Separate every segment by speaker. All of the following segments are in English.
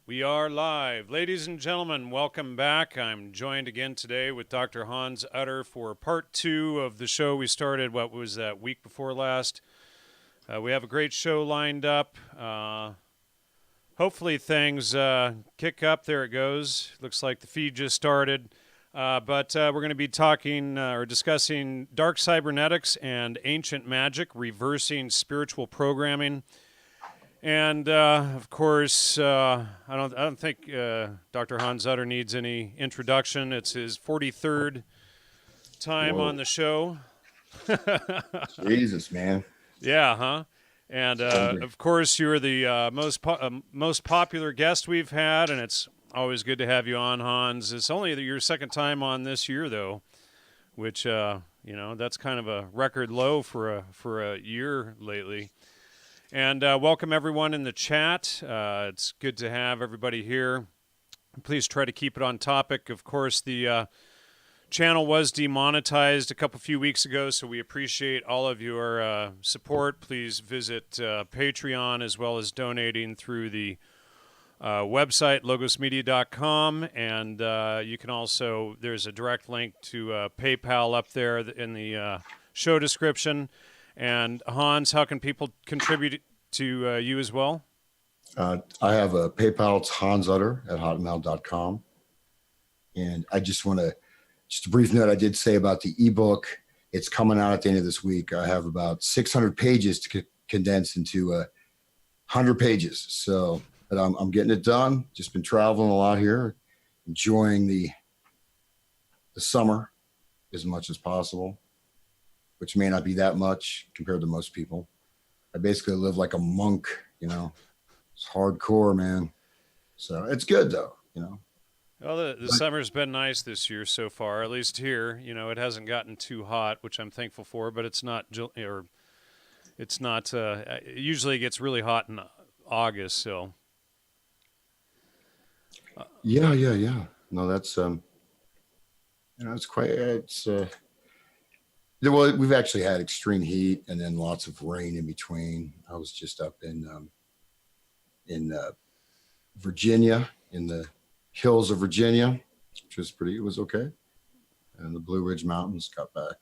Speaker 1: We are live. Ladies and gentlemen, welcome back. I'm joined again today with Dr. Hans Utter for part two of the show we started, what was that, week before last. We have a great show lined up. Hopefully things kick up. There it goes. Looks like the feed just started. But we're going to be talking or discussing dark cybernetics and ancient magic, reversing spiritual programming. And of course, I don't think Dr. Hans Utter needs any introduction. It's his 43rd time
Speaker 2: Whoa,
Speaker 1: on the show.
Speaker 2: Jesus, man.
Speaker 1: Yeah, huh? And
Speaker 2: Hungry.
Speaker 1: of course, you're the most popular guest we've had, and it's always good to have you on, Hans. It's only your second time on this year, though, which that's kind of a record low for a year lately. And welcome everyone in the chat. It's good to have everybody here. Please try to keep it on topic. Of course, the channel was demonetized a few weeks ago, so we appreciate all of your support. Please visit Patreon as well as donating through the website, logosmedia.com. And you can also, there's a direct link to PayPal up there in the show description. And Hans, how can people contribute to you as well?
Speaker 2: I have a PayPal. It's hansutter@hotmail.com. And I just a brief note I did say about the ebook. It's coming out at the end of this week. I have about 600 pages to condense into 100 pages. So, but I'm getting it done. Just been traveling a lot here, enjoying the summer as much as possible, which may not be that much compared to most people. I basically live like a monk, It's hardcore, man. So it's good though.
Speaker 1: Well, the summer's been nice this year so far, at least here. It hasn't gotten too hot, which I'm thankful for, but it's not, or it's not, it usually gets really hot in August, so.
Speaker 2: Yeah. No, that's it's quite well, we've actually had extreme heat and then lots of rain in between. I was just up in Virginia, in the hills of Virginia, which was it was okay. And the Blue Ridge Mountains. Got back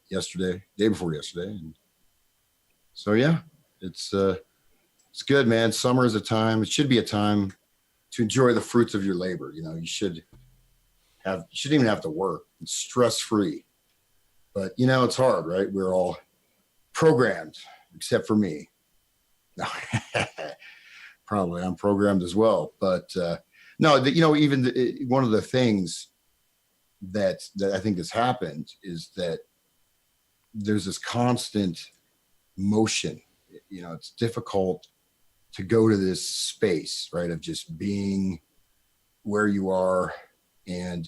Speaker 2: day before yesterday. And so, yeah, it's good, man. Summer is a time, it should be a time to enjoy the fruits of your labor. You shouldn't even have to work. It's stress-free. But, it's hard, right? We're all programmed, except for me. No, probably I'm programmed as well. But no, even one of the things that I think has happened is that there's this constant motion. It's difficult to go to this space, right, of just being where you are and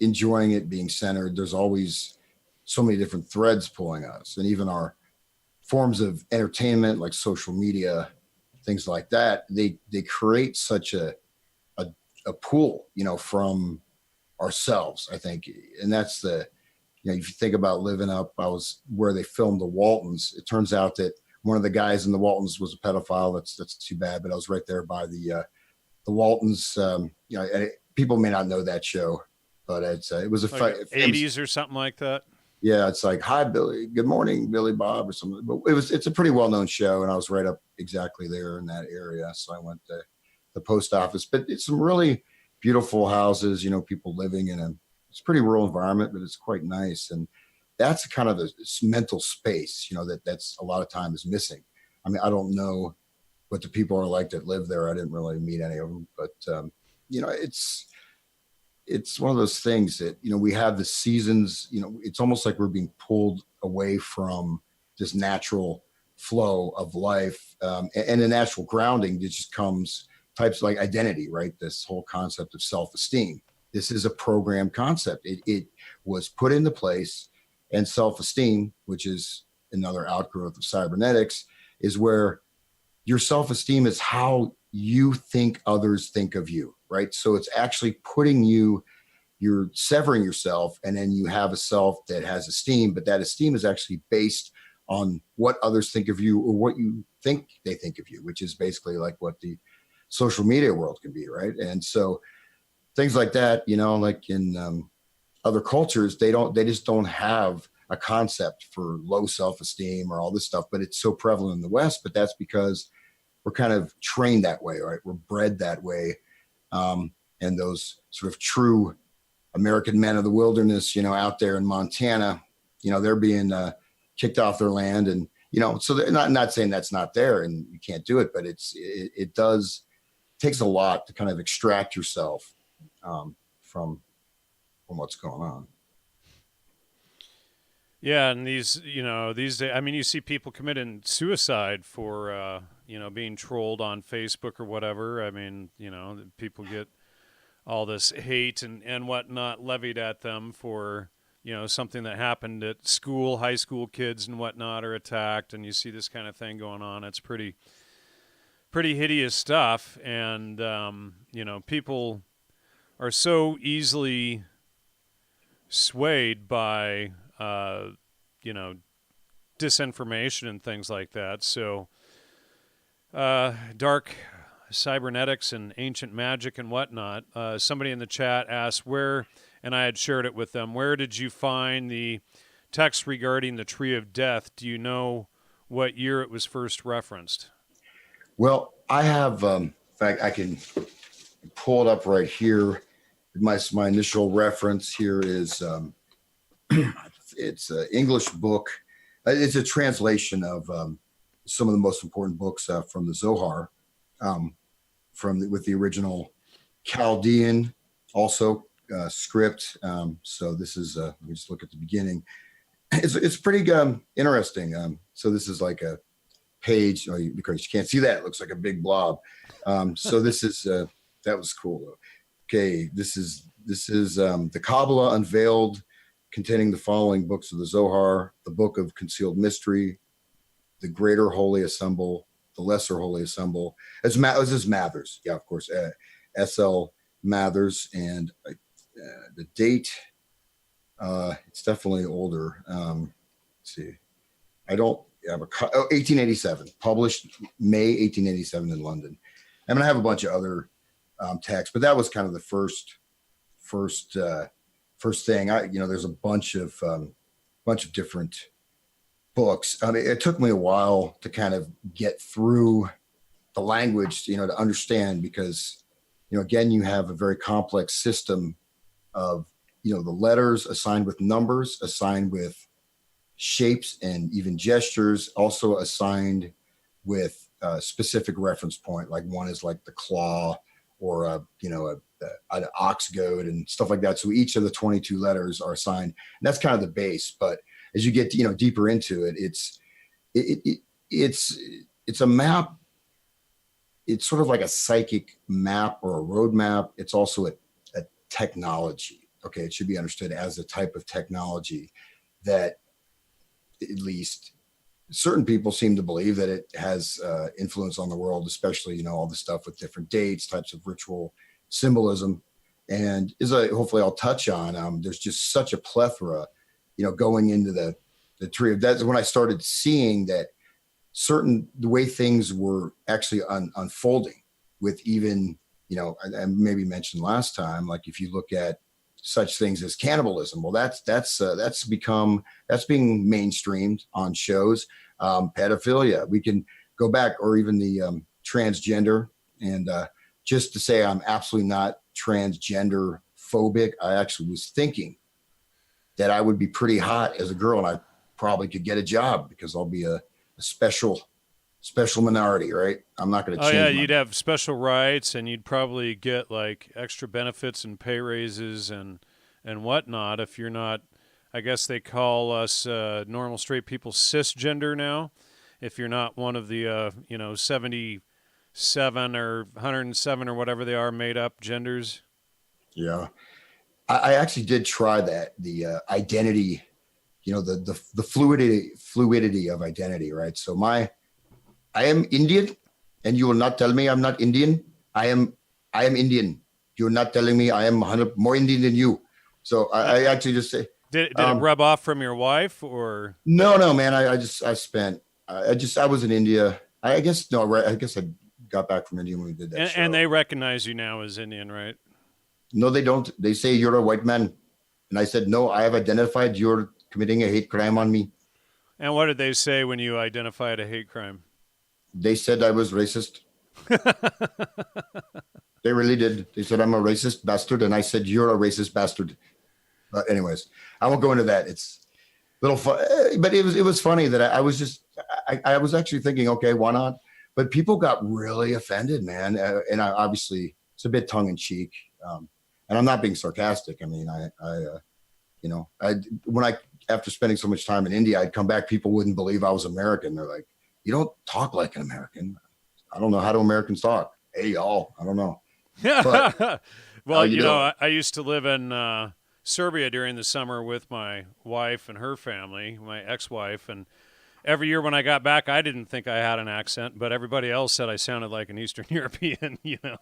Speaker 2: enjoying it, being centered. There's always so many different threads pulling us, and even our forms of entertainment like social media, things like that, they create such a pool, from ourselves, I think. And that's if you think about living up, I was where they filmed the Waltons. It turns out that one of the guys in the Waltons was a pedophile. That's too bad, but I was right there by the Waltons. People may not know that show, but it was a
Speaker 1: like 80s or something like that.
Speaker 2: Yeah, it's like, hi Billy, good morning Billy Bob or something. But it's a pretty well-known show, and I was right up exactly there in that area. So I went to the post office. But it's some really beautiful houses, people living in it's a pretty rural environment, but it's quite nice. And that's kind of this mental space, that's a lot of time is missing. I mean, I don't know what the people are like that live there. I didn't really meet any of them, but it's one of those things that, we have the seasons, it's almost like we're being pulled away from this natural flow of life, and the natural grounding that just comes types like identity, right? This whole concept of self-esteem. This is a programmed concept. It was put into place, and self-esteem, which is another outgrowth of cybernetics, is where your self-esteem is how you think others think of you, right? So it's actually you're severing yourself, and then you have a self that has esteem, but that esteem is actually based on what others think of you or what you think they think of you, which is basically like what the social media world can be, right? And so things like that, like in other cultures, they just don't have a concept for low self-esteem or all this stuff, but it's so prevalent in the West. But that's because we're kind of trained that way, right? We're bred that way. And those sort of true American men of the wilderness, out there in Montana, they're being kicked off their land, and so they're not saying that's not there and you can't do it, but it does takes a lot to kind of extract yourself from what's going on.
Speaker 1: Yeah, and these days, I mean, you see people committing suicide for, being trolled on Facebook or whatever. I mean, people get all this hate and whatnot levied at them for, something that happened at school. High school kids and whatnot are attacked, and you see this kind of thing going on. It's pretty hideous stuff, and people are so easily swayed by disinformation and things like that. So dark cybernetics and ancient magic and whatnot. Somebody in the chat asked where, and I had shared it with them, where did you find the text regarding the tree of death? Do you know what year it was first referenced?
Speaker 2: Well, I have, in fact, I can pull it up right here. My initial reference here is it's an English book. It's a translation of some of the most important books from the Zohar, with the original Chaldean also script. So this is let me just look at the beginning. It's pretty interesting. So this is like a page. Because you can't see that, it looks like a big blob. So this is that was cool. Okay, this is the Kabbalah unveiled, containing the following books of the Zohar: the Book of Concealed Mystery, the Greater Holy Assemble, the Lesser Holy Assemble. This is Mathers, yeah, of course, S.L. Mathers, and the date. It's definitely older. Let's see, I don't have 1887, published May 1887 in London. I'm gonna have a bunch of other texts, but that was kind of the first thing. There's a bunch of different books. I mean, it took me a while to kind of get through the language, to understand, because, again, you have a very complex system of, the letters assigned with numbers, assigned with shapes and even gestures, also assigned with a specific reference point. Like one is like the claw, or an ox goad and stuff like that. So each of the 22 letters are assigned, and that's kind of the base. But as you get deeper into it, it's a map. It's sort of like a psychic map or a roadmap. It's also a technology. Okay, it should be understood as a type of technology that, at least certain people seem to believe, that it has influence on the world, especially all the stuff with different dates, types of ritual symbolism. And as hopefully I'll touch on, there's just such a plethora, going into the tree of death. That's when I started seeing that the way things were actually unfolding, with even, I maybe mentioned last time, like if you look at such things as cannibalism, well, that's being mainstreamed on shows. Pedophilia, we can go back, or even the transgender. And just to say, I'm absolutely not transgender phobic. I actually was thinking that I would be pretty hot as a girl, and I probably could get a job because I'll be a special minority, right? I'm not going to change.
Speaker 1: Oh yeah, you'd have special rights, and you'd probably get like extra benefits and pay raises and whatnot if you're not. I guess they call us normal straight people cisgender now. If you're not one of the 77 or 107 or whatever they are made up genders.
Speaker 2: Yeah, I actually did try that. The identity, the fluidity of identity, right? So I am Indian, and you will not tell me I'm not Indian. I am Indian. You're not telling me I am 100 more Indian than you. So I actually just say.
Speaker 1: Did it rub off from your wife, or?
Speaker 2: No, man. I was in India. I guess I got back from India when we did that
Speaker 1: And
Speaker 2: show.
Speaker 1: they recognize you now as Indian, right?
Speaker 2: No, they don't. They say you're a white man, and I said no. I have identified you're committing a hate crime on me.
Speaker 1: And what did they say when you identified a hate crime?
Speaker 2: They said I was racist. They really did. They said I'm a racist bastard, and I said you're a racist bastard. But anyways, I won't go into that. It's a little fun, but it was funny that I was just I was actually thinking, okay, why not? But people got really offended, man, and I obviously it's a bit tongue in cheek, and I'm not being sarcastic. I mean, I when I after spending so much time in India, I'd come back, people wouldn't believe I was American. They're like, you don't talk like an American. I don't know how do Americans talk. Hey y'all, I don't know. But how
Speaker 1: Well,
Speaker 2: you doing?
Speaker 1: I used to live in Serbia during the summer with my wife and her family, my ex-wife, and every year when I got back, I didn't think I had an accent, but everybody else said I sounded like an Eastern European.
Speaker 2: Yeah.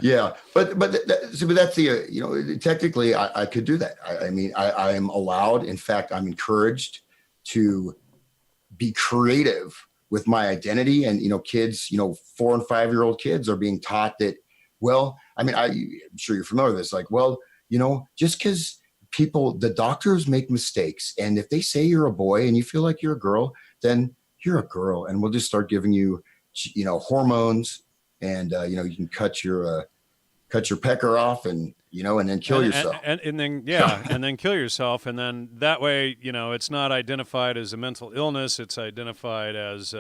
Speaker 2: Yeah, but that's the technically I could do that. I mean I am allowed. In fact, I'm encouraged to be creative with my identity. And kids, 4 and 5 year old kids are being taught that. Well, I mean, I'm sure you're familiar with this. Like, well, just because the doctors make mistakes, and if they say you're a boy and you feel like you're a girl, then you're a girl, and we'll just start giving you, hormones, and you can cut your pecker off, and then kill yourself.
Speaker 1: And then yeah, and then kill yourself, and then that way, it's not identified as a mental illness; it's identified as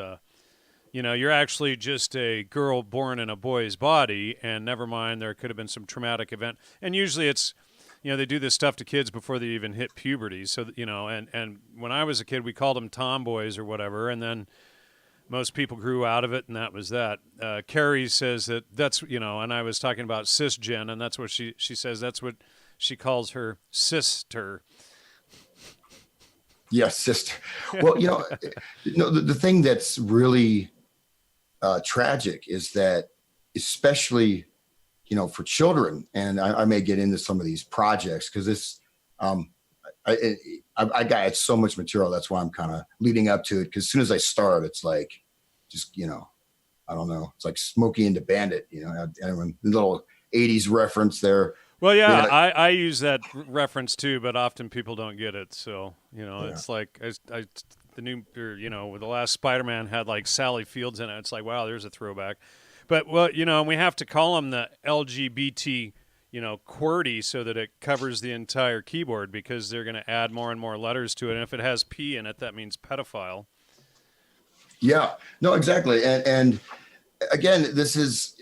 Speaker 1: you're actually just a girl born in a boy's body, and never mind, there could have been some traumatic event. And usually it's, they do this stuff to kids before they even hit puberty. So, and when I was a kid, we called them tomboys or whatever. And then most people grew out of it, and that was that. Carrie says that's, and I was talking about cisgen, and that's what she says, that's what she calls her sister.
Speaker 2: Yes, sister. Well, the thing that's really tragic is that, especially for children, and I may get into some of these projects because this I got so much material. That's why I'm kind of leading up to it, because as soon as I start, it's like just I don't know, it's like Smokey and the Bandit, everyone, the little 80s reference there.
Speaker 1: Well, yeah,
Speaker 2: Yeah,
Speaker 1: I use that reference too, but often people don't get it. So
Speaker 2: yeah.
Speaker 1: it's like the new, or, the last Spider-Man had like Sally Fields in it. It's like, wow, there's a throwback. But well, we have to call them the LGBT, QWERTY, so that it covers the entire keyboard, because they're going to add more and more letters to it. And if it has P in it, that means pedophile.
Speaker 2: Yeah, no, exactly. And again, this is,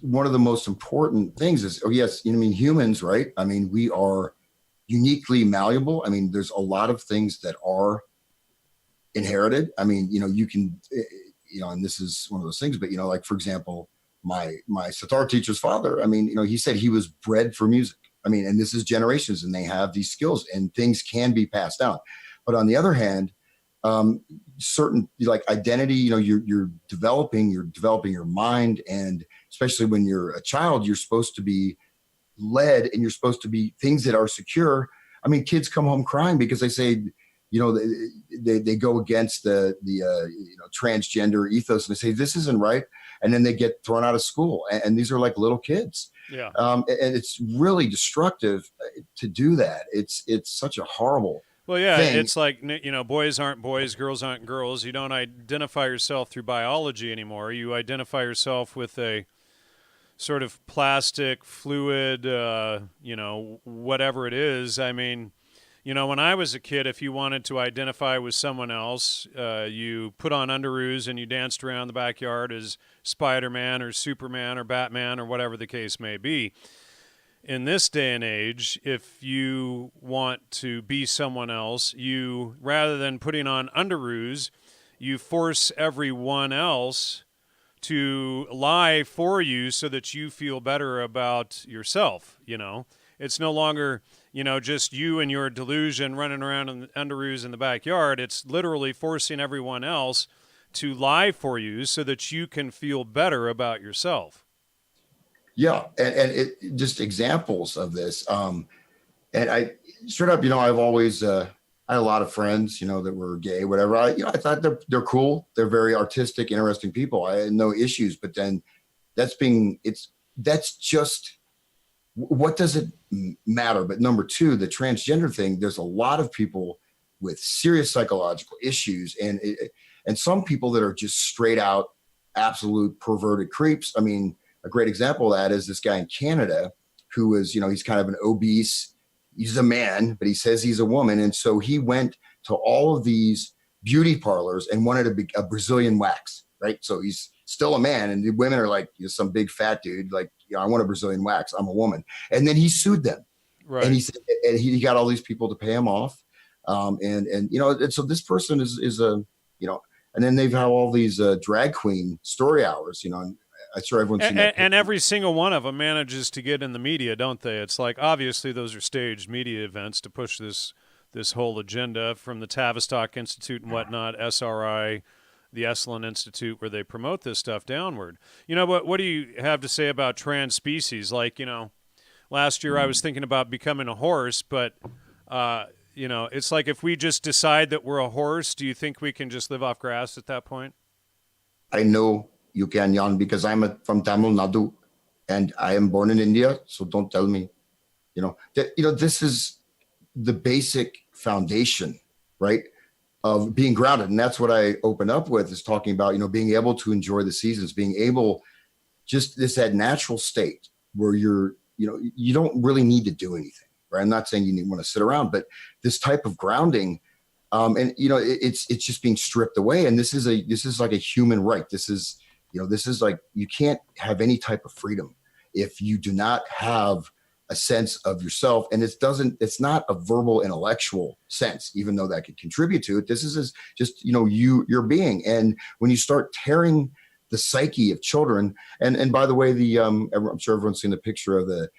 Speaker 2: one of the most important things is, oh yes, I mean, humans, right? I mean, we are uniquely malleable. I mean, there's a lot of things that are inherited. I mean, you can, and this is one of those things, but, like, for example, my sitar teacher's father, I mean, he said he was bred for music. I mean, and this is generations, and they have these skills, and things can be passed down. But on the other hand, certain, like, identity, you're developing your mind. And especially when you're a child, you're supposed to be led, and you're supposed to be things that are secure. I mean, kids come home crying because they say, they go against the transgender ethos, and they say this isn't right, and then they get thrown out of school. And these are like little kids.
Speaker 1: Yeah.
Speaker 2: And it's really destructive to do that. It's such a horrible
Speaker 1: Well, yeah,
Speaker 2: thing.
Speaker 1: it's like, boys aren't boys, girls aren't girls. You don't identify yourself through biology anymore. You identify yourself with a sort of plastic, fluid, whatever it is. I mean, when I was a kid, if you wanted to identify with someone else, you put on underoos and you danced around the backyard as Spider-Man or Superman or Batman or whatever the case may be. In this day and age, if you want to be someone else, you, rather than putting on underoos, you force everyone else to lie for you so that you feel better about yourself. It's no longer, just you and your delusion running around in the underoos in the backyard. It's literally forcing everyone else to lie for you so that you can feel better about yourself.
Speaker 2: Yeah, and just examples of this. And I straight up, I've always I had a lot of friends, that were gay, whatever. I thought they're cool. They're very artistic, interesting people. I had no issues. But then that's just, what does it matter? But number two, the transgender thing, there's a lot of people with serious psychological issues, and some people that are just straight out absolute perverted creeps. I mean, a great example of that is this guy in Canada who is, he's kind of an obese, he's a man, but he says he's a woman. And so he went to all of these beauty parlors and wanted a Brazilian wax, right? So he's still a man, and the women are like, some big fat dude, like, I want a Brazilian wax. I'm a woman. And then he sued them.
Speaker 1: Right.
Speaker 2: And he said, and he got all these people to pay him off. And so this person is a, and then they've had all these drag queen story hours, and I'm sure everyone's seen that.
Speaker 1: And every single one of them manages to get in the media, don't they? It's like, obviously those are staged media events to push this whole agenda, from the Tavistock Institute and whatnot, SRI, the Esalen Institute, where they promote this stuff downward. What do you have to say about trans species? Like, last year I was thinking about becoming a horse, but it's like, if we just decide that we're a horse, do you think we can just live off grass at that point?
Speaker 2: I know you can, Jan, because I'm from Tamil Nadu and I am born in India. So don't tell me, this is the basic foundation, right, of being grounded. And that's what I open up with, is talking about, being able to enjoy the seasons, being able, just that natural state where you don't really need to do anything, right? I'm not saying you want to sit around, but this type of grounding, and it's just being stripped away. And this is like a human right. This is like, you can't have any type of freedom if you do not have a sense of yourself. And it's not a verbal intellectual sense, even though that could contribute to it. This is just, your being. And when you start tearing the psyche of children, and by the way, I'm sure everyone's seen the picture of the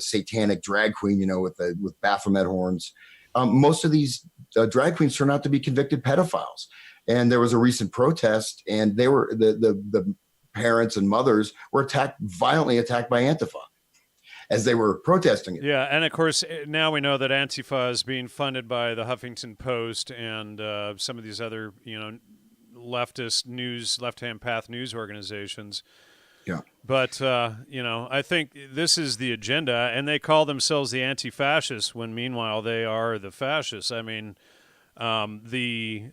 Speaker 2: satanic drag queen, with Baphomet horns. Most of these drag queens turn out to be convicted pedophiles. And there was a recent protest, and they were the parents and mothers were violently attacked by Antifa as they were protesting it.
Speaker 1: Yeah, and of course, now we know that Antifa is being funded by the Huffington Post and some of these other, leftist news, left-hand path news organizations.
Speaker 2: Yeah.
Speaker 1: But, I think this is the agenda, and they call themselves the anti-fascists when meanwhile they are the fascists. I mean, the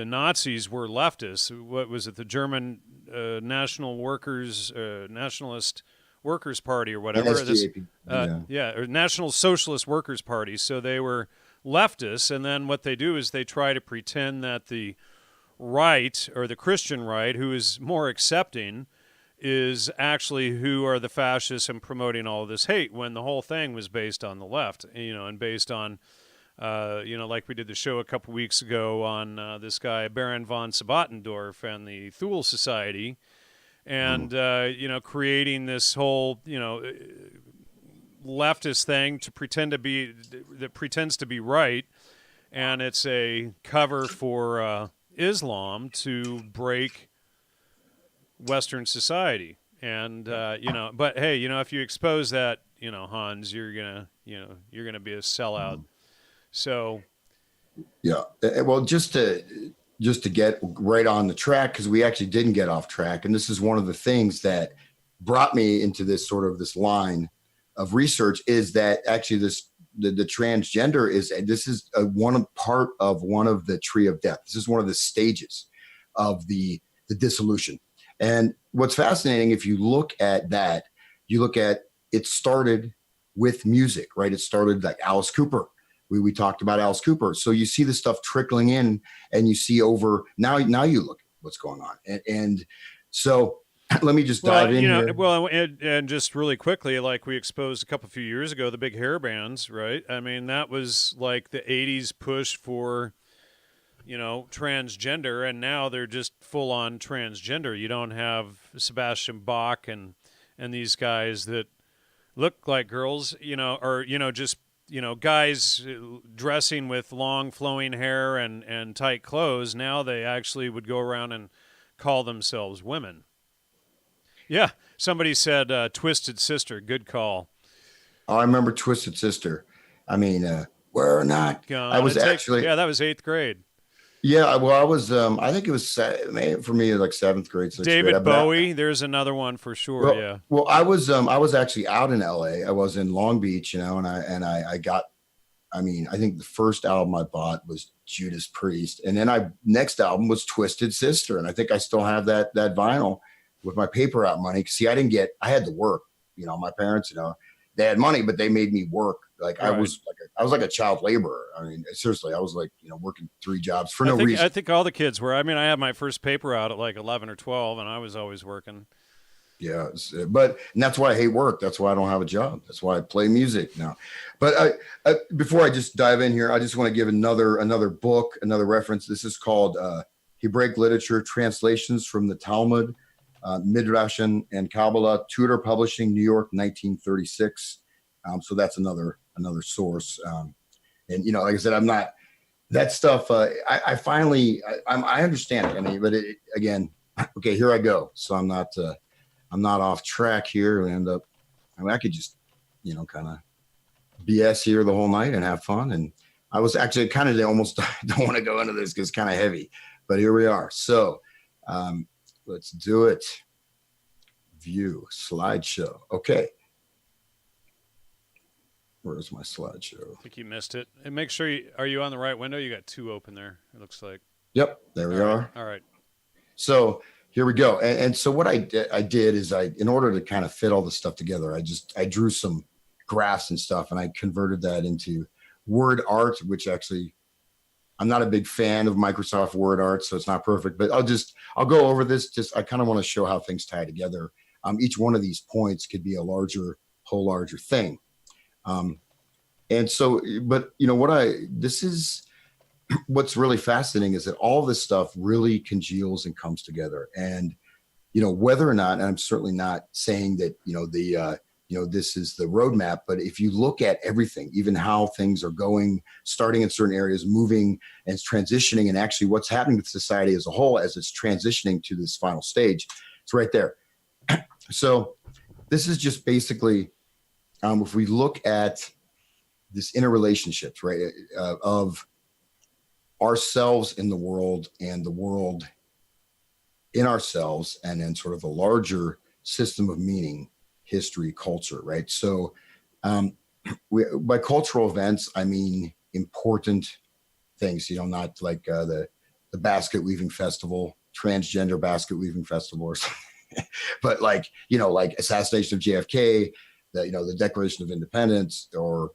Speaker 1: Nazis were leftists. What was it? The German Nationalist Workers' Party or whatever. Or National Socialist Workers' Party. So they were leftists, and then what they do is they try to pretend that the right, or the Christian right, who is more accepting, is actually who are the fascists and promoting all of this hate, when the whole thing was based on the left, and based on, like we did the show a couple weeks ago on this guy, Baron von Sabatendorf and the Thule Society, and, creating this whole, leftist thing that pretends to be right, and it's a cover for Islam to break Western society. And but hey, if you expose that, Hans, you're gonna be a sellout. So
Speaker 2: yeah, well, just to get right on the track, because we actually didn't get off track, and this is one of the things that brought me into this line of research, is that actually the transgender is part of one of the tree of death. This is one of the stages of the dissolution. And what's fascinating, if you look at that, it started with music, right? It started like Alice Cooper. We talked about Alice Cooper. So you see the stuff trickling in, and you see over now you look at what's going on. And so let me just dive in here.
Speaker 1: Well, and just really quickly, like we exposed a few years ago, the big hair bands, right? I mean, that was like the 80s push for, transgender, and now they're just full on transgender. You don't have Sebastian Bach and these guys that look like girls, or, just, guys dressing with long flowing hair and tight clothes. Now they actually would go around and call themselves women. Yeah, somebody said Twisted Sister. Good call.
Speaker 2: Oh, I remember Twisted Sister. I mean, We're not. I
Speaker 1: Gonna
Speaker 2: was
Speaker 1: take.
Speaker 2: actually,
Speaker 1: Yeah, that was eighth grade.
Speaker 2: yeah. Well, I was. I think it was for me like seventh grade, sixth grade.
Speaker 1: David Bowie. There's another one for sure.
Speaker 2: Well,
Speaker 1: Yeah.
Speaker 2: well, I was actually out in LA. I was in Long Beach, you know, and I got. I mean, I think the first album I bought was Judas Priest, and then I next album was Twisted Sister, and I think I still have that vinyl with my paper out money. Cause see, I had to work. You know, my parents, you know, they had money, but they made me work. Like
Speaker 1: Right.
Speaker 2: I was like a child laborer. I mean, seriously, I was like, you know, working 3 jobs for no
Speaker 1: I
Speaker 2: reason.
Speaker 1: think all the kids were. I mean, I had my first paper out at like 11 or 12, and I was always working.
Speaker 2: Yeah, but and that's why I hate work. That's why I don't have a job. That's why I play music now. But before I just dive in here, I just want to give another book, another reference. This is called Hebraic Literature Translations from the Talmud, Midrashim, and Kabbalah. Tudor Publishing, New York, 1936. So that's another source. And you know, like I said, I'm not that stuff. I finally I understand it. I mean, but again, okay, here I go. So I'm not off track here and end up, I mean, I could just, you know, kind of BS here the whole night and have fun. And I was actually kind of almost don't want to go into this because it's kind of heavy, but here we are. So let's do it. View slideshow. Okay. Where's my slideshow?
Speaker 1: I think you missed it. And make sure are you on the right window? You got two open there. It looks like.
Speaker 2: Yep. There we are.
Speaker 1: All right.
Speaker 2: So here we go. And so what I did is in order to kind of fit all this stuff together, I drew some graphs and stuff, and I converted that into word art, which actually I'm not a big fan of Microsoft Word art, so it's not perfect, but I'll go over this. I kind of want to show how things tie together. Each one of these points could be a larger thing. And so, but you know what's really fascinating is that all this stuff really congeals and comes together. And, you know, whether or not, and I'm certainly not saying that, you know, this is the roadmap, but if you look at everything, even how things are going, starting in certain areas, moving and transitioning, and actually what's happening with society as a whole, as it's transitioning to this final stage, it's right there. So this is just basically, if we look at this interrelationships, right, of ourselves in the world and the world in ourselves, and then sort of a larger system of meaning, history, culture, right? So by cultural events, I mean important things, you know, not like the basket weaving festival, transgender basket weaving festival or something, but like, you know, like assassination of JFK, the Declaration of Independence, or,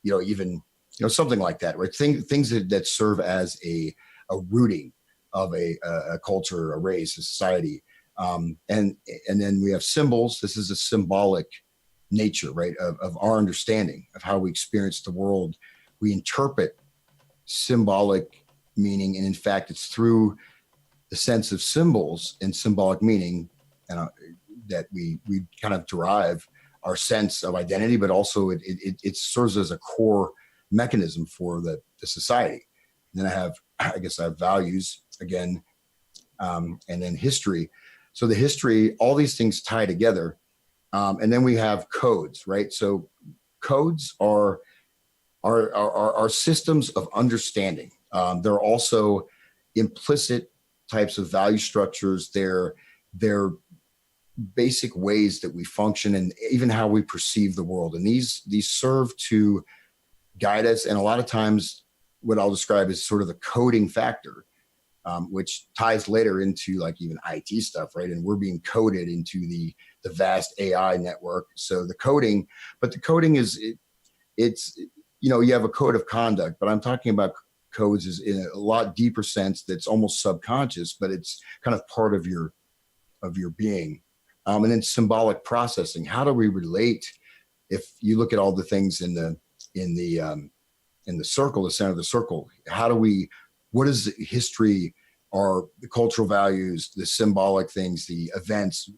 Speaker 2: you know, even, you know, something like that, right? Things that serve as a rooting of a culture, a race, a society. And then we have symbols. This is a symbolic nature, right, of our understanding of how we experience the world. We interpret symbolic meaning, and in fact, it's through the sense of symbols and symbolic meaning that we kind of derive our sense of identity, but also it serves as a core mechanism for the society. And then I have values again, and then history. So the history, all these things tie together. And then we have codes, right? So codes are systems of understanding. They're also implicit types of value structures. They're basic ways that we function and even how we perceive the world. And these serve to guide us. And a lot of times what I'll describe as sort of the coding factor, which ties later into like even IT stuff, right? And we're being coded into the vast AI network. So the coding is, it's, you know, you have a code of conduct, but I'm talking about codes is in a lot deeper sense that's almost subconscious, but it's kind of part of your being. And then symbolic processing. How do we relate? If you look at all the things in the circle, the center of the circle, what is the history, or the cultural values, the symbolic things, the events,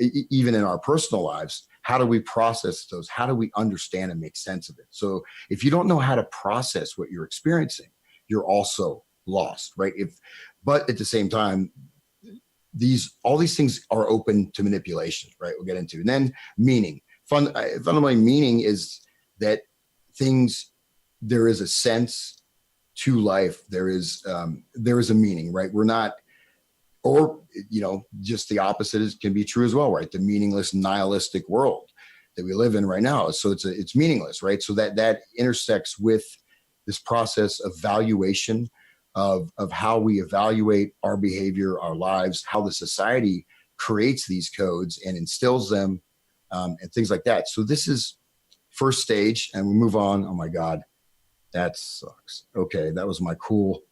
Speaker 2: even in our personal lives, how do we process those? How do we understand and make sense of it? So if you don't know how to process what you're experiencing, you're also lost, right? But at the same time, all these things are open to manipulation, right? We'll get into. And then meaning. Fundamentally, meaning is that things there is a sense to life. There is a meaning, right? We're not, or just the opposite can be true as well, right? The meaningless, nihilistic world that we live in right now. So it's meaningless, right? So that intersects with this process of valuation of how we evaluate our behavior, our lives, how the society creates these codes and instills them, and things like that. So this is first stage, and we move on. Oh my God, that sucks. Okay, that was my cool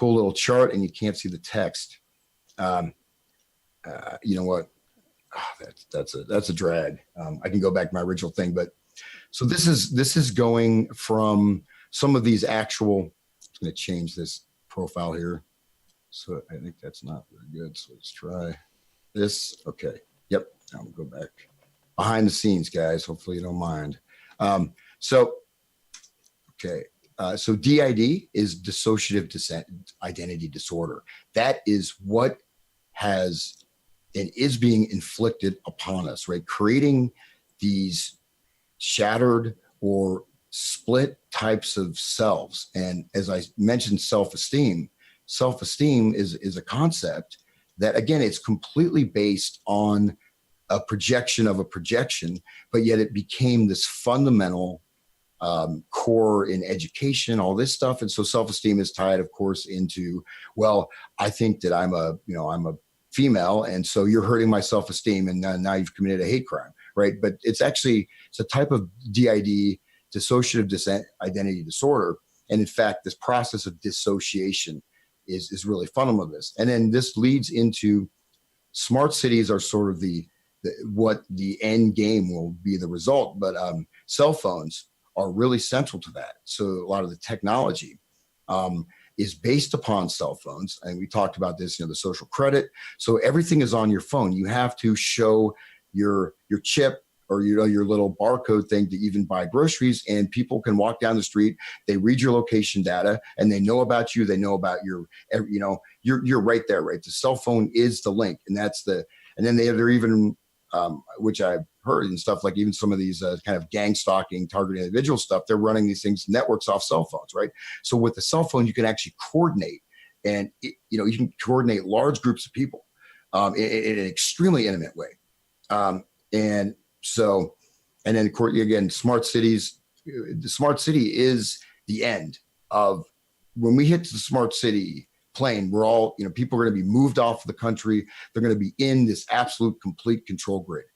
Speaker 2: little chart, and you can't see the text. You know what? Oh, that's a drag. I can go back to my original thing, but so this is going from some of these actual. I'm going to change this profile here. So I think that's not very good. So let's try this. Okay. Yep. Now we'll go back behind the scenes, guys. Hopefully you don't mind. So DID is dissociative identity disorder. That is what has and is being inflicted upon us, right? Creating these shattered or split types of selves. And as I mentioned, self-esteem is a concept that, again, it's completely based on a projection of a projection, but yet it became this fundamental core in education, all this stuff. And so self-esteem is tied, of course, into, well, I think that I'm a female, and so you're hurting my self-esteem, and now you've committed a hate crime, right? But it's a type of DID, dissociative identity disorder. And in fact, this process of dissociation is really fundamental to this. And then this leads into smart cities are sort of what the end game will be the result. But cell phones are really central to that. So a lot of the technology is based upon cell phones. And we talked about this, the social credit. So everything is on your phone. You have to show your chip or your little barcode thing to even buy groceries, and people can walk down the street, they read your location data, and they know about you, they know about you're right there, right? The cell phone is the link, and then they're even which I've heard and stuff, like even some of these kind of gang stalking, targeted individual stuff, they're running these things, networks off cell phones, right? So with the cell phone, you can actually coordinate, and you can coordinate large groups of people in an extremely intimate way. And then of course, again, smart cities, the smart city is the end of, when we hit the smart city plane, we're all, people are going to be moved off of the country. They're going to be in this absolute complete control grid,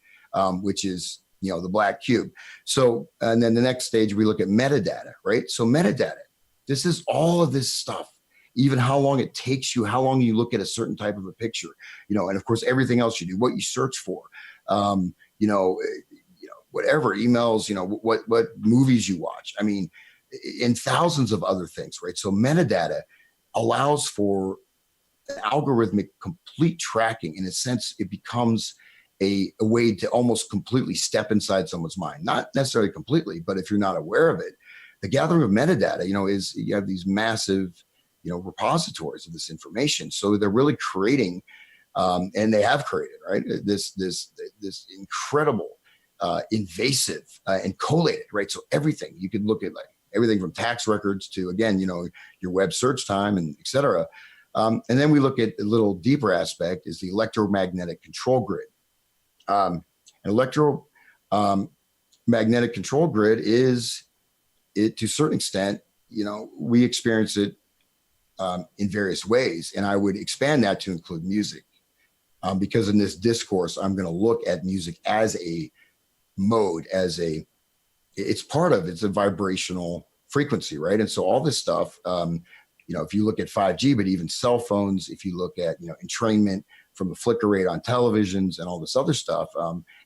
Speaker 2: which is, the black cube. So, and then the next stage, we look at metadata, right? So metadata, this is all of this stuff, even how long it takes you, how long you look at a certain type of a picture, and of course, everything else you do, what you search for, whatever emails, what movies you watch. I mean, and thousands of other things, right? So metadata allows for algorithmic complete tracking. In a sense, it becomes a way to almost completely step inside someone's mind. Not necessarily completely, but if you're not aware of it, the gathering of metadata, is you have these massive, repositories of this information. So they're really creating, and they have created, right, this incredible, invasive, and collated, right? So everything, you could look at, like everything from tax records to, again, your web search time, and et cetera. And then we look at a little deeper aspect is the electromagnetic control grid. An electromagnetic control grid is, it to a certain extent, we experience it in various ways. And I would expand that to include music. Because in this discourse, I'm going to look at music as a mode, it's a vibrational frequency, right? And so all this stuff, if you look at 5G, but even cell phones, if you look at, entrainment from the flicker rate on televisions and all this other stuff,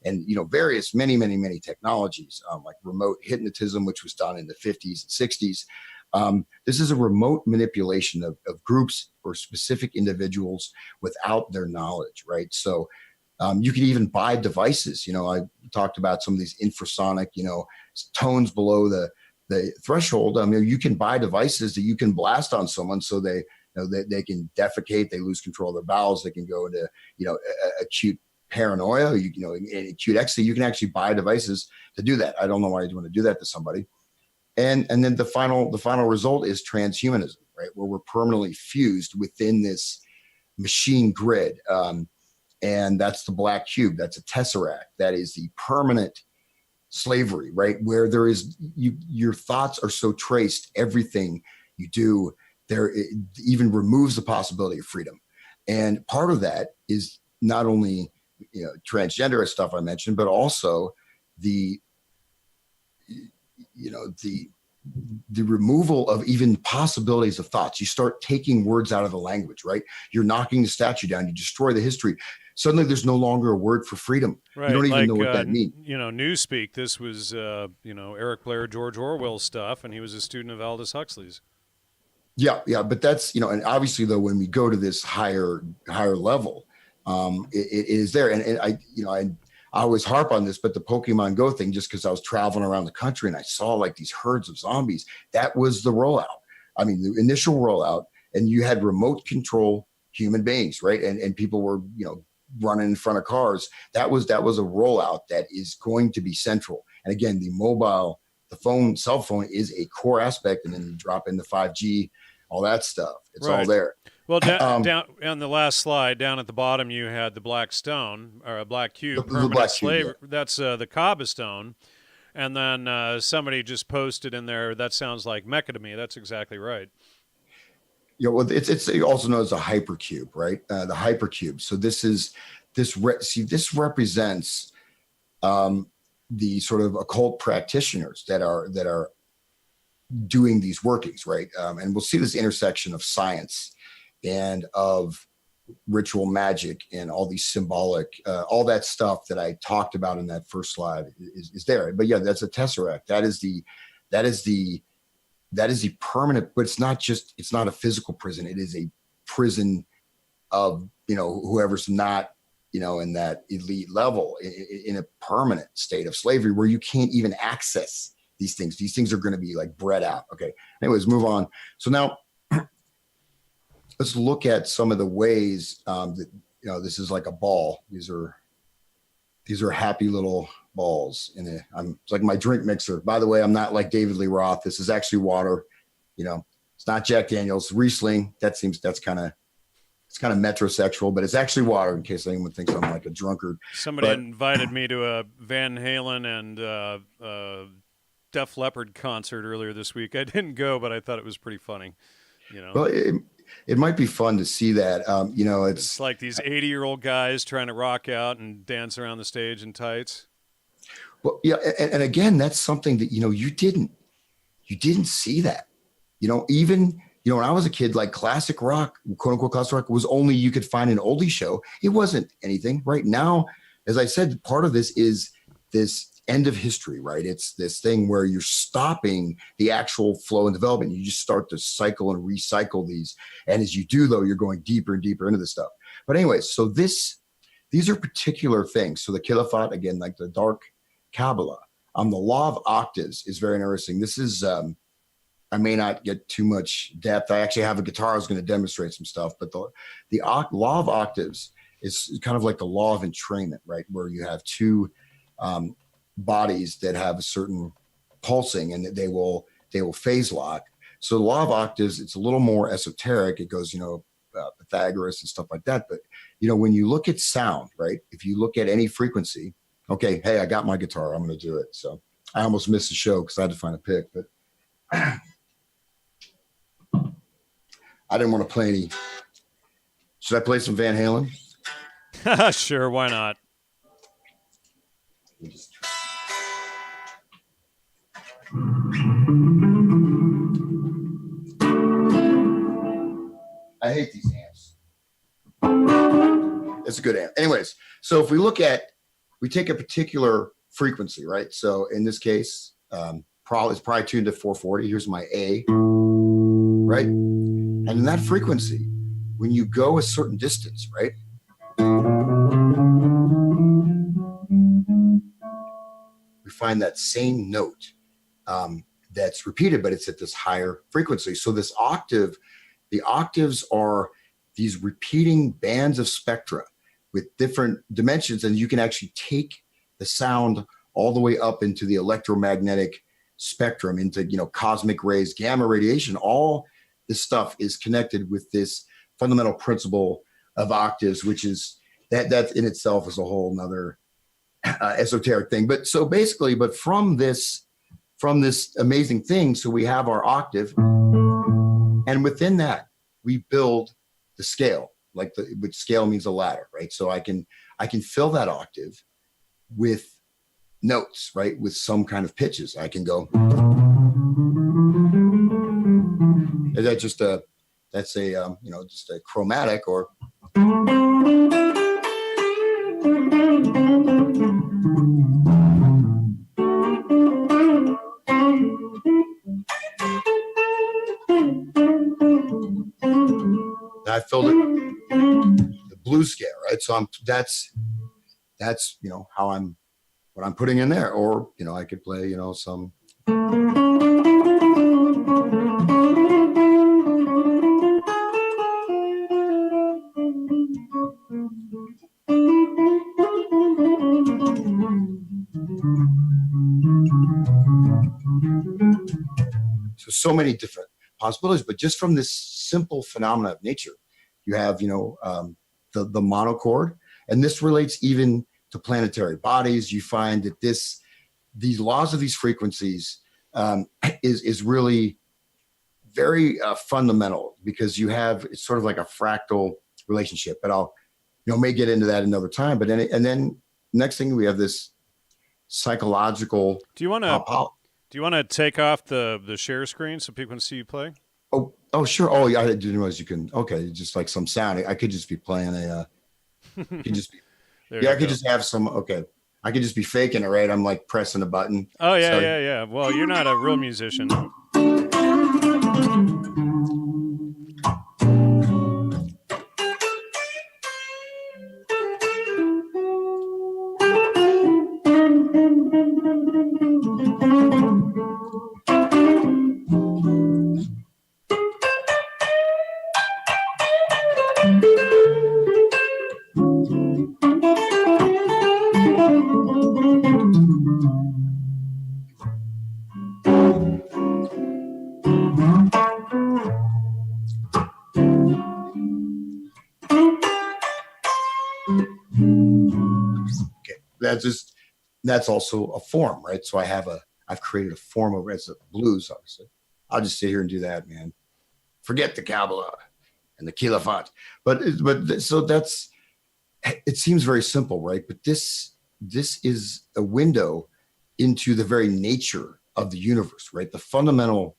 Speaker 2: and, various, many technologies, like remote hypnotism, which was done in the 50s and 60s. This is a remote manipulation of groups or specific individuals without their knowledge, right? So you can even buy devices. I talked about some of these infrasonic, tones below the threshold. You can buy devices that you can blast on someone so they can defecate, they lose control of their bowels, they can go into acute paranoia, acute ecstasy. You can actually buy devices to do that. I don't know why you'd want to do that to somebody. And then the final result is transhumanism, right? Where we're permanently fused within this machine grid. And that's the black cube. That's a tesseract. That is the permanent slavery, right? Where there is your thoughts are so traced, everything you do there, it even removes the possibility of freedom. And part of that is not only transgender stuff I mentioned, but also the the removal of even possibilities of thoughts. You start taking words out of the language, right? You're knocking the statue down. You destroy the history. Suddenly, there's no longer a word for freedom.
Speaker 1: Right,
Speaker 2: You don't even
Speaker 1: like
Speaker 2: know what that means.
Speaker 1: Newspeak. This was Eric Blair, George Orwell stuff, and he was a student of Aldous Huxley's.
Speaker 2: Yeah, yeah, but that's and obviously though, when we go to this higher level, it is there, and I always harp on this, but the Pokemon Go thing, just because I was traveling around the country and I saw like these herds of zombies, that was the rollout. I mean, the initial rollout, and you had remote control human beings, right? And people were running in front of cars. That was a rollout that is going to be central. And again, the cell phone is a core aspect, and then you drop in the 5G, all that stuff. It's all
Speaker 1: Right.
Speaker 2: there.
Speaker 1: Well, down on the last slide, down at the bottom, you had the black stone or a black cube,
Speaker 2: The
Speaker 1: permanent
Speaker 2: black
Speaker 1: slave.
Speaker 2: cube, yeah.
Speaker 1: That's the Kaba stone, and then somebody just posted in there. That sounds like Mecca to me. That's exactly right.
Speaker 2: Well, it's also known as a hypercube, right? The hypercube. So this represents the sort of occult practitioners that are doing these workings, right? And we'll see this intersection of science and of ritual magic and all these symbolic, all that stuff that I talked about in that first slide is there. But yeah, that's a tesseract. That is the permanent, but it's not a physical prison. It is a prison of whoever's not in that elite level, in a permanent state of slavery where you can't even access these things. These things are going to be like bred out. Okay. Anyways, move on. So now let's look at some of the ways that this is like a ball. These are happy little balls it's like my drink mixer. By the way, I'm not like David Lee Roth. This is actually water. It's not Jack Daniels. Riesling. That's kind of metrosexual, but it's actually water, in case anyone thinks I'm like a drunkard.
Speaker 1: Somebody invited me to a Van Halen and Def Leppard concert earlier this week. I didn't go, but I thought it was pretty funny.
Speaker 2: Well, it might be fun to see that.
Speaker 1: It's like these 80-year-old guys trying to rock out and dance around the stage in tights.
Speaker 2: Well, yeah, and again, that's something that you didn't see that. Even when I was a kid, like classic rock, quote unquote classic rock, was only you could find an oldie show. It wasn't anything. Right now, as I said, part of this is this end of history, right? It's this thing where you're stopping the actual flow and development. You just start to cycle and recycle these. And as you do, though, you're going deeper and deeper into this stuff. But anyways, so these are particular things. So the Khilafat, again, like the dark Kabbalah, the law of octaves is very interesting. This is, I may not get too much depth. I actually have a guitar. I was going to demonstrate some stuff, but the law of octaves is kind of like the law of entrainment, right? Where you have two bodies that have a certain pulsing, and they will phase lock. So the law of octaves, it's a little more esoteric. It goes, Pythagoras and stuff like that. But when you look at sound, right? If you look at any frequency, okay, hey, I got my guitar. I'm going to do it. So I almost missed the show because I had to find a pick, but I didn't want to play any. Should I play some Van Halen?
Speaker 1: Sure, why not?
Speaker 2: I hate these amps. It's a good amp. Anyways, so if we take a particular frequency, right? So in this case, it's probably tuned to 440. Here's my A, right? And in that frequency, when you go a certain distance, right? We find that same note that's repeated, but it's at this higher frequency. So this octave, the octaves are these repeating bands of spectra with different dimensions, and you can actually take the sound all the way up into the electromagnetic spectrum into, cosmic rays, gamma radiation. All this stuff is connected with this fundamental principle of octaves, which is that in itself is a whole nother esoteric thing. But so basically, from this amazing thing, so we have our octave, and within that we build the scale, which scale means a ladder, right? So I can fill that octave with notes, right? With some kind of pitches. I can go. Is that just that's a just a chromatic, or I filled it the blues scale, right? So that's what I'm putting in there, or I could play some. So many different possibilities, but just from this simple phenomena of nature, you have the monochord, and this relates even to planetary bodies. You find that these laws of these frequencies is really very fundamental, because it's sort of like a fractal relationship. But I'll may get into that another time. But then next thing, we have this psychological.
Speaker 1: Do you want to take off the share screen so people can see you play?
Speaker 2: Oh, sure. Oh, yeah. I didn't realize you can. Okay, just like some sound. I could just be playing could just be. I could just have some. Okay, I could just be faking it, right? I'm like pressing a button.
Speaker 1: Oh yeah, yeah. Well, you're not a real musician.
Speaker 2: That's also a form, right? So I've created a form of it's a blues, obviously. I'll just sit here and do that, man. Forget the Kabbalah and the Khilafat. But so it seems very simple, right? But this is a window into the very nature of the universe, right? The fundamental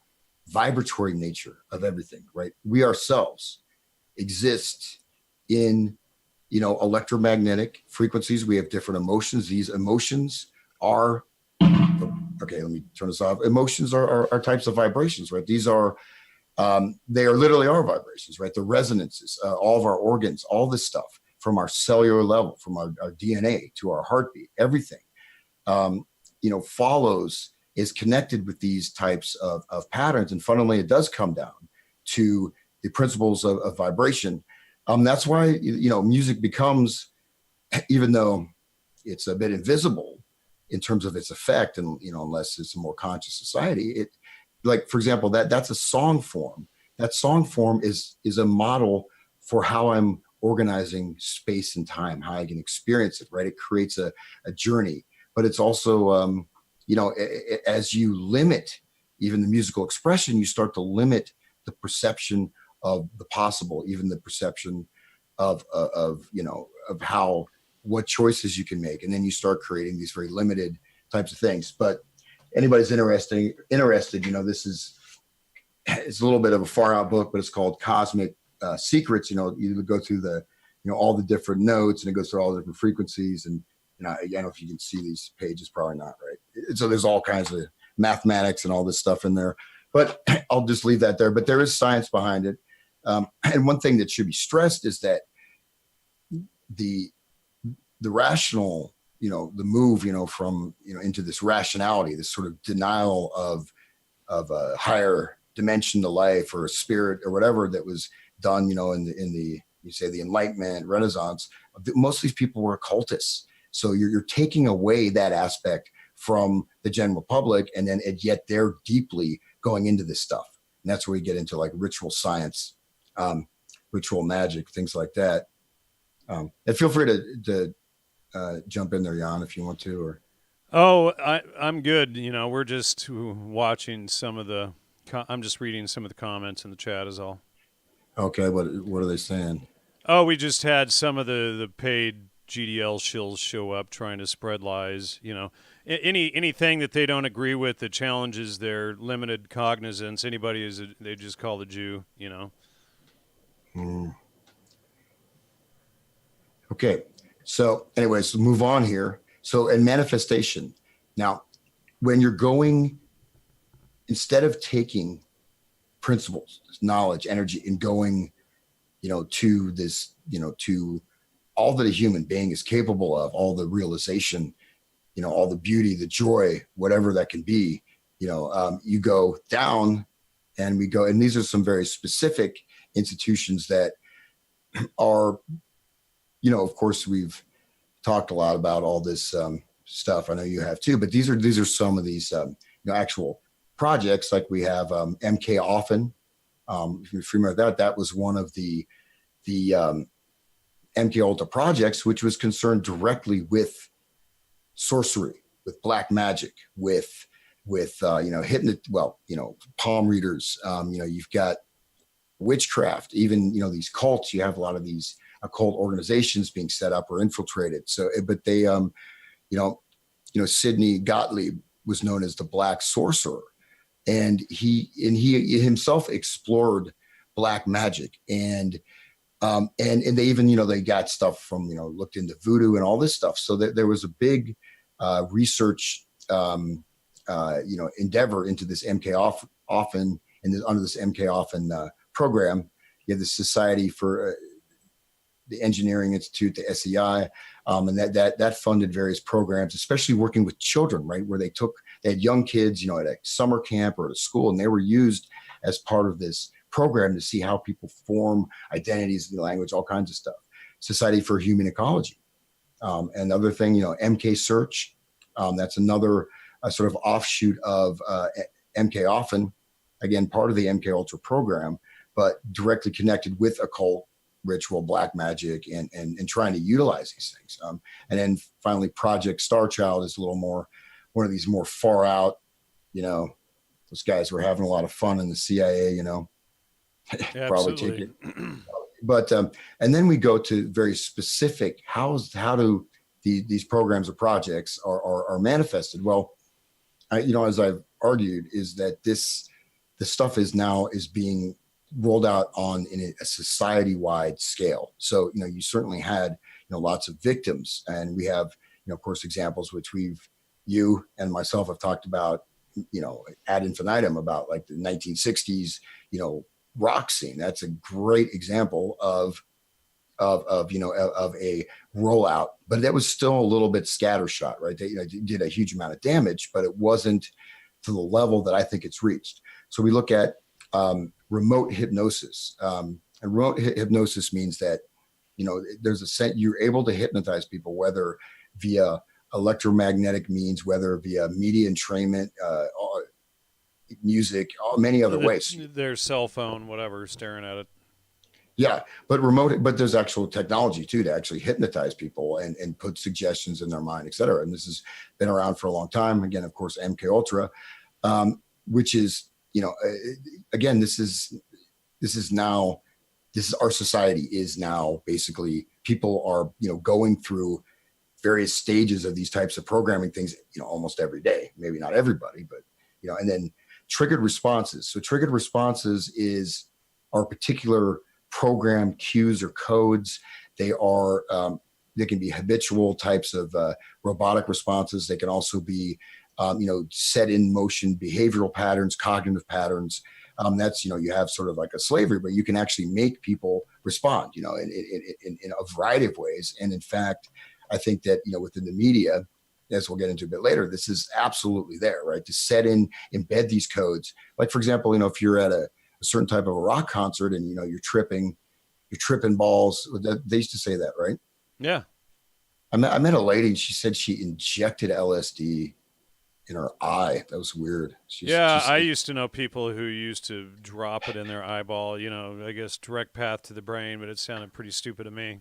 Speaker 2: vibratory nature of everything, right? We ourselves exist in electromagnetic frequencies. We have different emotions. These emotions are, okay, let me turn this off. Emotions are types of vibrations, right? These are, they are literally our vibrations, right? The resonances, all of our organs, all this stuff from our cellular level, from our DNA to our heartbeat, everything, is connected with these types of patterns. And fundamentally, it does come down to the principles of vibration. That's why, music becomes, even though it's a bit invisible in terms of its effect, and, unless it's a more conscious society, like, for example, that's a song form. That song form is a model for how I'm organizing space and time, how I can experience it, right? It creates a journey, but it's also, as you limit even the musical expression, you start to limit the perception of the possible, even the perception of what choices you can make. And then you start creating these very limited types of things. But anybody's interested, it's a little bit of a far out book, but it's called Cosmic Secrets. You go through all the different notes, and it goes through all the different frequencies. And I don't know if you can see these pages, probably not, right? So there's all kinds of mathematics and all this stuff in there, but I'll just leave that there. But there is science behind it. And one thing that should be stressed is that the rational, the move, from, into this rationality, this sort of denial of a higher dimension to life, or a spirit, or whatever, that was done, in the you say the Enlightenment, Renaissance. Most of these people were occultists. So you're taking away that aspect from the general public, and yet they're deeply going into this stuff. And that's where we get into like ritual science, ritual magic, things like that. And feel free to jump in there, Jan, if you want to. Or
Speaker 1: Oh, I'm good. You know, we're just watching some of the. I'm just reading some of the comments in the chat, is all.
Speaker 2: okay, what are they saying?
Speaker 1: Oh, we just had some of the paid GDL shills show up trying to spread lies. You know, anything that they don't agree with that challenges their limited cognizance. Anybody they just call the Jew. You know.
Speaker 2: Mm. Okay, so anyways, move on here. So, and manifestation. Now, when you're going, instead of taking principles, knowledge, energy, and going, to this, to all that a human being is capable of, all the realization, all the beauty, the joy, whatever that can be, you go down, and we go, and these are some very specific institutions that are, of course, we've talked a lot about all this stuff. I know you have too, but these are some of these actual projects. Like we have MK Often. If you're familiar with that, that was one of the MK Ultra projects, which was concerned directly with sorcery, with black magic, with palm readers. You've got witchcraft, even these cults. You have a lot of these occult organizations being set up or infiltrated. So, but they, Sidney Gottlieb was known as the Black Sorcerer, and he himself explored black magic, and they even they got stuff from looked into voodoo and all this stuff. So there was a big research endeavor into this MK Often, and under this MK Often program. You have the Society for the Engineering Institute, the SEI, and that funded various programs, especially working with children, right, where they had young kids, at a summer camp or at a school, and they were used as part of this program to see how people form identities, language, all kinds of stuff. Society for Human Ecology, and the other thing, MK Search, that's another sort of offshoot of MK Often, again part of the MK Ultra program, but directly connected with occult, ritual, black magic, and trying to utilize these things. And then finally, Project Starchild is a little more one of these more far out. Those guys were having a lot of fun in the CIA. Probably take it. But and then we go to very specific. How do these programs or projects are manifested? Well, as I've argued, is that the stuff is being rolled out in a society-wide scale. So, you certainly had, lots of victims, and we have, of course, examples which you and myself have talked about, ad infinitum, about like the 1960s, rock scene. That's a great example of a rollout, but that was still a little bit scattershot, right? They, did a huge amount of damage, but it wasn't to the level that I think it's reached. So we look at remote hypnosis. And remote hypnosis means that, there's a set, you're able to hypnotize people, whether via electromagnetic means, whether via media entrainment, music, many other ways.
Speaker 1: Their cell phone, whatever, staring at it.
Speaker 2: Yeah, but there's actual technology too to actually hypnotize people and put suggestions in their mind, et cetera. And this has been around for a long time. Again, of course, MK Ultra, which is, again, this is our society is now basically people are, going through various stages of these types of programming things, almost every day, maybe not everybody, but, and then triggered responses. So triggered responses are particular program cues or codes. They can be habitual types of robotic responses. They can also be, set in motion behavioral patterns, cognitive patterns. That's, you have sort of like a slavery, but you can actually make people respond, in a variety of ways. And in fact, I think that, within the media, as we'll get into a bit later, this is absolutely there, right? To embed these codes. Like, for example, if you're at a certain type of a rock concert and, you're tripping balls. They used to say that, right?
Speaker 1: Yeah.
Speaker 2: I met a lady and she said she injected LSD in her eye. That was weird.
Speaker 1: Yeah, I used to know people who used to drop it in their eyeball, I guess direct path to the brain, but it sounded pretty stupid to me.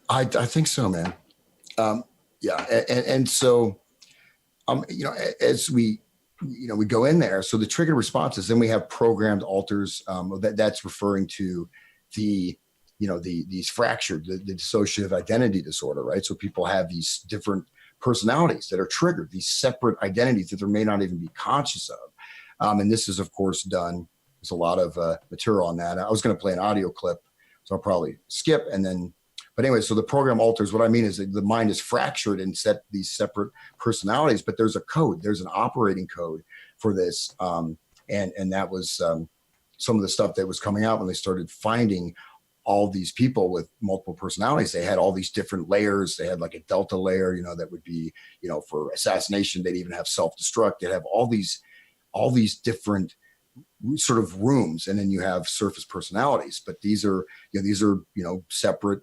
Speaker 2: I think so, man. Um, yeah. And so, as we go in there, so the trigger responses, then we have programmed alters, that's referring to the, these fractured, the dissociative identity disorder, right? So people have these different personalities that are triggered, these separate identities that they may not even be conscious of. And this is, of course, done. There's a lot of material on that. I was going to play an audio clip, so I'll probably skip and then. But anyway, so the program alters. What I mean is that the mind is fractured and set these separate personalities, but there's a code. There's an operating code for this, and that was some of the stuff that was coming out when they started finding all these people with multiple personalities. They had all these different layers. They had like a delta layer, that would be, for assassination. They'd even have self-destruct. They'd have all these different sort of rooms, and then you have surface personalities. But these are separate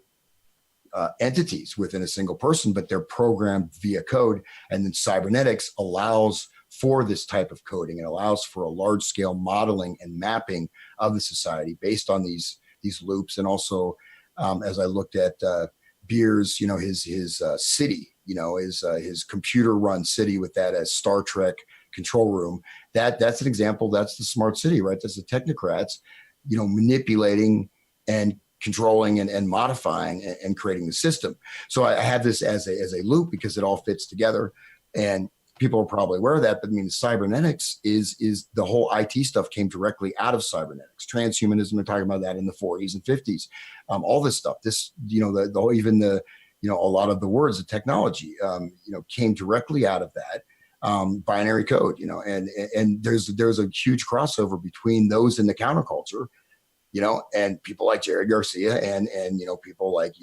Speaker 2: entities within a single person, but they're programmed via code. And then cybernetics allows for this type of coding. It allows for a large scale modeling and mapping of the society based on these loops. And also, as I looked at Beer's, his city, his computer run city with that as Star Trek control room, that's an example. That's the smart city, right? That's the technocrats, manipulating and controlling and modifying and creating the system. So I have this as a loop because it all fits together, and people are probably aware of that. But I mean, cybernetics is the whole IT stuff came directly out of cybernetics. Transhumanism, they're talking about that in the 40s and 50s. All this stuff, even the a lot of the words, the technology, came directly out of that. Binary code, and there's a huge crossover between those and the counterculture, and people like Jerry Garcia and people like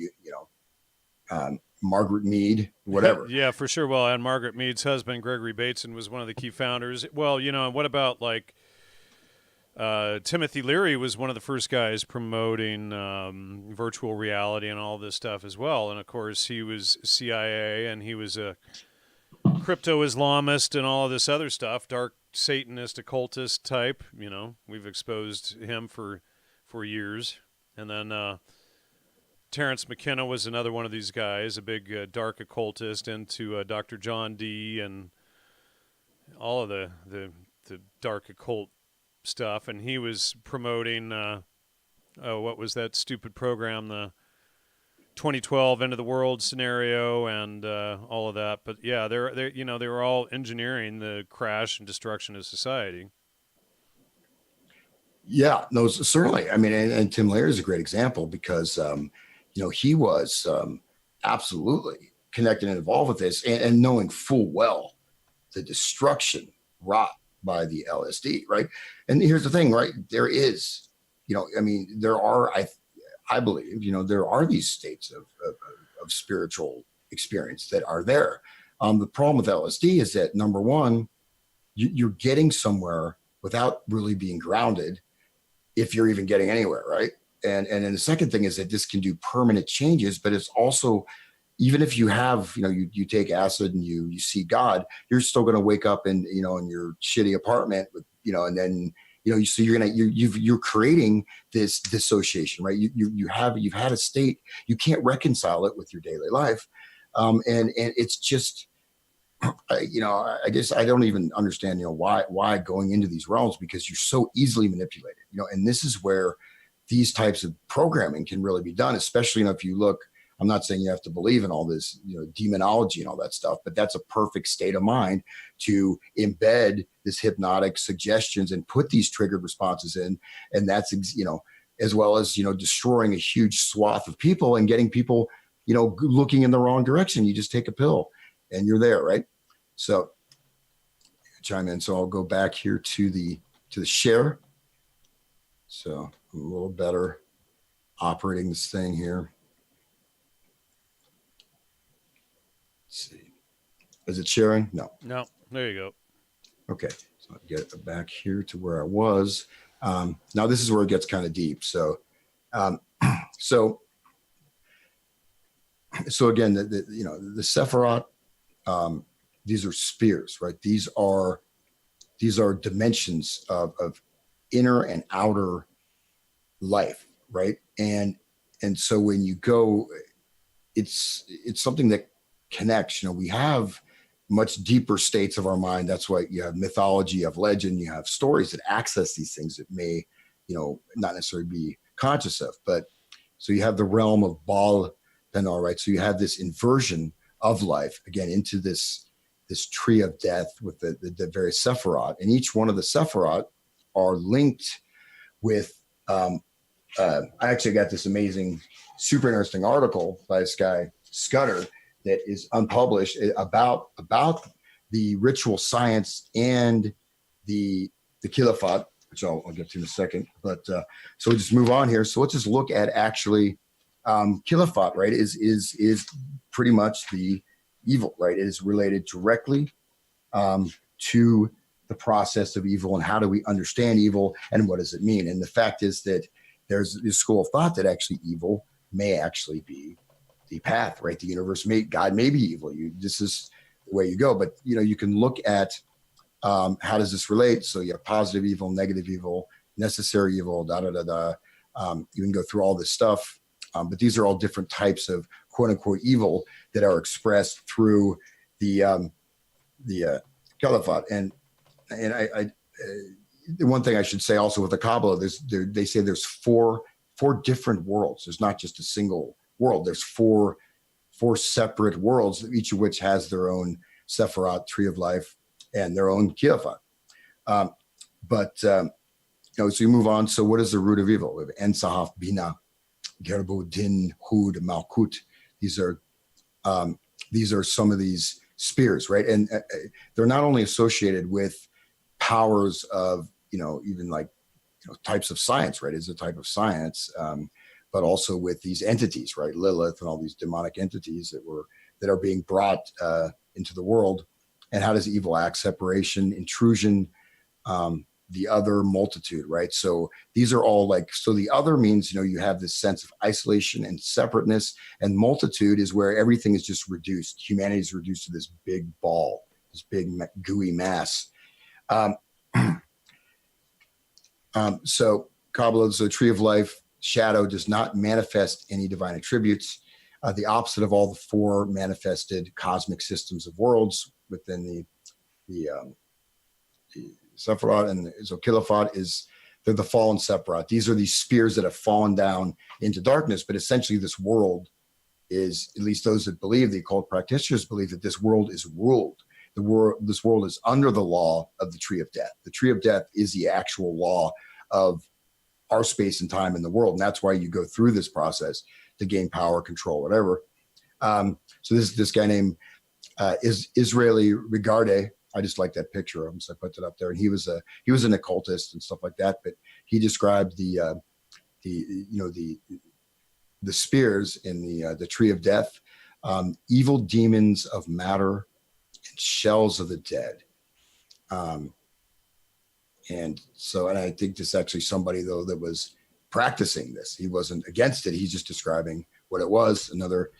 Speaker 2: Margaret Mead, whatever.
Speaker 1: Yeah, for sure. Well, and Margaret Mead's husband, Gregory Bateson, was one of the key founders. Well, what about like Timothy Leary was one of the first guys promoting virtual reality and all this stuff as well. And of course, he was CIA and he was a crypto-Islamist and all of this other stuff, dark Satanist, occultist type. We've exposed him for years. And then Terrence McKenna was another one of these guys, a big dark occultist into Dr. John Dee and all of the dark occult stuff. And he was promoting, what was that stupid program, the 2012 end of the world scenario and all of that. But yeah, they were all engineering the crash and destruction of society.
Speaker 2: Yeah, no, certainly. I mean, and Tim Leary is a great example because, he was absolutely connected and involved with this and knowing full well the destruction wrought by the LSD, right? And here's the thing, right? There is, there are, I believe, there are these states of spiritual experience that are there. The problem with LSD is that, number one, you're getting somewhere without really being grounded, if you're even getting anywhere, right? And then the second thing is that this can do permanent changes, but it's also, even if you have, you take acid and you see God, you're still going to wake up in your shitty apartment with, and then, so you're creating this dissociation, right? You've had a state, you can't reconcile it with your daily life. And it's just, I guess I don't even understand, why going into these realms, because you're so easily manipulated, and this is where these types of programming can really be done, especially, if you look, I'm not saying you have to believe in all this, demonology and all that stuff, but that's a perfect state of mind to embed this hypnotic suggestions and put these triggered responses in. And that's, as well as, destroying a huge swath of people and getting people, looking in the wrong direction. You just take a pill and you're there, right? So chime in. So I'll go back here to the share. So I'm a little better operating this thing here. Let's see. Is it sharing? No.
Speaker 1: There you go.
Speaker 2: Okay. So I'll get it back here to where I was. Now this is where it gets kind of deep. So again, the Sephiroth, these are spheres, right? These are dimensions of inner and outer life, right? And so when you go, it's something that connects. We have much deeper states of our mind. That's why you have mythology, you have legend, you have stories that access these things that may, not necessarily be conscious of. But so you have the realm of Baal Penar, right? So you have this inversion of life again into this tree of death with the various Sephiroth, and each one of the Sephiroth are linked with. I actually got this amazing, super interesting article by this guy Scudder that is unpublished about the ritual science and the Khilafat, which I'll get to in a second. But so we'll just move on here. So let's just look at actually Khilafat, right? Is pretty much the evil, right? It is related directly to the process of evil and how do we understand evil and what does it mean? And the fact is that there's this school of thought that actually evil may actually be the path, right? The universe God may be evil. This is the way you go. But you can look at how does this relate? So you have positive evil, negative evil, necessary evil, da da da da. You can go through all this stuff, but these are all different types of quote unquote evil that are expressed through the caliphate. And the one thing I should say also with the Kabbalah, they say there's four different worlds. There's not just a single world. There's four separate worlds, each of which has their own Sephiroth, tree of life, and their own Khilafat. So you move on. So what is the root of evil? We have En Sahaf, Bina, Gerbo, Din, Hud, Malkut. These are some of these spears, right? And they're not only associated with powers of, even like, types of science, right? Is a type of science, but also with these entities, right? Lilith and all these demonic entities that are being brought into the world. And how does evil act? Separation, intrusion, the other, multitude, right? So these are all the other means, you have this sense of isolation and separateness, and multitude is where everything is just reduced. Humanity is reduced to this big ball, this big gooey mass. So Kabbalah is a tree of life. Shadow does not manifest any divine attributes. The opposite of all the four manifested cosmic systems of worlds within the Sephiroth and the Zokilafat they're the fallen Sephiroth. These are these spears that have fallen down into darkness, but essentially this world is, at least those that believe, the occult practitioners believe, that this world is ruled. This world is under the law of the tree of death. The tree of death is the actual law of our space and time in the world. And that's why you go through this process to gain power, control, whatever. So this guy named Israeli Regarde. I just like that picture of him, so I put it up there. And he was an occultist and stuff like that. But he described the spears in the tree of death, evil demons of matter and shells of the dead. And I think this is actually somebody, though, that was practicing this. He wasn't against it. He's just describing what it was. Another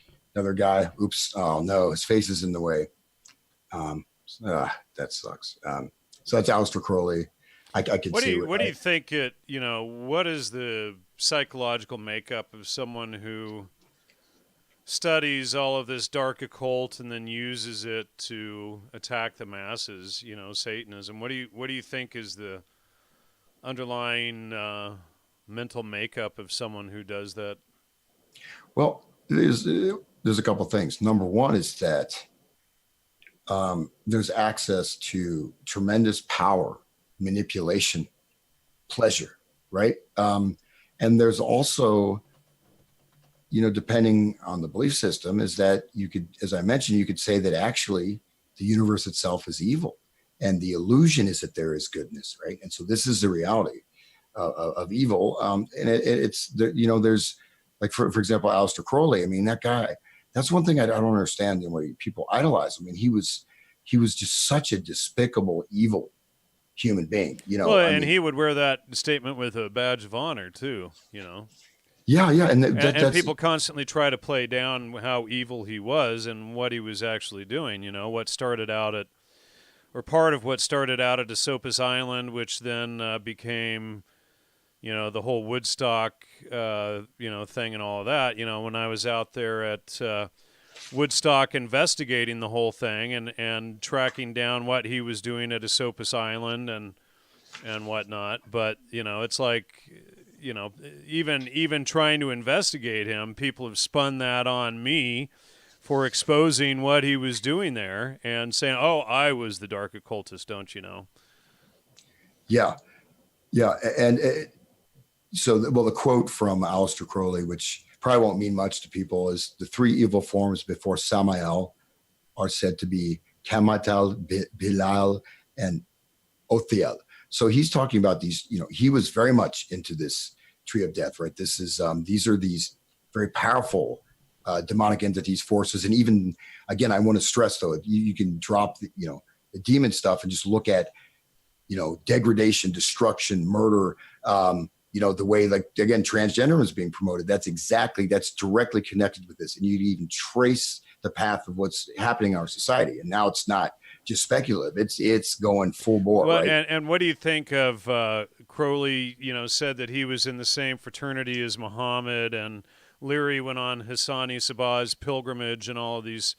Speaker 2: guy. Oops. Oh no, his face is in the way. That sucks. So that's Aleister Crowley. I could see.
Speaker 1: What do you think what is the psychological makeup of someone who studies all of this dark occult and then uses it to attack the masses, Satanism? What do you think is the underlying mental makeup of someone who does that?
Speaker 2: Well, there's a couple things. Number one is that there's access to tremendous power, manipulation, pleasure, right? And there's also, depending on the belief system, is that you could, as I mentioned, you could say that actually the universe itself is evil, and the illusion is that there is goodness, right? And so this is the reality of evil. And it's there's like for example, Aleister Crowley. I mean, that guy. That's one thing I don't understand the way people idolize. I mean, he was just such a despicable, evil human being.
Speaker 1: Well, and he would wear that statement with a badge of honor too.
Speaker 2: Yeah, yeah, and
Speaker 1: And
Speaker 2: that's
Speaker 1: people constantly try to play down how evil he was and what he was actually doing. You know, what started out at, or part of what started out at Esopus Island, which then became, you know, the whole Woodstock, you know, thing and all of that. You know, when I was out there at Woodstock investigating the whole thing and tracking down what he was doing at Esopus Island and whatnot. But you know, it's like, you know, even trying to investigate him, people have spun that on me for exposing what he was doing there and saying, "Oh, I was the dark occultist, don't you know?"
Speaker 2: yeah, yeah, and so well, the quote from Aleister Crowley, which probably won't mean much to people, is the three evil forms before Samael are said to be Kamatal, Bilal, and Othiel. So he's talking about these, you know, he was very much into this tree of death, right? This is, these are these very powerful demonic entities, forces. And even, again, I want to stress though, you can drop, the, you know, the demon stuff and just look at, you know, degradation, destruction, murder, you know, the way, like, again, transgender is being promoted. That's directly connected with this. And you even trace the path of what's happening in our society. And now it's not just speculative. It's going full bore,
Speaker 1: Well,
Speaker 2: right?
Speaker 1: and what do you think of Crowley? You know, said that he was in the same fraternity as Muhammad, and Leary went on Hassani Sabah's pilgrimage, and all of these,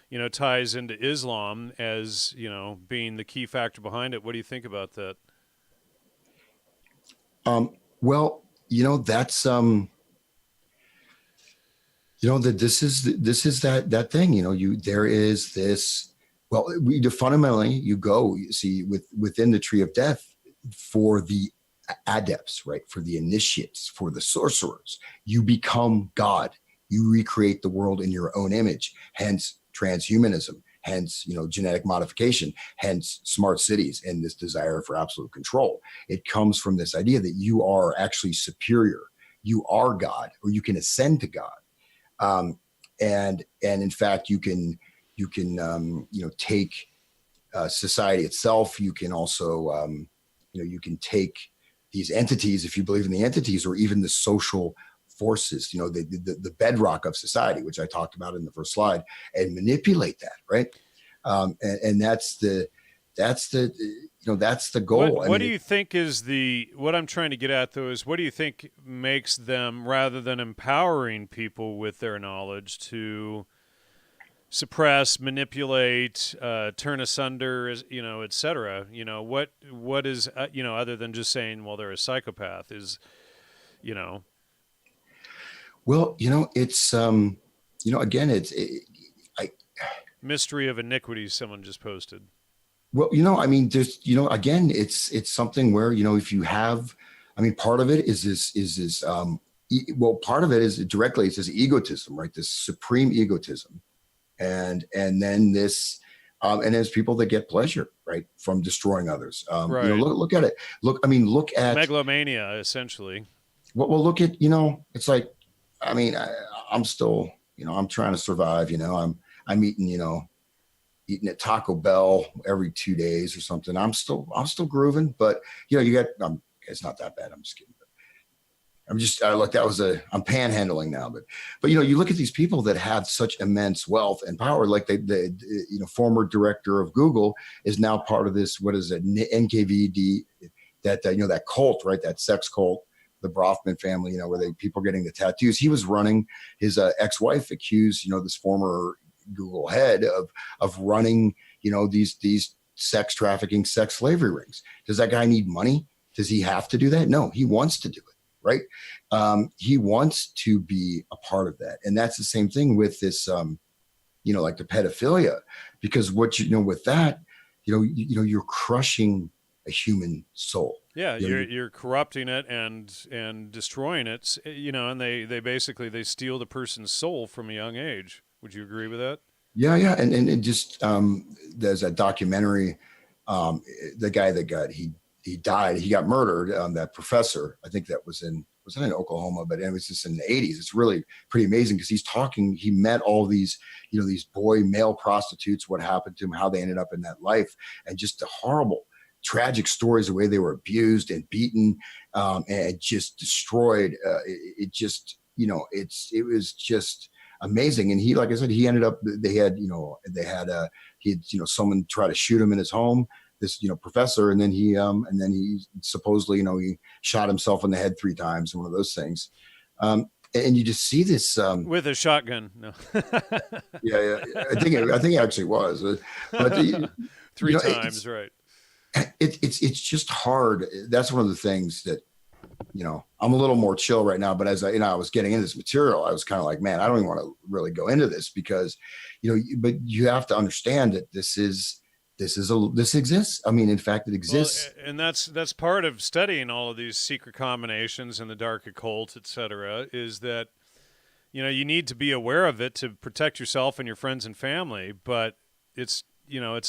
Speaker 1: you know, ties into Islam as, you know, being the key factor behind it. What do you think about that?
Speaker 2: Well, you know, that's you know, that this is that thing, you know, there is this, well, we fundamentally, you go, you see, within the tree of death, for the adepts, right, for the initiates, for the sorcerers, you become God. You recreate the world in your own image, hence transhumanism, hence, you know, genetic modification, hence smart cities and this desire for absolute control. It comes from this idea that you are actually superior, you are God, or you can ascend to God. And in fact, you know, take society itself. You can also, you know, you can take these entities, if you believe in the entities, or even the social forces, you know, the bedrock of society, which I talked about in the first slide, and manipulate that, right? And that's the you know, that's the goal. I
Speaker 1: What
Speaker 2: mean,
Speaker 1: do you think is the, what I'm trying to get at though is, what do you think makes them, rather than empowering people with their knowledge, to suppress, manipulate, turn asunder, you know, etc. You know, what is, you know, other than just saying, well, they're a psychopath, is, you know,
Speaker 2: well, you know, it's you know, again, I
Speaker 1: mystery of iniquity someone just posted.
Speaker 2: well, you know, I mean, there's, you know, again, it's something where, you know, if you have, I mean, part of it is this well, part of it is directly, it's this egotism, right? This supreme egotism, and then this and there's people that get pleasure, right, from destroying others. You know,
Speaker 1: Right.
Speaker 2: look at it. Look, I mean, look at
Speaker 1: Megalomania, essentially.
Speaker 2: well, look at, you know, it's like, I mean, I'm still, you know, I'm trying to survive. You know, I'm eating, you know, eating at Taco Bell every 2 days or something. I'm still grooving, but you know, you got, it's not that bad. I'm just kidding. I'm just, look, I'm panhandling now, but, you know, you look at these people that have such immense wealth and power, like you know, former director of Google is now part of this, what is it, NKVD, that, you know, that cult, right? That sex cult, the Brofman family, you know, where people getting the tattoos. He was running, his ex-wife accused, you know, this former Google head of running, you know, these sex trafficking, sex slavery rings. Does that guy need money? Does he have to do that? No, he wants to do it. Right. He wants to be a part of that. And that's the same thing with this, you know, like the pedophilia, because what, you know, with that, you know, you're crushing a human soul.
Speaker 1: Yeah,
Speaker 2: You know,
Speaker 1: you're corrupting it and destroying it. You know, and they basically they steal the person's soul from a young age. Would you agree with that?
Speaker 2: yeah, yeah. And just, there's a documentary, the guy that he died, he got murdered. That professor, I think that was in Oklahoma, but it was just in the 80s. It's really pretty amazing because he met all these, you know, these male prostitutes, what happened to him, how they ended up in that life, and just the horrible tragic stories, the way they were abused and beaten, and just destroyed. It just, it was just amazing. And he, like I said, he ended up, he had, someone try to shoot him in his home, this, professor. And then he supposedly, he shot himself in the head 3 times, one of those things. And you just see this,
Speaker 1: with a shotgun. No.
Speaker 2: yeah, I think it actually was, but
Speaker 1: Three times, right.
Speaker 2: It's just hard. That's one of the things that, I'm a little more chill right now, but as I was getting into this material, I was kind of like, man, I don't even want to really go into this because, but you have to understand that this exists. I mean, in fact, it exists.
Speaker 1: Well, and that's part of studying all of these secret combinations and the dark occult, etc., is that, you need to be aware of it to protect yourself and your friends and family, but it's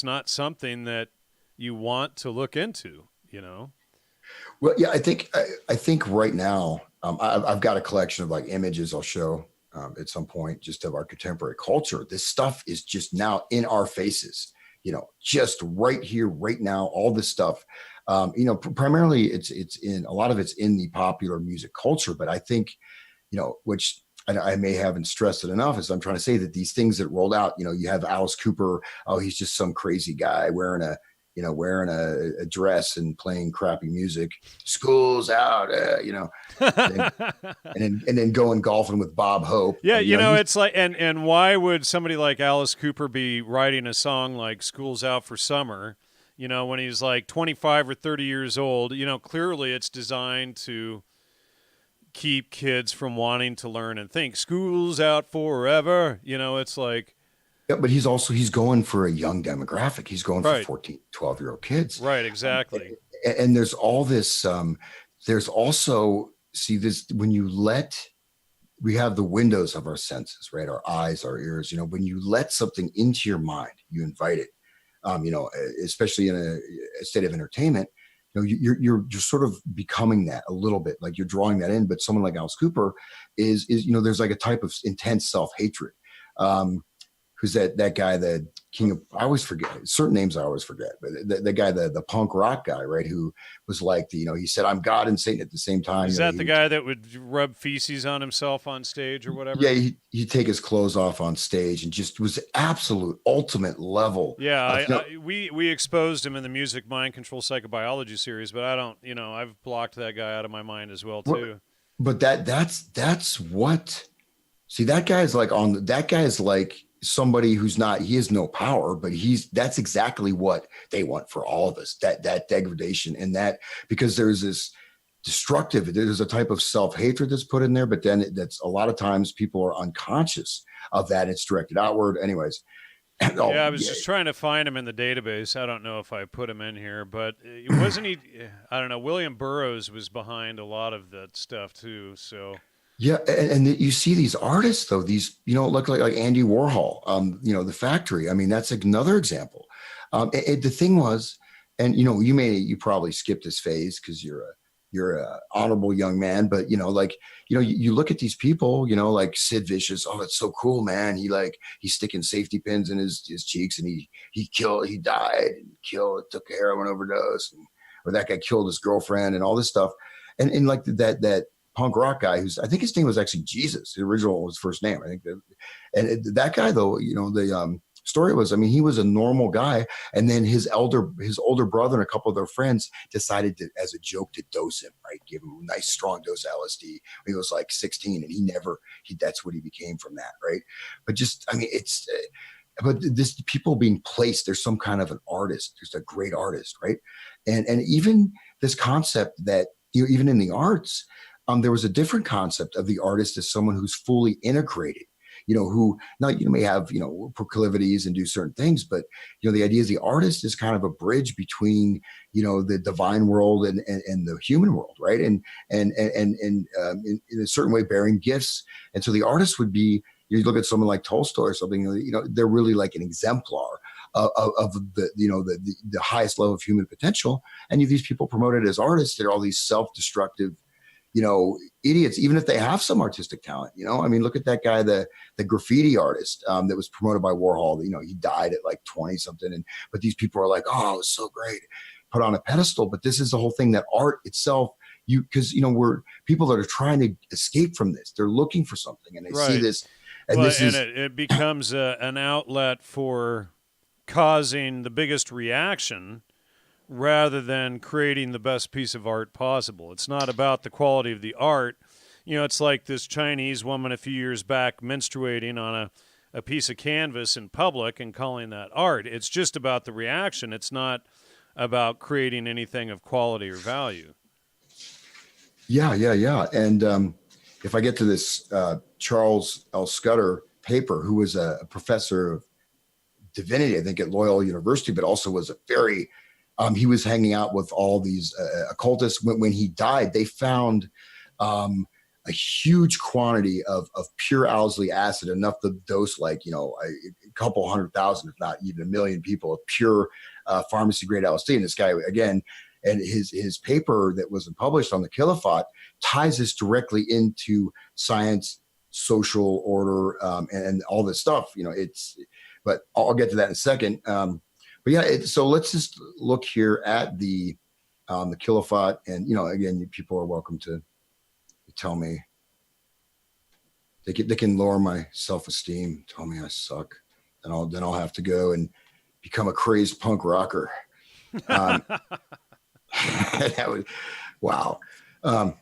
Speaker 1: not something that you want to look into,
Speaker 2: Well, yeah, I think right now, I've got a collection of like images I'll show at some point, just of our contemporary culture. This stuff is just now in our faces, just right here, right now. All this stuff, primarily it's in a lot of it's in the popular music culture, but I think, which I may haven't stressed it enough, is I'm trying to say that these things that rolled out, you have Alice Cooper. Oh, he's just some crazy guy wearing a dress and playing crappy music. School's out, and then going golfing with Bob Hope.
Speaker 1: Yeah, it's like, and why would somebody like Alice Cooper be writing a song like "School's Out for Summer"? When he's like 25 or 30 years old. Clearly it's designed to keep kids from wanting to learn and think. School's out forever. It's like.
Speaker 2: Yeah, but he's going for a young demographic. He's going for 14, 12-year-old kids.
Speaker 1: Right, exactly.
Speaker 2: And there's all this, there's also, see this, when we have the windows of our senses, right? Our eyes, our ears, when you let something into your mind, you invite it, especially in a state of entertainment, you're just sort of becoming that a little bit, like you're drawing that in. But someone like Alice Cooper is, there's like a type of intense self-hatred. Who's that guy, the king of, I always forget certain names. I always forget, but the guy, the punk rock guy, right? Who was like, he said, I'm God and Satan at the same time.
Speaker 1: Is that the guy that would rub feces on himself on stage or whatever?
Speaker 2: Yeah. He'd take his clothes off on stage and just was absolute ultimate level.
Speaker 1: Yeah. We exposed him in the Music Mind Control Psychobiology series, but I don't, I've blocked that guy out of my mind as well too.
Speaker 2: But that's what, see, that guy's like somebody who's not, he has no power, but that's exactly what they want for all of us, that degradation, and that, because there's this there's a type of self-hatred that's put in there, but then that's a lot of times people are unconscious of that. It's directed outward anyways.
Speaker 1: I was just trying to find him in the database. I don't know if I put him in here, but wasn't he, I don't know, William Burroughs was behind a lot of that stuff too, so.
Speaker 2: Yeah, and you see these artists though, these, look like Andy Warhol, the Factory. I mean, that's another example. The thing was, and you probably skipped this phase because you're a honorable young man, but you look at these people, like Sid Vicious. Oh, that's so cool, man. He's sticking safety pins in his cheeks, and he died and took a heroin overdose, or that guy killed his girlfriend and all this stuff, and like that punk rock guy who's, I think his name was actually Jesus. The original was his first name. I think that guy though, the story was, I mean, he was a normal guy. And then his older brother and a couple of their friends decided to, as a joke, to dose him, right? Give him a nice strong dose of LSD when he was like 16, and that's what he became from that. Right. But just, I mean, but this people being placed, there's some kind of an artist, there's a great artist. Right. And even this concept that, even in the arts, there was a different concept of the artist as someone who's fully integrated, who now may have, proclivities and do certain things, but, the idea is the artist is kind of a bridge between, the divine world and the human world. Right. And in a certain way bearing gifts. And so the artist would be, you look at someone like Tolstoy or something, they're really like an exemplar of the, the highest level of human potential. And these people promoted as artists, they're all these self-destructive, idiots, even if they have some artistic talent. I mean, look at that guy, the graffiti artist that was promoted by Warhol. He died at like 20 something. But these people are like, oh, it was so great. put on a pedestal, but this is the whole thing, that art itself, because we're people that are trying to escape from this. They're looking for something, and they see
Speaker 1: Right.
Speaker 2: this, and
Speaker 1: Well,
Speaker 2: this
Speaker 1: and
Speaker 2: is
Speaker 1: it becomes an outlet for causing the biggest reaction rather than creating the best piece of art possible. It's not about the quality of the art. It's like this Chinese woman a few years back menstruating on a piece of canvas in public and calling that art. It's just about the reaction. It's not about creating anything of quality or value.
Speaker 2: yeah. And if I get to this Charles L. Scudder paper, who was a professor of divinity, I think at Loyola University, but also was a very he was hanging out with all these occultists. When he died, they found a huge quantity of pure Owsley acid, enough to dose like a couple 100,000, if not even 1 million people, of pure pharmacy grade LSD. And this guy again, and his paper that was published on the Khilafat ties this directly into science, social order, and all this stuff. But I'll get to that in a second. But yeah, so let's just look here at the Khilafat, and again, people are welcome to tell me. They can lower my self-esteem, tell me I suck, and I'll have to go and become a crazed punk rocker. That would, wow. Yeah.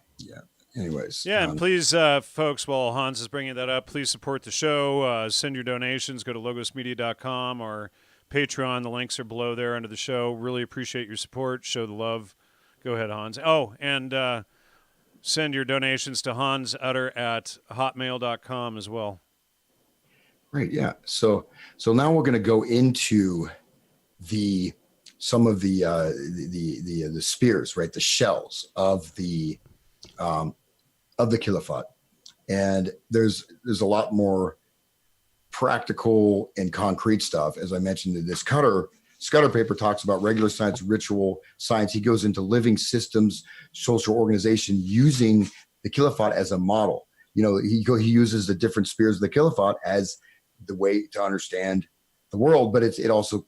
Speaker 2: Anyways.
Speaker 1: Yeah, and please, folks, while Hans is bringing that up, please support the show. Send your donations. Go to logosmedia.com or Patreon. The links are below there under the show. Really appreciate your support. Show the love. Go ahead, Hans. Oh, and send your donations to hansutter@hotmail.com as well.
Speaker 2: Right. Yeah. So now we're going to go into some of the spears, right? The shells of the Khilafat, and there's a lot more practical and concrete stuff. As I mentioned, this Scudder paper talks about regular science, ritual science. He goes into living systems, social organization, using the Khilafat as a model. He uses the different spears of the Khilafat as the way to understand the world, but it also,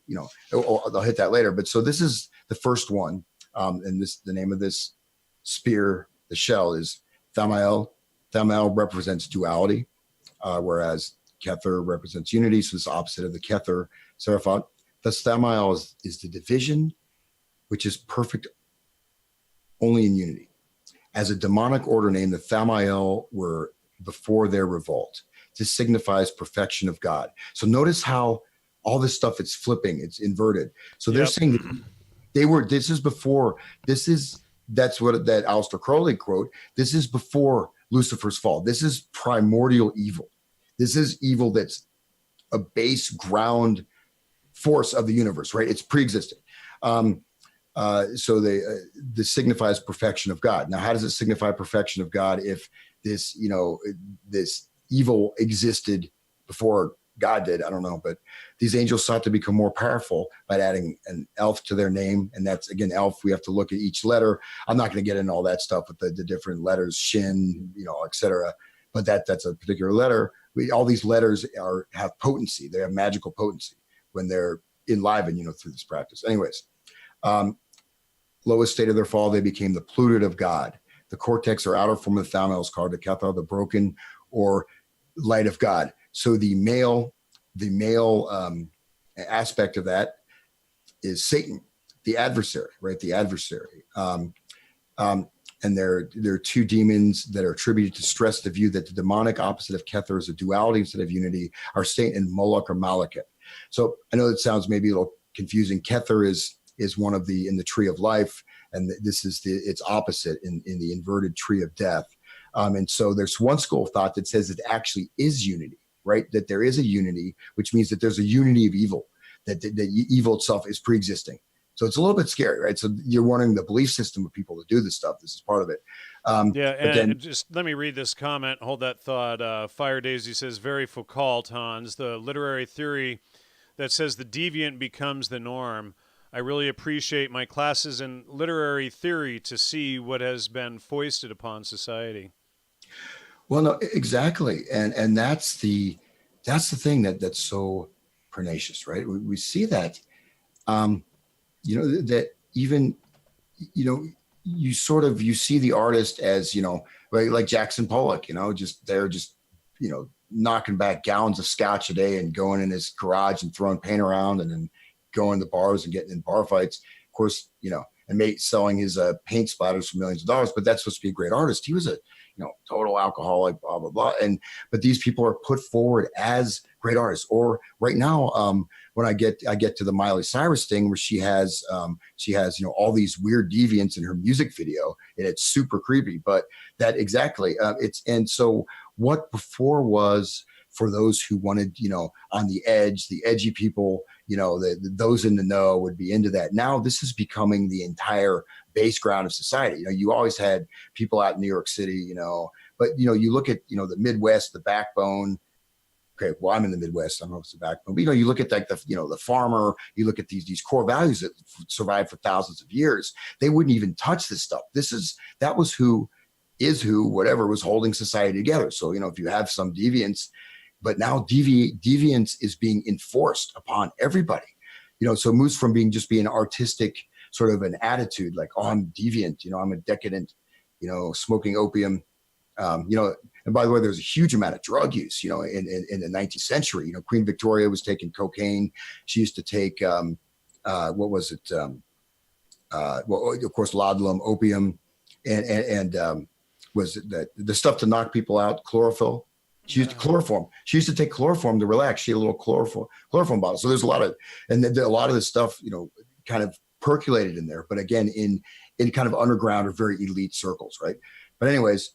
Speaker 2: I'll hit that later. But so this is the first one, and the name of this spear, the shell, is Thamael. Thamael represents duality, whereas Kether represents unity. So it's the opposite of the Kether Seraphat. Thus, Thamael is the division, which is perfect only in unity. As a demonic order name, the Thamael were before their revolt. This signifies perfection of God. So notice how all this stuff, it's flipping, it's inverted. So they're saying that that's what that Aleister Crowley quote, this is before Lucifer's fall. This is primordial evil. This is evil that's a base ground force of the universe, right? It's pre-existing. So this signifies perfection of God. Now, how does it signify perfection of God if this evil existed before God did? I don't know, but these angels sought to become more powerful by adding an elf to their name. And that's, again, elf. We have to look at each letter. I'm not going to get into all that stuff with the different letters, shin, et cetera. But that's a particular letter. All these letters have potency. They have magical potency when they're enlivened, through this practice. Anyways, lowest state of their fall, they became the polluted of God. The cortex or outer form of the Thamael is called the Ketha, the broken or light of God. So the male aspect of that is Satan, the adversary, right? The adversary. And there are two demons that are attributed to stress the view that the demonic opposite of Kether is a duality instead of unity, are Satan and Moloch or Malekith. So I know that sounds maybe a little confusing. Kether is one of in the tree of life, and this is its opposite in the inverted tree of death. And so there's one school of thought that says it actually is unity, right? That there is a unity, which means that there's a unity of evil, that evil itself is pre-existing. So it's a little bit scary, right? So you're wanting the belief system of people to do this stuff. This is part of it.
Speaker 1: Yeah, and just let me read this comment. Hold that thought. Fire Daisy says, very Foucault, Hans, the literary theory that says the deviant becomes the norm. I really appreciate my classes in literary theory to see what has been foisted upon society.
Speaker 2: Well, no, exactly. And that's the thing that's so pernicious, right? We see that, that even, you know, you see the artist as, like Jackson Pollock, just they're just, knocking back gallons of scotch a day and going in his garage and throwing paint around and then going to bars and getting in bar fights. Of course, and selling his paint splatters for millions of dollars. But that's supposed to be a great artist. He was a total alcoholic, blah blah blah. But these people are put forward as great artists. Or right now, when I get to the Miley Cyrus thing, where she has all these weird deviants in her music video, and it's super creepy. But that exactly, and so what before was for those who wanted, on the edge, the edgy people, those in the know would be into that. Now this is becoming the entire base ground of society. You always had people out in New York City, but you look at, the Midwest, the backbone. Okay, well, I'm in the Midwest. I don't know if it's the backbone, but you look at like the farmer. You look at these core values that survived for thousands of years. They wouldn't even touch this stuff. That was who whatever was holding society together. So if you have some deviance, but now deviance is being enforced upon everybody. So it moves from being artistic, sort of an attitude, like, oh, I'm deviant. I'm a decadent. Smoking opium. And by the way, there's a huge amount of drug use, in the 19th century. Queen Victoria was taking cocaine. She used to take, what was it? Well, of course, laudanum, opium, and was it the stuff to knock people out, chlorophyll? She used chloroform. She used to take chloroform to relax. She had a little chloroform bottle. So there's a lot of this stuff, kind of percolated in there, but again, in kind of underground or very elite circles, right? But anyways,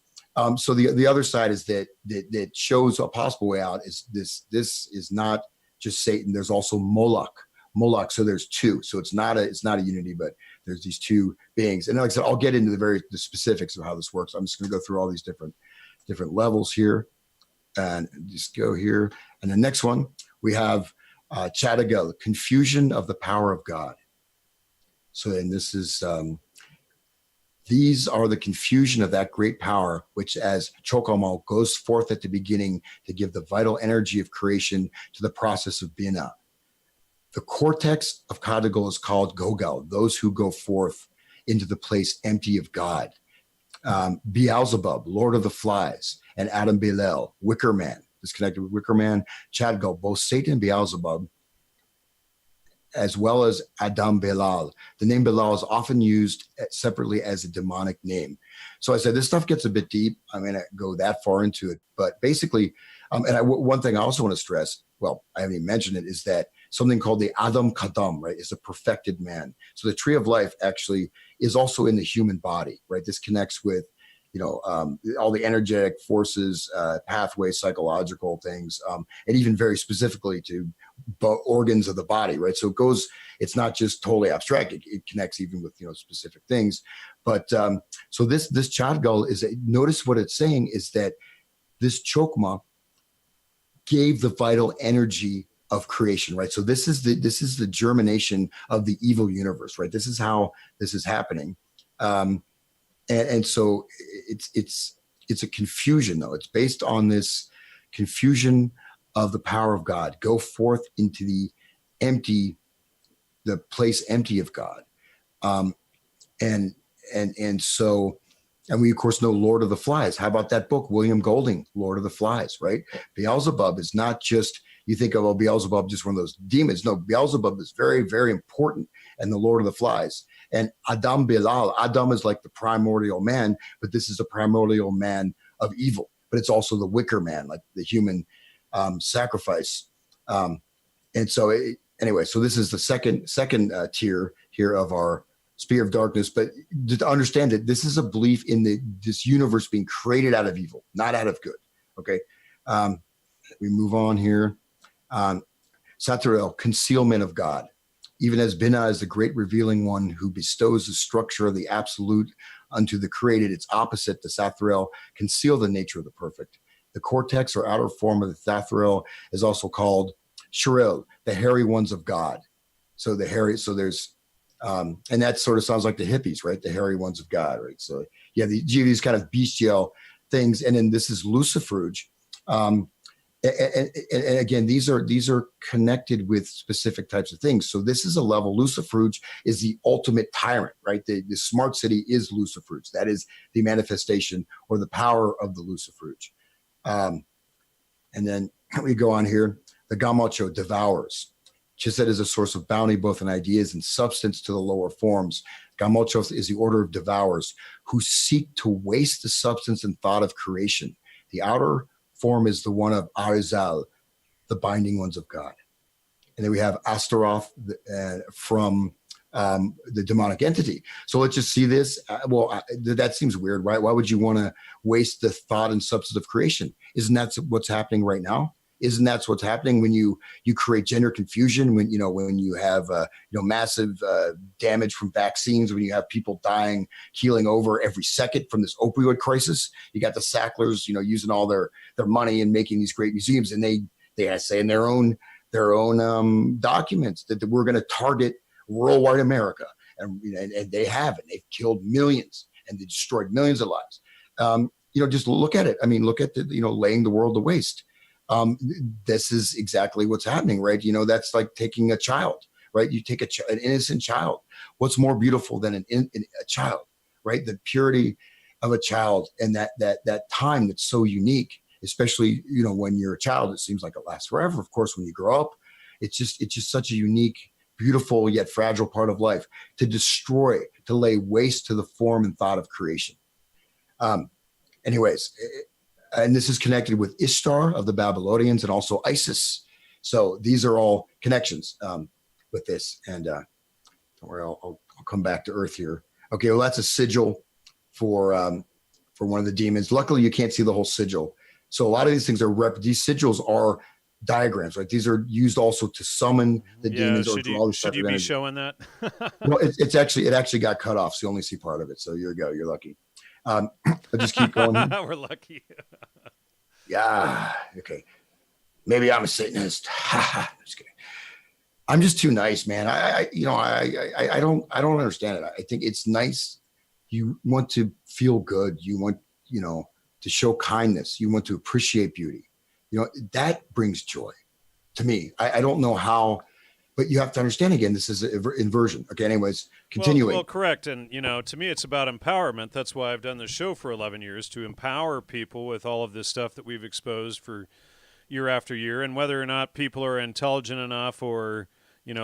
Speaker 2: so the other side is that shows a possible way out is this is not just Satan. There's also Moloch. So there's two. So it's not a unity, but there's these two beings. And like I said, I'll get into the specifics of how this works. I'm just going to go through all these different levels here, and just go here. And the next one we have Chadagal, confusion of the power of God. So, and this is these are the confusion of that great power, which as Chokomal goes forth at the beginning to give the vital energy of creation to the process of Bina. The cortex of Kadagal is called Gogal, those who go forth into the place empty of God. Beelzebub, Lord of the Flies, and Adam Belel, Wicker Man, is connected with Wicker Man, Chadgal, both Satan and Beelzebub, as well as Adam Belal. The name Belal is often used separately as a demonic name. So I said, this stuff gets a bit deep. I'm going to go that far into it. But basically, one thing I also want to stress, well, I haven't even mentioned it, is that something called the Adam Kadam, right, is a perfected man. So the tree of life actually is also in the human body, right? This connects with, all the energetic forces, pathways, psychological things, and even very specifically to organs of the body, right? So it's not just totally abstract. It connects even with, specific things. But so this Chadgal notice what it's saying is that this Chokma gave the vital energy of creation, right? So this is the germination of the evil universe, right? This is how this is happening. And so it's a confusion, though. It's based on this confusion of the power of God. Go forth into the place empty of God. And we of course know Lord of the Flies. How about that book, William Golding, Lord of the Flies, right? Beelzebub is not just, you think of, Beelzebub, just one of those demons. No, Beelzebub is very, very important, and the Lord of the Flies. And Adam Belal, Adam is like the primordial man, but this is a primordial man of evil. But it's also the wicker man, like the human sacrifice. And so anyway, so this is the second tier here of our Spear of Darkness. But to understand that this is a belief in this universe being created out of evil, not out of good. Okay. We move on here. Satriel, concealment of God. Even as Binah is the great revealing one who bestows the structure of the absolute unto the created, its opposite, the Sathriel, conceal the nature of the perfect. The cortex or outer form of the Sathriel is also called Shiril, the hairy ones of God. So there's, and that sort of sounds like the hippies, right? The hairy ones of God, right? So yeah, these kind of bestial things. And then this is Luciferuge. And again, these are connected with specific types of things. So this is a level. Lucifuge is the ultimate tyrant, right? The smart city is Lucifuge. That is the manifestation or the power of the Lucifuge. And then we go on here. The Gamacho devours. Chiset is a source of bounty, both in ideas and substance to the lower forms. Gamacho is the order of devours who seek to waste the substance and thought of creation. The outer form is the one of Arizal, the binding ones of God. And then we have Astaroth from the demonic entity. So let's just see this. That seems weird, right? Why would you want to waste the thought and substance of creation? Isn't that what's happening right now? Isn't that what's happening when you create gender confusion, when you have massive damage from vaccines, when you have people dying, keeling over every second from this opioid crisis? You got the Sacklers, using all their money and making these great museums, and they say in their own documents that we're going to target worldwide America, and they have, and they've killed millions and they destroyed millions of lives. Just look at it. I mean, look at the laying the world to waste. This is exactly what's happening, right? That's like taking a child, right? You take an innocent child. What's more beautiful than a child, right? The purity of a child and that time that's so unique, especially, when you're a child, it seems like it lasts forever. Of course, when you grow up, it's just such a unique, beautiful, yet fragile part of life to destroy, to lay waste to the form and thought of creation. Anyways, and this is connected with Ishtar of the Babylonians and also Isis. So these are all connections with this. And don't worry, I'll come back to Earth here. Okay, well, that's a sigil for one of the demons. Luckily, you can't see the whole sigil. So a lot of these things these sigils are diagrams, right? These are used also to summon the demons or draw the
Speaker 1: should you be showing that?
Speaker 2: Well, it actually got cut off, so you only see part of it. So here you go. You're lucky. I'll just keep going.
Speaker 1: We're lucky.
Speaker 2: Yeah. Okay. Maybe I'm a Satanist. Just kidding. I'm just too nice, man. I don't understand it. I think it's nice. You want to feel good. You want, to show kindness. You want to appreciate beauty. That brings joy to me. I don't know how, but you have to understand, again, this is inversion. Okay. Anyways, continuing.
Speaker 1: Well, correct. And, to me, it's about empowerment. That's why I've done this show for 11 years, to empower people with all of this stuff that we've exposed for year after year. And whether or not people are intelligent enough or,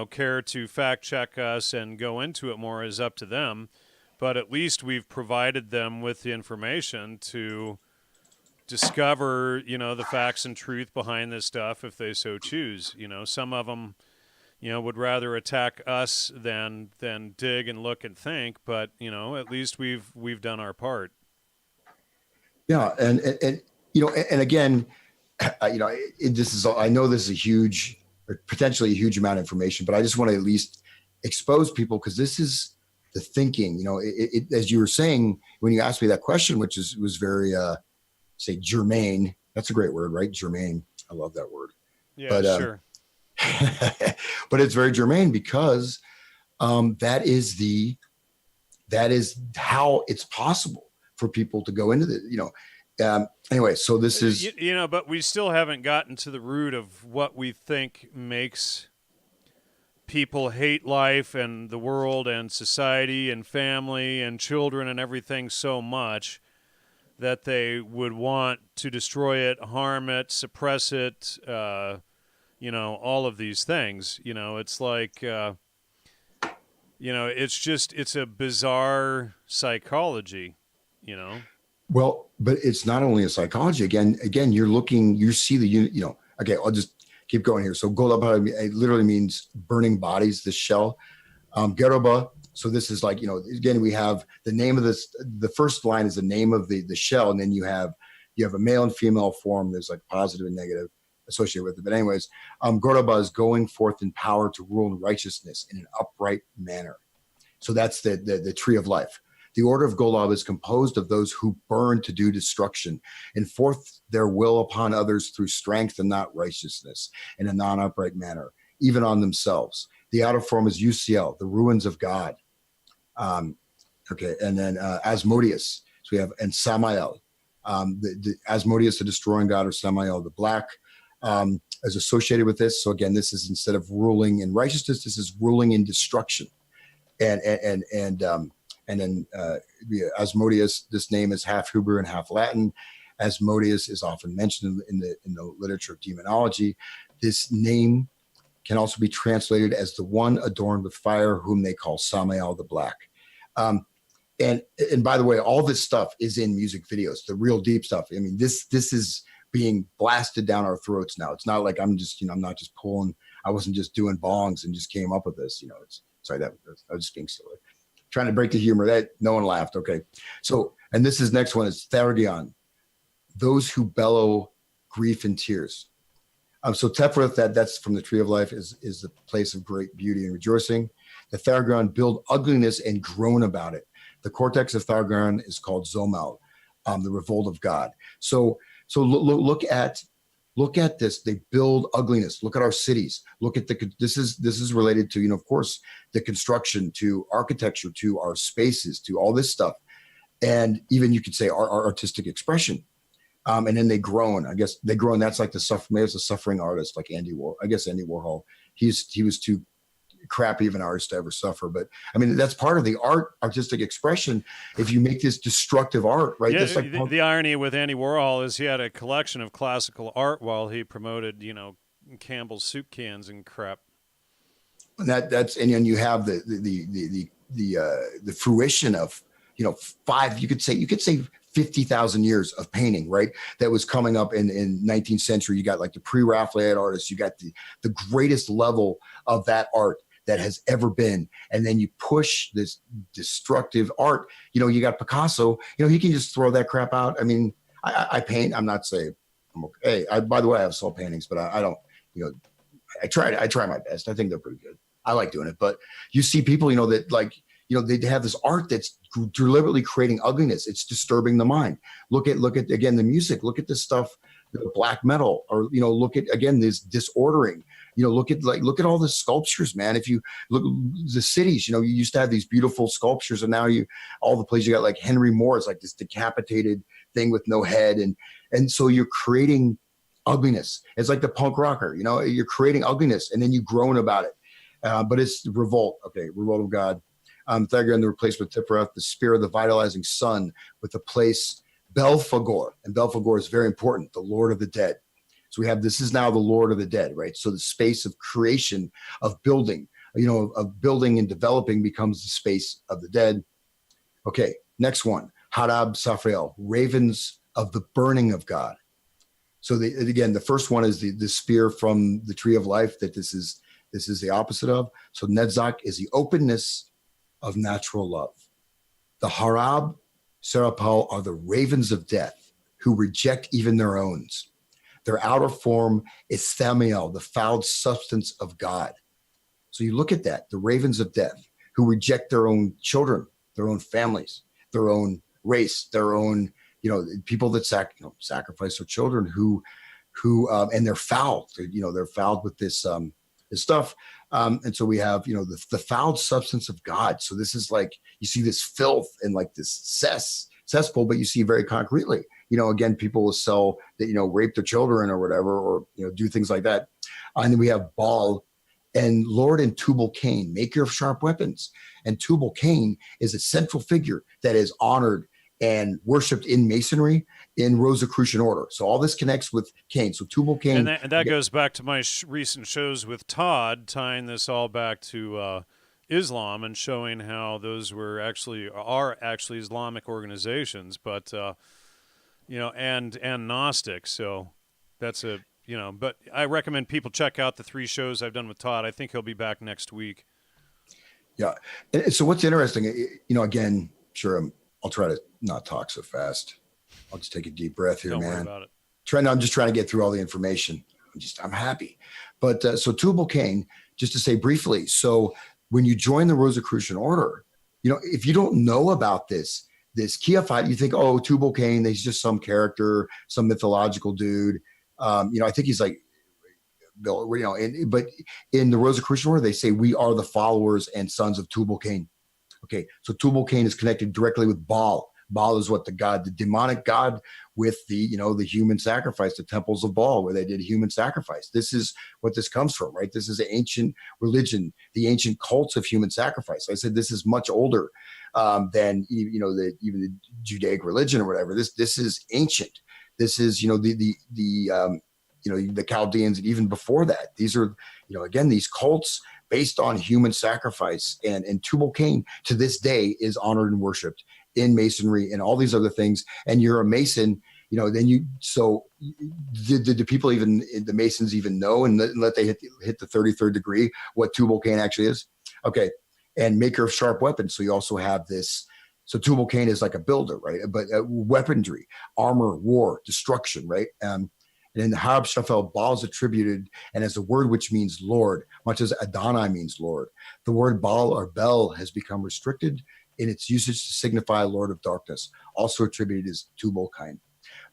Speaker 1: care to fact check us and go into it more is up to them. But at least we've provided them with the information to discover, the facts and truth behind this stuff if they so choose. Some of them, would rather attack us than dig and look and think. But at least we've done our part.
Speaker 2: Yeah, and again, this is, I know this is a huge, or potentially a huge amount of information, but I just want to at least expose people, because this is the thinking. As you were saying when you asked me that question, which was very say germane. That's a great word, right? Germane. I love that word.
Speaker 1: Yeah,
Speaker 2: but,
Speaker 1: sure.
Speaker 2: But it's very germane because that is how it's possible for people to go into the, anyway, so this is,
Speaker 1: but we still haven't gotten to the root of what we think makes people hate life and the world and society and family and children and everything so much that they would want to destroy it, harm it, suppress it, all of these things. It's like, it's a bizarre psychology,
Speaker 2: Well, but it's not only a psychology. Again, you see the, okay, I'll just keep going here. So Golaba, it literally means burning bodies, the shell. Geroba, so this is like, again, we have the name of this, the first line is the name of the shell. And then you have a male and female form. There's like positive and negative associated with it. But anyways, Goroba is going forth in power to rule in righteousness in an upright manner. So that's the tree of life. The order of Golab is composed of those who burn to do destruction, enforce their will upon others through strength and not righteousness, in a non-upright manner, even on themselves. The outer form is UCL, the ruins of God. Okay, and then Asmodeus. So we have, and Samael. The Asmodeus, the destroying god, or Samael, the black is associated with this. So again, this is instead of ruling in righteousness, this is ruling in destruction. And then Asmodeus, this name is half Hebrew and half Latin. Asmodeus is often mentioned in the literature of demonology. This name can also be translated as the one adorned with fire, whom they call Samael the Black. And by the way, all this stuff is in music videos, the real deep stuff. I mean, this is being blasted down our throats now. It's not like I'm not just pulling. I wasn't just doing bongs and just came up with this. Sorry, I was just being silly. Trying to break the humor. That no one laughed. Okay, so and this is next one is Thergion, those who bellow grief and tears. So Tephrith, that's from the Tree of Life, is the place of great beauty and rejoicing. The Thargon build ugliness and groan about it. The cortex of Thargon is called Zomal, the revolt of God. So look at this. They build ugliness. Look at our cities. Look at this is related to, of course, the construction, to architecture, to our spaces, to all this stuff. And even you could say our artistic expression. And then they groan. I guess they groan. That's like maybe it's a suffering artist like Andy Warhol. I guess Andy Warhol. He was too crappy of an artist to ever suffer. But I mean, that's part of the artistic expression. If you make this destructive art, right?
Speaker 1: Yeah,
Speaker 2: like
Speaker 1: the irony with Andy Warhol is he had a collection of classical art while he promoted, Campbell's soup cans and crap.
Speaker 2: And that's and then you have the fruition of you could say 50,000 years of painting, right? That was coming up in 19th century. You got like the pre-Raphaelite artists. You got the greatest level of that art that has ever been. And then you push this destructive art. You got Picasso. He can just throw that crap out. I mean, I paint. I'm not saying I'm okay. By the way, I have soul paintings, but I don't. I try my best. I think they're pretty good. I like doing it. But you see people, that like. They have this art that's deliberately creating ugliness. It's disturbing the mind. Look at again the music. Look at this stuff, the black metal, or look at again this disordering. Look at all the sculptures, man. If you look the cities, you used to have these beautiful sculptures, and now all the places you got like Henry Moore's like this decapitated thing with no head, and so you're creating ugliness. It's like the punk rocker. You're creating ugliness, and then you groan about it. But it's revolt. Okay, revolt of God. Thergion, the replacement Tiphareth, the spear of the vitalizing sun, with the place Belphegor. And Belphegor is very important, the Lord of the Dead. So we have, this is now the Lord of the Dead, right? So the space of creation, of building, of building and developing becomes the space of the dead. Okay, next one, Hadab Safrael, ravens of the burning of God. So again, the first one is the spear from the Tree of Life that this is the opposite of. So Nedzak is the openness of natural love. The Harab Serapal are the ravens of death who reject even their own. Their outer form is Thamiel, the foul substance of God. So you look at that, the ravens of death who reject their own children, their own families, their own race, their own, people that sacrifice their children who and they're fouled, they're fouled with this stuff. And so we have, the fouled substance of God. So this is like, you see this filth and like this cesspool, but you see very concretely, again, people will sell that, rape their children or whatever, or, do things like that. And then we have Baal and Lord and Tubal Cain, maker of sharp weapons. And Tubal Cain is a central figure that is honored and worshipped in Masonry in Rosicrucian order. So all this connects with Cain. So Tubal Cain.
Speaker 1: And that goes back to my recent shows with Todd, tying this all back to Islam and showing how those are actually Islamic organizations, but, and Gnostic. So that's but I recommend people check out the 3 shows I've done with Todd. I think he'll be back next week.
Speaker 2: Yeah. And so what's interesting, again, sure, I'll try to not talk so fast. I'll just take a deep breath here,
Speaker 1: Don't
Speaker 2: man.
Speaker 1: worry about it.
Speaker 2: I'm just trying to get through all the information. I'm happy. But so Tubal Cain, just to say briefly, so when you join the Rosicrucian order, if you don't know about this Kiaphite, you think, oh, Tubal Cain, he's just some character, some mythological dude. I think he's like, but in the Rosicrucian order, they say we are the followers and sons of Tubal Cain. Okay, so Tubal Cain is connected directly with Baal. Baal is what the demonic god with the human sacrifice, the temples of Baal, where they did human sacrifice. This is what this comes from, right? This is an ancient religion, the ancient cults of human sacrifice. I said this is much older than even the Judaic religion or whatever. This is ancient. This is the Chaldeans, and even before that. These are again these cults based on human sacrifice, and Tubal Cain to this day is honored and worshipped in Masonry and all these other things. And you're a Mason, then do people, even the Masons, even know and let they hit the 33rd degree what Tubal Cain actually is? Okay. And maker of sharp weapons. So you also have this. So Tubal Cain is like a builder, right? But weaponry, armor, war, destruction, right? And in the Harab Shafel, Baal is attributed, and as a word which means Lord, much as Adonai means Lord. The word Baal or Bel has become restricted in its usage to signify Lord of Darkness, also attributed as Tubal Cain.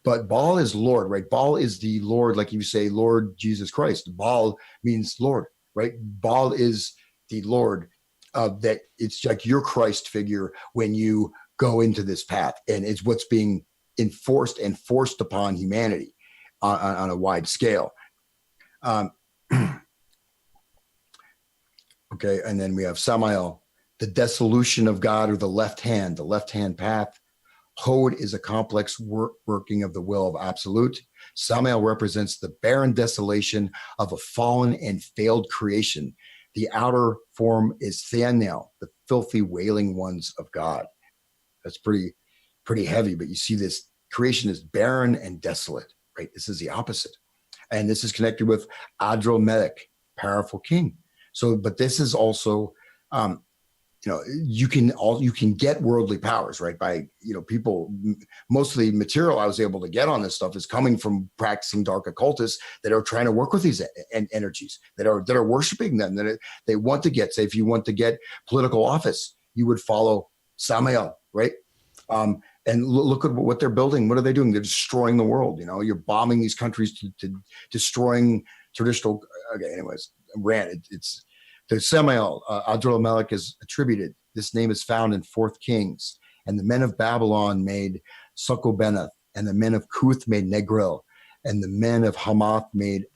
Speaker 2: But Baal is Lord, right? Baal is the Lord, like you say, Lord Jesus Christ. Baal means Lord, right? Baal is the Lord. That it's like your Christ figure when you go into this path, and it's what's being enforced and forced upon humanity on a wide scale. Okay, and then we have Samael, the dissolution of God, or the left hand path. Hod is a complex working of the will of absolute. Samael represents the barren desolation of a fallen and failed creation. The outer form is Theanel, the filthy wailing ones of God. That's pretty heavy, but you see this creation is barren and desolate, right? This is the opposite. And this is connected with Adromelech, powerful king. So, but this is also, you can get worldly powers, right? By, people, most of the material I was able to get on this stuff is coming from practicing dark occultists that are trying to work with these energies, that are worshiping them, that they want to get, say, if you want to get political office, you would follow Samael, right? And look at what they're building. What are they doing? They're destroying the world. You're bombing these countries to destroying traditional. Okay, anyways, it's the Samael, Adromelech is attributed. This name is found in 4th Kings. And the men of Babylon made Succobeneth, and the men of Cuth made Negril, and the men of Hamath made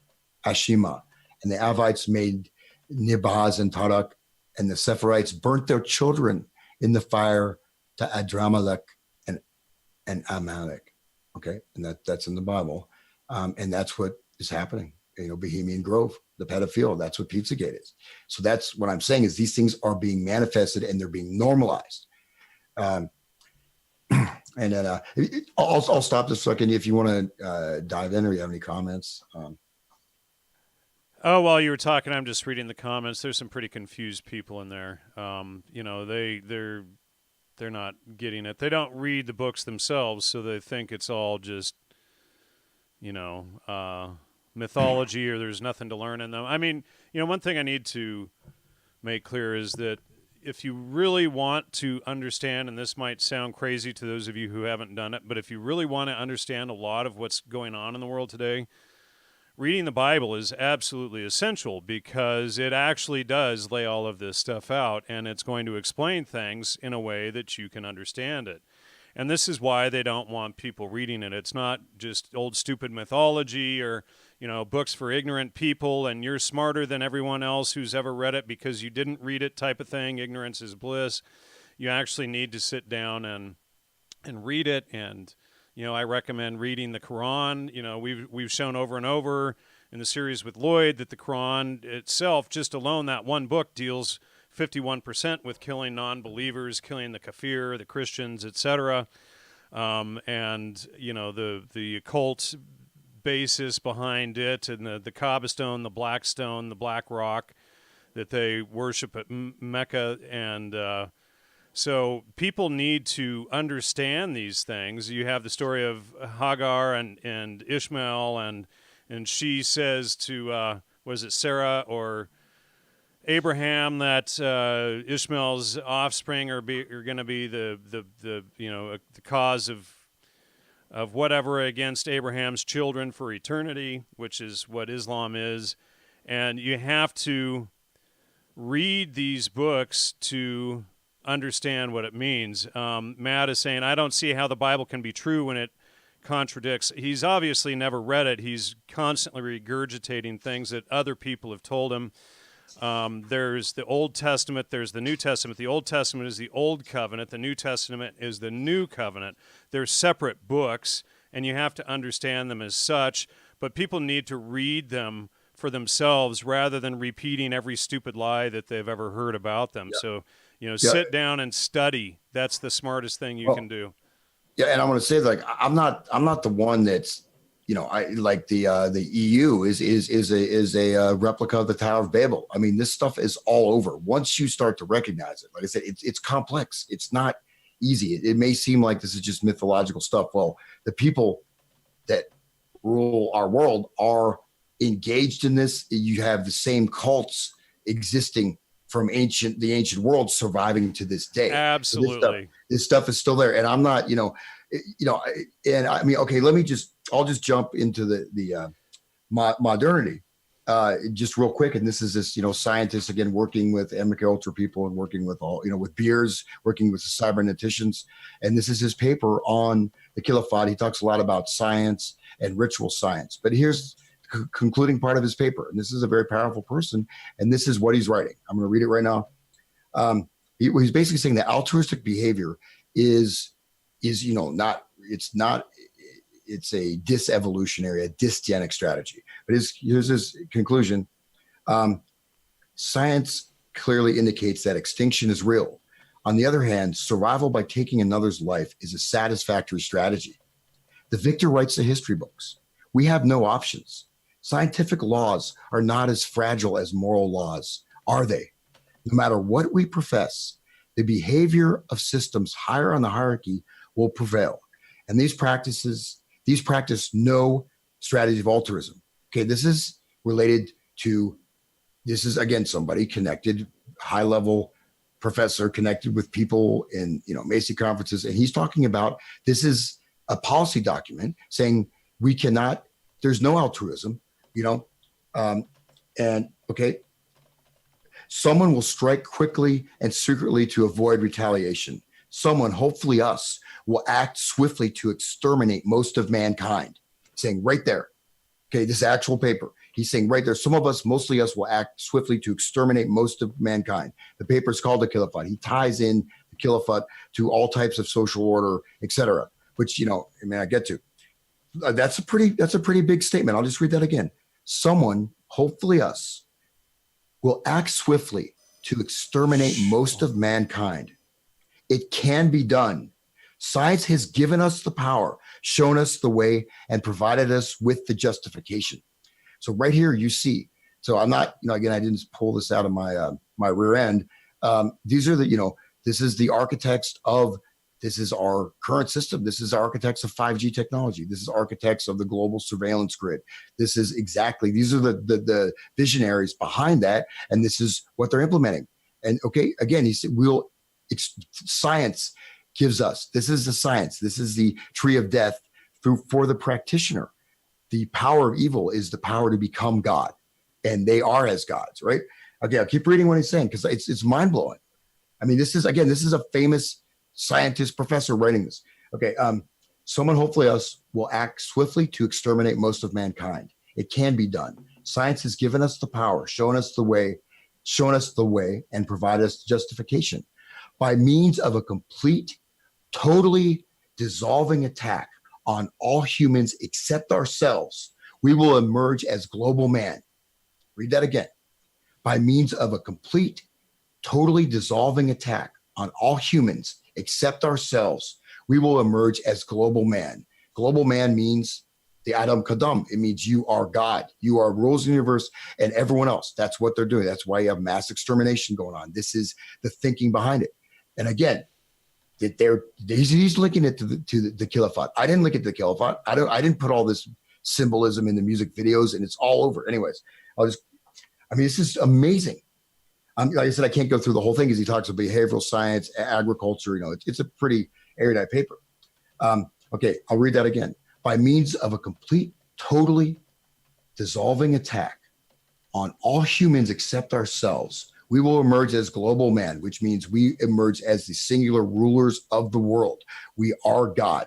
Speaker 2: Ashima, and the Avites made Nibhaz and Tarak, and the Sephirites burnt their children in the fire to Adramelech and Amalek. Okay, and that's in the Bible, and that's what is happening. Bohemian Grove, the pedophile. That's what Pizzagate is. So that's what I'm saying is these things are being manifested and they're being normalized. And then I'll stop this second if you want to dive in or you have any comments.
Speaker 1: While you were talking, I'm just reading the comments. There's some pretty confused people in there. They're not getting it. They don't read the books themselves, so they think it's all just, mythology or there's nothing to learn in them. I mean, one thing I need to make clear is that if you really want to understand, and this might sound crazy to those of you who haven't done it, but if you really want to understand a lot of what's going on in the world today, reading the Bible is absolutely essential because it actually does lay all of this stuff out, and it's going to explain things in a way that you can understand it. And this is why they don't want people reading it. It's not just old stupid mythology or, books for ignorant people and you're smarter than everyone else who's ever read it because you didn't read it type of thing. Ignorance is bliss. You actually need to sit down and read it. And, I recommend reading the Quran. We've shown over and over in the series with Lloyd that the Quran itself, just alone, that one book deals 51% with killing non-believers, killing the kafir, the Christians, etc. And, the occult basis behind it and the Kaaba stone, the black stone, the black rock that they worship at Mecca. And so people need to understand these things. You have the story of Hagar and Ishmael, and she says to, was it Sarah or Abraham that Ishmael's offspring are going to be the cause of whatever against Abraham's children for eternity, which is what Islam is. And you have to read these books to understand what it means. Matt is saying, I don't see how the Bible can be true when it contradicts. He's obviously never read it. He's constantly regurgitating things that other people have told him. There's the Old Testament, there's the New Testament. The Old Testament is the Old Covenant, the New Testament is the New Covenant. They're separate books, and you have to understand them as such, but people need to read them for themselves rather than repeating every stupid lie that they've ever heard about them. So, sit down and study. That's the smartest thing you can do.
Speaker 2: Yeah, and I want to say, like, I'm not the one that's, I like the EU is a replica of the Tower of Babel. I mean, this stuff is all over. Once you start to recognize it, like I said, it's complex. It's not easy. It may seem like this is just mythological stuff. Well, the people that rule our world are engaged in this. You have the same cults existing from the ancient world surviving to this day.
Speaker 1: Absolutely.
Speaker 2: So this stuff is still there. And I'm not, and I mean, okay, I'll just jump into the modernity just real quick. And this is scientists, again, working with MKUltra people and working with with Beers, working with the cyberneticians. And this is his paper on the Kilophot. He talks a lot about science and ritual science, but here's concluding part of his paper. And this is a very powerful person. And this is what he's writing. I'm going to read it right now. He's basically saying that altruistic behavior is it's a disevolutionary, a dysgenic strategy. But here's his conclusion. Science clearly indicates that extinction is real. On the other hand, survival by taking another's life is a satisfactory strategy. The victor writes the history books. We have no options. Scientific laws are not as fragile as moral laws, are they? No matter what we profess, the behavior of systems higher on the hierarchy will prevail. And these practice no strategy of altruism. Okay, this is again, somebody connected, high-level professor connected with people in, Macy conferences. And he's talking about, this is a policy document saying there's no altruism, and okay, someone will strike quickly and secretly to avoid retaliation. Someone, hopefully us, will act swiftly to exterminate most of mankind. Saying right there, okay, this actual paper, he's saying right there, some of us, mostly us, will act swiftly to exterminate most of mankind. The paper is called the Kilophot. He ties in the Kilophot to all types of social order, etc., which, I get to. That's a pretty big statement. I'll just read that again. Someone, hopefully us, will act swiftly to exterminate most of mankind. It can be done. Science has given us the power, shown us the way, and provided us with the justification. So right here, you see. So I'm not, again, I didn't pull this out of my rear end. These are this is the architects of. This is our current system. This is architects of 5G technology. This is architects of the global surveillance grid. These are the visionaries behind that, and this is what they're implementing. And okay, again, he said, science gives us, this is the science. This is the tree of death for the practitioner. The power of evil is the power to become God, and they are as gods, right? Okay, I'll keep reading what he's saying because it's mind blowing. I mean, this is a famous scientist, professor writing this. Okay, someone, hopefully us, will act swiftly to exterminate most of mankind. It can be done. Science has given us the power, shown us the way, and provided us justification. By means of a complete, totally dissolving attack on all humans except ourselves, we will emerge as global man. Read that again. By means of a complete, totally dissolving attack on all humans except ourselves, we will emerge as global man. Global man means the Adam Kadam. It means you are God. You are rules of the universe and everyone else. That's what they're doing. That's why you have mass extermination going on. This is the thinking behind it. And again, he's linking it to the Kilophot. I didn't look at the Kilophot. I didn't put all this symbolism in the music videos, and it's all over. Anyways, this is amazing. Like I said, I can't go through the whole thing because he talks about behavioral science, agriculture. It's a pretty erudite paper. Okay, I'll read that again. By means of a complete, totally dissolving attack on all humans except ourselves, We will emerge as global man, which means we emerge as the singular rulers of the world. We are God.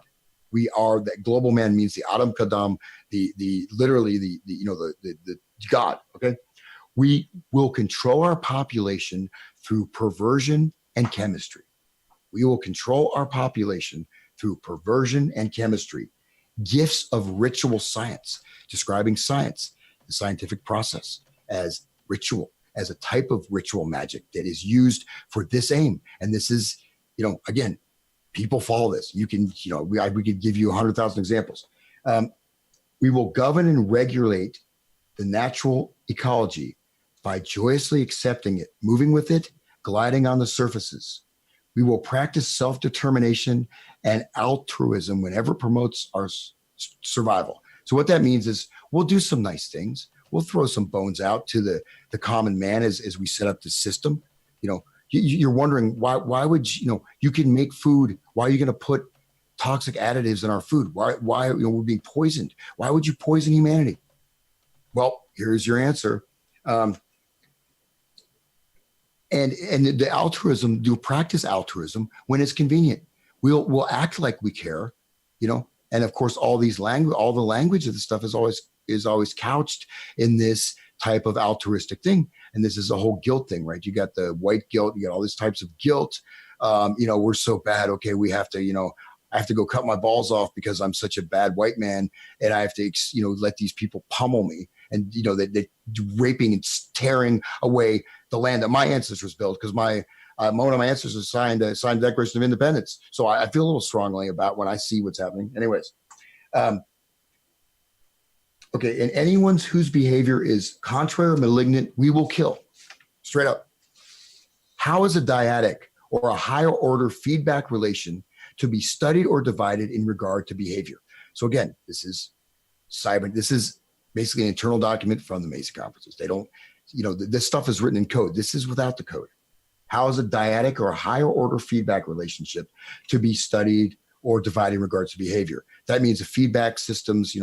Speaker 2: We are that global man means the Adam Kadam, the literally the God. Okay. We will control our population through perversion and chemistry. We will control our population through perversion and chemistry. Gifts of ritual science, describing science, the scientific process, as ritual, as a type of ritual magic that is used for this aim. And this is, again, people follow this. You can, we could give you 100,000 examples. We will govern and regulate the natural ecology by joyously accepting it, moving with it, gliding on the surfaces. We will practice self-determination and altruism whenever it promotes our survival. So what that means is we'll do some nice things. We'll throw some bones out to the common man as we set up the system. You're wondering why would you can make food. Why are you going to put toxic additives in our food? Why we're being poisoned? Why would you poison humanity? Well, here's your answer. And the altruism, do practice altruism when it's convenient. We'll act like we care, and of course all the language of the stuff is always couched in this type of altruistic thing. And this is a whole guilt thing, right? You got the white guilt, you got all these types of guilt. We're so bad. Okay, we have to, I have to go cut my balls off because I'm such a bad white man, and I have to, let these people pummel me, and they raping and tearing away the land that my ancestors built, because one of my ancestors signed the Declaration of Independence. So I feel a little strongly about when I see what's happening. Anyways, okay, and anyone whose behavior is contrary or malignant, we will kill, straight up. How is a dyadic or a higher order feedback relation to be studied or divided in regard to behavior? So again, this is basically an internal document from the Mesa conferences. They don't, this stuff is written in code. This is without the code. How is a dyadic or a higher order feedback relationship to be studied or divided in regards to behavior? That means the feedback systems,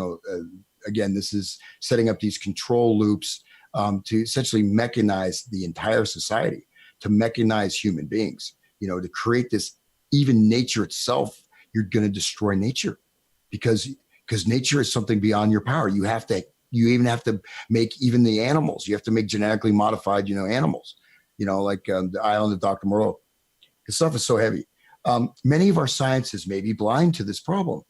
Speaker 2: again, this is setting up these control loops to essentially mechanize the entire society, to mechanize human beings, to create this. Even nature itself, you're going to destroy nature because nature is something beyond your power. You even have to make even the animals. You have to make genetically modified, animals, like the island of Dr. Moreau. This stuff is so heavy. Many of our sciences may be blind to this problem.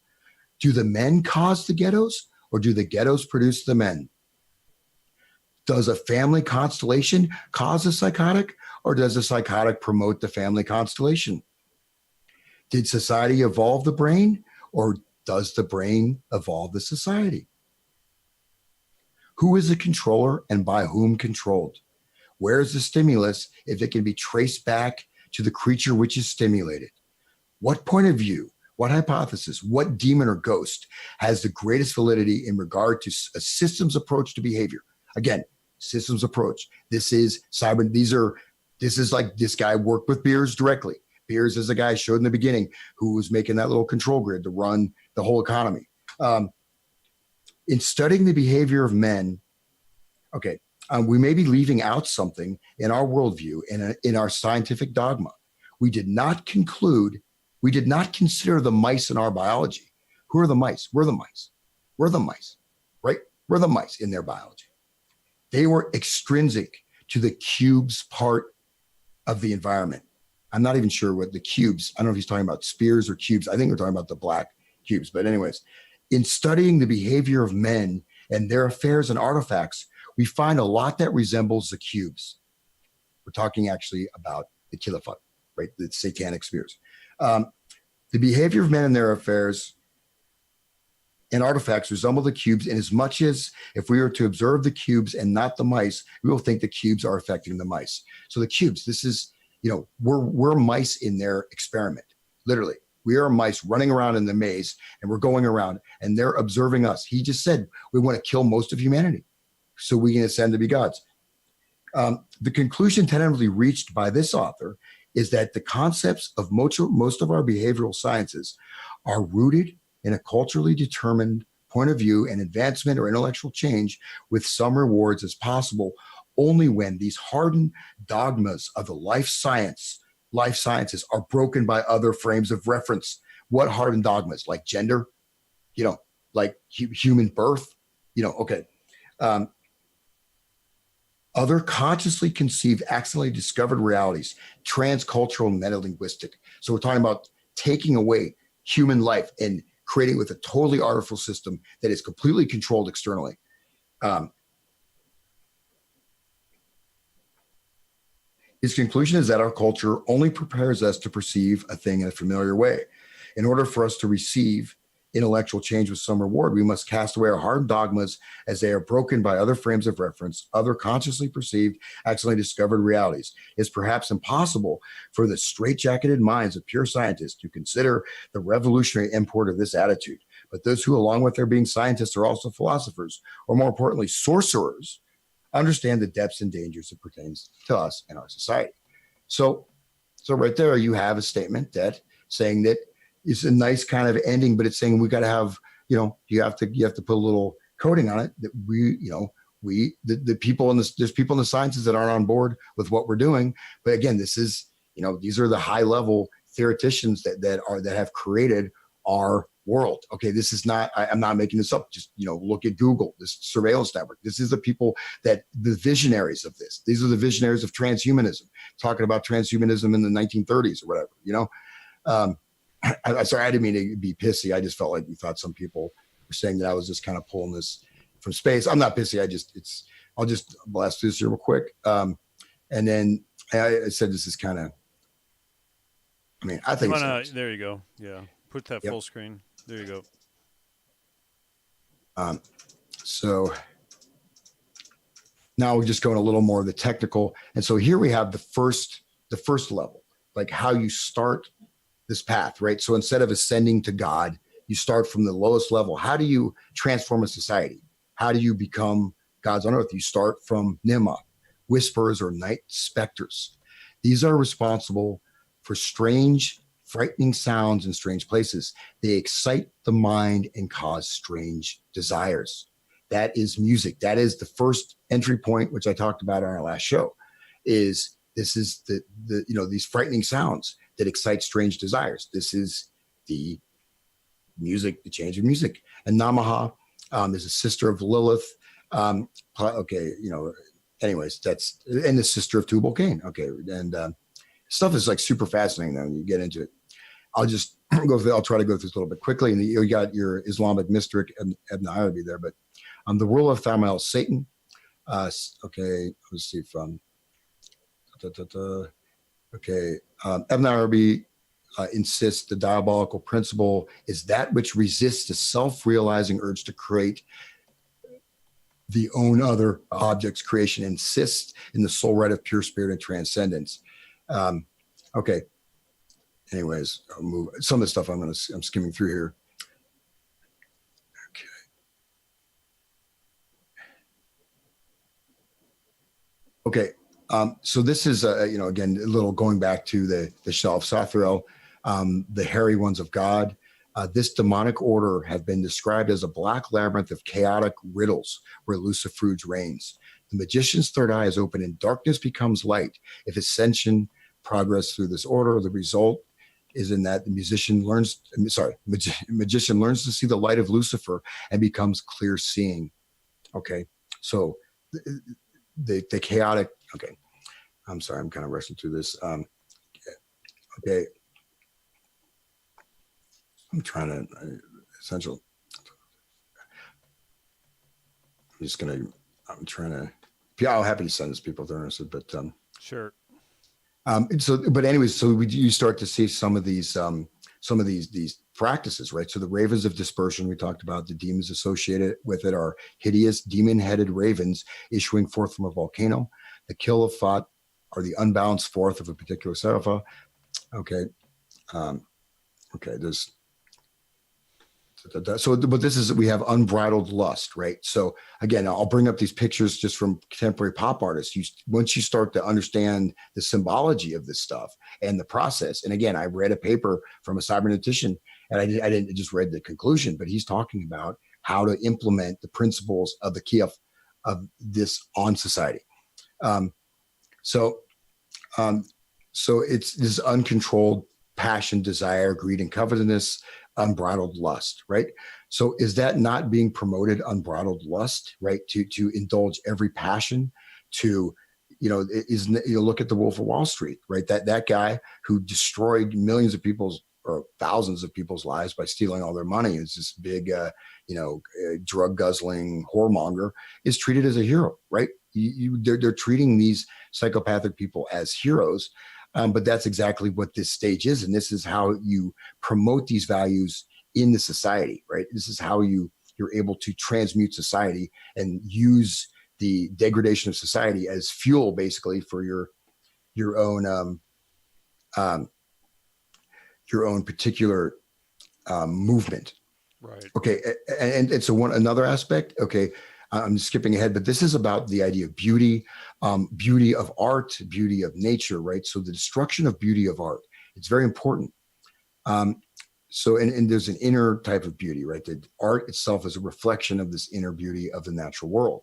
Speaker 2: Do the men cause the ghettos, or do the ghettos produce the men? Does a family constellation cause a psychotic, or does a psychotic promote the family constellation? Did society evolve the brain, or does the brain evolve the society? Who is the controller and by whom controlled? Where is the stimulus if it can be traced back to the creature which is stimulated? What point of view, what hypothesis, what demon or ghost has the greatest validity in regard to a systems approach to behavior? Again, systems approach. This is cyber. This is like this guy worked with Beers directly. Beers is a guy I showed in the beginning who was making that little control grid to run the whole economy. In studying the behavior of men, we may be leaving out something in our worldview and in our scientific dogma. We did not consider the mice in our biology. Who are the mice? We're the mice. We're the mice, right? We're the mice in their biology. They were extrinsic to the cubes part of the environment. I'm not even sure what the cubes, I don't know if he's talking about spheres or cubes. I think we're talking about the black cubes. But anyways, in studying the behavior of men and their affairs and artifacts, we find a lot that resembles the cubes. We're talking actually about the Khilafat, right? The satanic spheres. The behavior of men and their affairs and artifacts resemble the cubes in as much as if we were to observe the cubes and not the mice, we will think the cubes are affecting the mice. So the cubes, this is, we're mice in their experiment. Literally, we are mice running around in the maze, and we're going around and they're observing us. He just said, we want to kill most of humanity so we can ascend to be gods. The conclusion tentatively reached by this author is that the concepts of most of our behavioral sciences are rooted in a culturally determined point of view and advancement or intellectual change with some rewards as possible, only when these hardened dogmas of the life sciences are broken by other frames of reference. What hardened dogmas? Like gender, like human birth, okay. Um, Other consciously conceived, accidentally discovered realities, transcultural and metalinguistic. So we're talking about taking away human life and creating with a totally artificial system that is completely controlled externally. His conclusion is that our culture only prepares us to perceive a thing in a familiar way. In order for us to receive intellectual change with some reward, we must cast away our hardened dogmas as they are broken by other frames of reference, other consciously perceived, accidentally discovered realities. It's perhaps impossible for the straitjacketed minds of pure scientists to consider the revolutionary import of this attitude. But those who, along with their being scientists, are also philosophers, or more importantly, sorcerers, understand the depths and dangers that pertains to us and our society. So right there, you have a statement that saying that it's a nice kind of ending, but it's saying we got to have, you have to put a little coating on it that the people in this, there's people in the sciences that aren't on board with what we're doing. But again, this is, these are the high level theoreticians that have created our world. Okay, this is not, I'm not making this up. Just, look at Google, this surveillance network. This is the people the visionaries of this. These are the visionaries of transhumanism, talking about transhumanism in the 1930s or whatever, I'm sorry, I didn't mean to be pissy. I just felt like you thought some people were saying that I was just kind of pulling this from space. I'm not pissy. I'll just blast this here real quick. And then I said, this is kind of, I think
Speaker 1: there you go. Yeah. Put that full screen. There you go.
Speaker 2: So now we're just going a little more of the technical. And so here we have the first level, like how you start this path, right? So instead of ascending to God, you start from the lowest level. How do you transform a society? How do you become gods on earth? You start from Nima, whispers or night specters. These are responsible for strange, frightening sounds in strange places. They excite the mind and cause strange desires. That is music. That is the first entry point, which I talked about on our last show, is these frightening sounds that excite strange desires. This is the music, the change of music. And Namaha is a sister of Lilith. Anyways, and the sister of Tubal Cain. Okay, and stuff is like super fascinating though when you get into it. I'll just I'll try to go through this a little bit quickly. And you got your Islamic mystic Ibn Arabi there, but the ruler of Thamael, Satan. Okay, let's see if Ibn Arabi insists the diabolical principle is that which resists the self-realizing urge to create the own other objects. Creation insists in the sole right of pure spirit and transcendence. Okay. Anyways, I'll move some of the stuff I'm skimming through here. Okay. So this is, again, a little going back to the Shah of Sathriel, the hairy ones of God. This demonic order have been described as a black labyrinth of chaotic riddles where Lucifuge reigns. The magician's third eye is open and darkness becomes light. If ascension progress through this order, the result is in that the magician learns to see the light of Lucifer and becomes clear seeing. Okay. So the chaotic, okay. I'm sorry, I'm kind of rushing through this. Okay. I'm trying to essential. I'm trying to, yeah, I'm happy to send this to people if they're interested, but
Speaker 1: sure.
Speaker 2: But anyways, so you start to see some of these practices, right? So the ravens of dispersion, we talked about, the demons associated with it are hideous demon-headed ravens issuing forth from a volcano. The kill of Fat are the unbalanced forth of a particular serapha. Okay. There's so, but this is, we have unbridled lust, right? So again, I'll bring up these pictures just from contemporary pop artists. Once you start to understand the symbology of this stuff and the process, and again, I read a paper from a cybernetician, and I didn't just read the conclusion, but he's talking about how to implement the principles of the key of this on society. Um, so, um, so it's this uncontrolled passion, desire, greed, and covetousness, unbridled lust, right? So is that not being promoted, unbridled lust, right? To indulge every passion, to look at the Wolf of Wall Street, right? That guy who destroyed millions of people's or thousands of people's lives by stealing all their money is this big, drug guzzling whoremonger is treated as a hero, right? They're treating these psychopathic people as heroes. But that's exactly what this stage is. And this is how you promote these values in the society, right? This is how you're able to transmute society and use the degradation of society as fuel, basically, for your own um, your own particular movement.
Speaker 1: Right.
Speaker 2: Okay, and it's another aspect. Okay, I'm skipping ahead, but this is about the idea of beauty, beauty of art, beauty of nature, right? So the destruction of beauty of art, it's very important. And there's an inner type of beauty, right? The art itself is a reflection of this inner beauty of the natural world.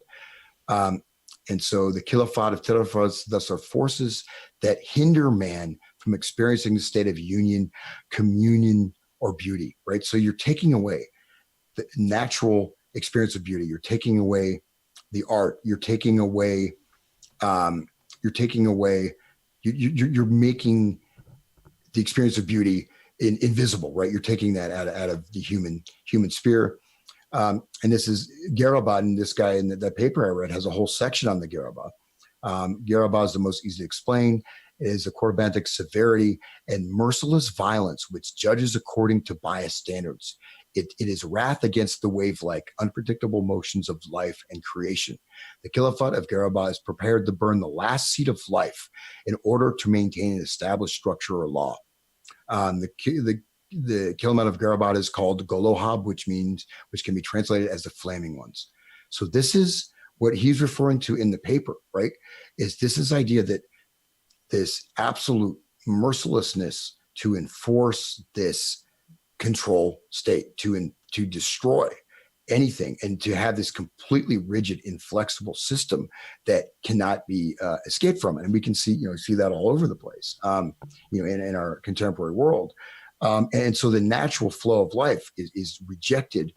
Speaker 2: And so the Khilafat of Tilafats thus are forces that hinder man from experiencing the state of union, communion, or beauty, right? So you're taking away the natural experience of beauty. You're taking away the art. You're taking away. You're making the experience of beauty invisible, right? You're taking that out of the human sphere. And this is Garabah, and this guy in that paper I read has a whole section on the Garabah. Garabah is the most easy to explain. It is a Corbanic severity and merciless violence, which judges according to biased standards. It is wrath against the wave-like, unpredictable motions of life and creation. The Khilafat of Garabah is prepared to burn the last seed of life in order to maintain an established structure or law. The Khilafat of Garabah is called Golohab, which can be translated as the flaming ones. So this is what he's referring to in the paper, right? Is this idea that this absolute mercilessness to enforce this control state, to destroy anything, and to have this completely rigid, inflexible system that cannot be escaped from it. And we can see that all over the place, in our contemporary world. And so the natural flow of life is rejected.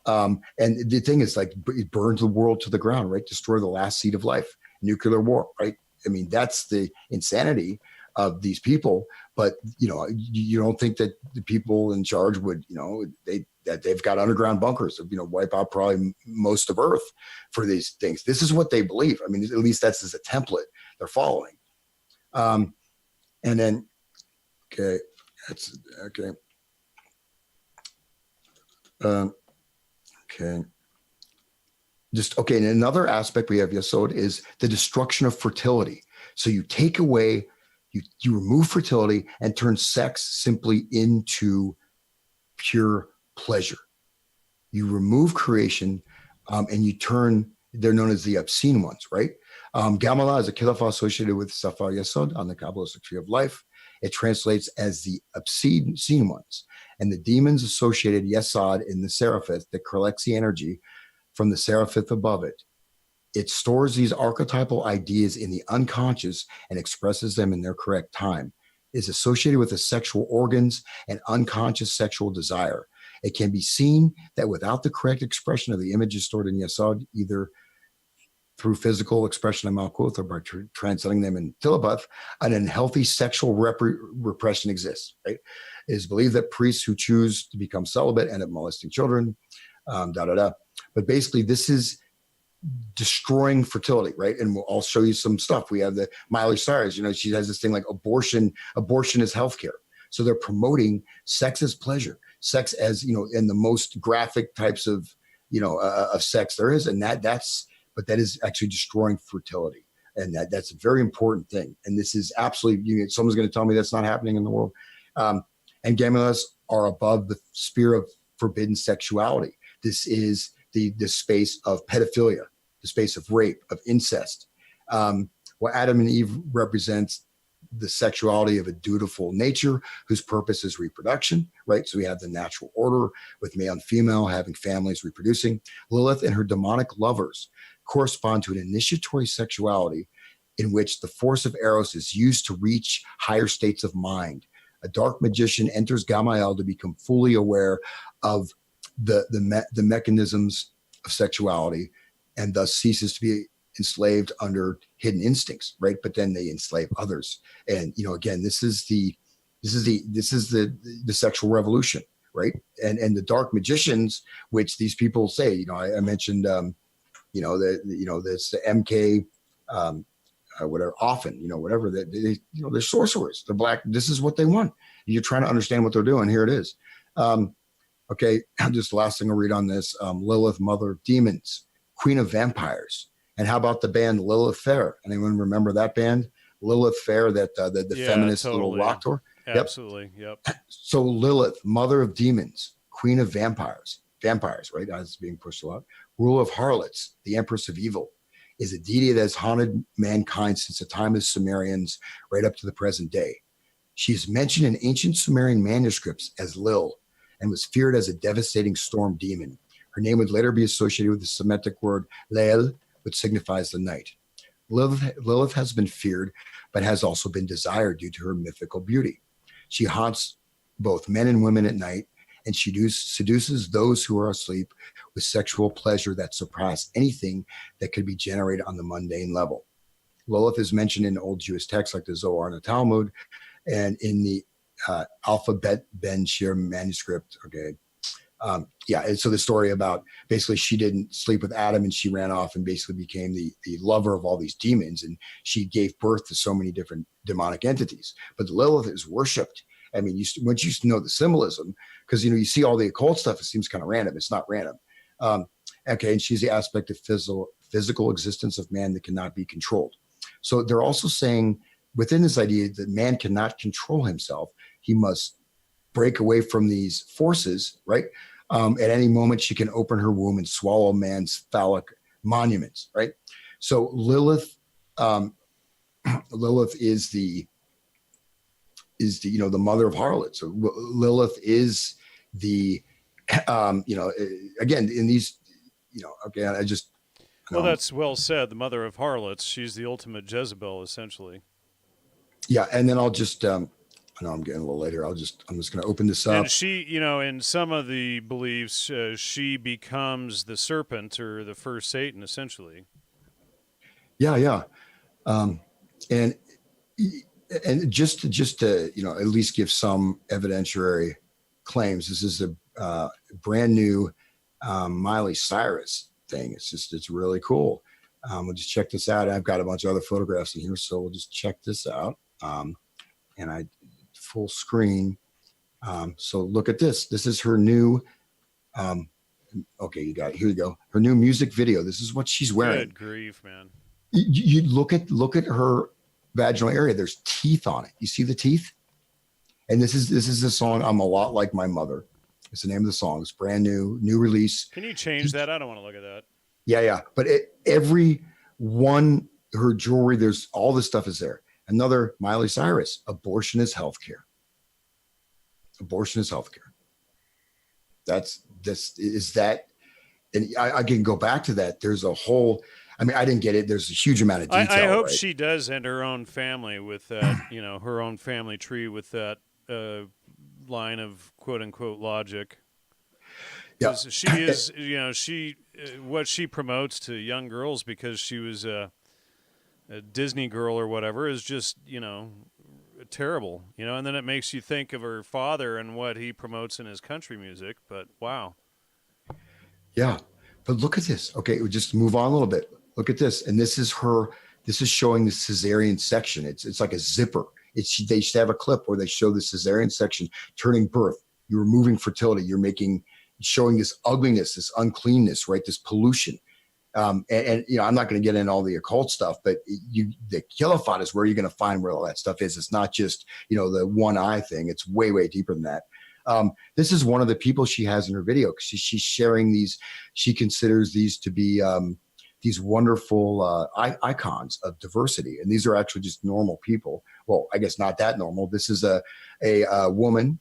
Speaker 2: And the thing is, like, it burns the world to the ground, right? Destroy the last seed of life, nuclear war, right? I mean, that's the insanity of these people. But, you don't think that the people in charge would, that they've got underground bunkers that, wipe out probably most of Earth for these things. This is what they believe. I mean, at least that's as a template they're following. And then, okay, that's okay. Okay. And another aspect we have, Yesod, is the destruction of fertility. So you take away, you remove fertility and turn sex simply into pure pleasure. You remove creation, and you turn, they're known as the obscene ones, right? Gamala is a Khilafah associated with Safar Yesod on the Kabbalistic tree of life. It translates as the obscene ones. And the demons associated Yesod in the Seraphith that collects the energy from the Seraphith above it. It stores these archetypal ideas in the unconscious and expresses them in their correct time. It is associated with the sexual organs and unconscious sexual desire. It can be seen that without the correct expression of the images stored in Yesod, either through physical expression in Malkuth or by translating them in Tilabath, an unhealthy sexual repression exists, right? It is believed that priests who choose to become celibate end up molesting children, But basically, this is destroying fertility, right? And I'll show you some stuff. We have the Miley Cyrus, she has this thing like abortion is healthcare. So they're promoting sex as pleasure, sex as, in the most graphic types of, of sex there is. And but that is actually destroying fertility. And that's a very important thing. And this is absolutely, someone's going to tell me that's not happening in the world. And Gamelas are above the sphere of forbidden sexuality. This is the space of pedophilia, the space of rape, of incest. What Adam and Eve represents the sexuality of a dutiful nature whose purpose is reproduction, right? So we have the natural order with male and female having families, reproducing. Lilith and her demonic lovers correspond to an initiatory sexuality in which the force of Eros is used to reach higher states of mind. A dark magician enters Gamael to become fully aware of the mechanisms of sexuality, and thus ceases to be enslaved under hidden instincts, right? But then they enslave others. And again, this is the sexual revolution, right? And the dark magicians, which these people say, I mentioned, that's the MK, whatever, often, whatever that they're sorcerers. They're black. This is what they want. You're trying to understand what they're doing. Here it is. Okay, just the last thing I'll read on this. Lilith, mother of demons, queen of vampires. And how about the band Lilith Fair? Anyone remember that band? Lilith Fair, that the feminist
Speaker 1: totally.
Speaker 2: little rock tour?
Speaker 1: Absolutely. Yep.
Speaker 2: So Lilith, mother of demons, queen of vampires, right? As being pushed a lot. Ruler of harlots, the empress of evil, is a deity that has haunted mankind since the time of the Sumerians right up to the present day. She is mentioned in ancient Sumerian manuscripts as Lil, and was feared as a devastating storm demon. Her name would later be associated with the Semitic word Leil, which signifies the night. Lilith has been feared, but has also been desired due to her mythical beauty. She haunts both men and women at night, and she seduces those who are asleep with sexual pleasure that surpass anything that could be generated on the mundane level. Lilith is mentioned in old Jewish texts like the Zohar and the Talmud, and in the Alphabet Ben Shir manuscript. Okay. And so the story about basically she didn't sleep with Adam, and she ran off and basically became the lover of all these demons, and she gave birth to so many different demonic entities. But Lilith is worshipped. I mean, once you know the symbolism, because you see all the occult stuff, it seems kind of random. It's not random. Okay, and she's the aspect of physical existence of man that cannot be controlled. So they're also saying within this idea that man cannot control himself, he must break away from these forces, right? At any moment, she can open her womb and swallow man's phallic monuments, right? So Lilith is the the mother of harlots. So Lilith is the again in these again I just
Speaker 1: well that's well said. The mother of harlots. She's the ultimate Jezebel, essentially.
Speaker 2: Yeah, and then I'll just I know I'm getting a little later. I'm just going to open this up.
Speaker 1: And she, in some of the beliefs, she becomes the serpent or the first Satan, essentially.
Speaker 2: Yeah. And just to at least give some evidentiary claims. This is a brand new Miley Cyrus thing. It's really cool. We'll just check this out. I've got a bunch of other photographs in here, so we'll just check this out. And I full screen. So look at this. This is her new. Okay, you got it. Here you go. Her new music video. This is what she's wearing.
Speaker 1: Good grief, man!
Speaker 2: You look at her vaginal area. There's teeth on it. You see the teeth? And this is the song "I'm a Lot Like My Mother." It's the name of the song. It's brand new release.
Speaker 1: Can you change that? I don't want to look at that.
Speaker 2: Yeah. But every one, her jewelry, there's all this stuff is there. Another Miley Cyrus, abortion is healthcare. Abortion is healthcare. And I can go back to that. There's a whole, I didn't get it. There's a huge amount of detail.
Speaker 1: I hope she does end her own family with that, her own family tree with that line of quote unquote logic.
Speaker 2: Yeah.
Speaker 1: She is, what she promotes to young girls because she was a Disney girl or whatever is just, terrible, and then it makes you think of her father and what he promotes in his country music. But wow.
Speaker 2: Yeah. But look at this. Okay. We'll just move on a little bit. Look at this. And this is showing the cesarean section. It's like a zipper. They used to have a clip where they show the cesarean section turning birth. You're removing fertility. You're showing this ugliness, this uncleanness, right? This pollution. And I'm not going to get into all the occult stuff, but the kilophot is where you're going to find where all that stuff is. It's not just, the one eye thing. It's way, way deeper than that. This is one of the people she has in her video. She's sharing these. She considers these to be these wonderful icons of diversity. And these are actually just normal people. Well, I guess not that normal. This is a woman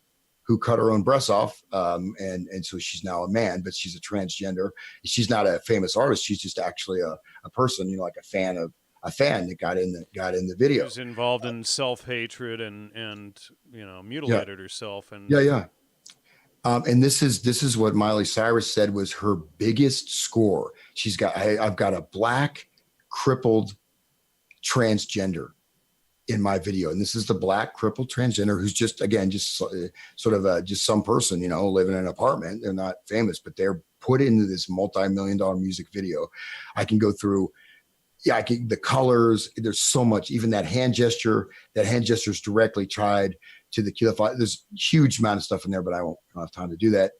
Speaker 2: who cut her own breasts off. And so she's now a man, but she's a transgender. She's not a famous artist. She's just actually a person, like a fan of, a fan that got in the
Speaker 1: She
Speaker 2: video.
Speaker 1: was involved in self-hatred and
Speaker 2: Yeah,
Speaker 1: mutilated herself. And
Speaker 2: yeah. And this is what Miley Cyrus said was her biggest score. She's got I've got a black crippled transgender in my video, and this is the black crippled transgender who's just again just sort of just some person, you know, living in an apartment. They're not famous, but they're put into this multi-million-dollar music video. I can go through. Yeah, the colors. There's so much. Even that hand gesture. That hand gesture is directly tied to the Kilify. There's a huge amount of stuff in there, but I don't have time to do that.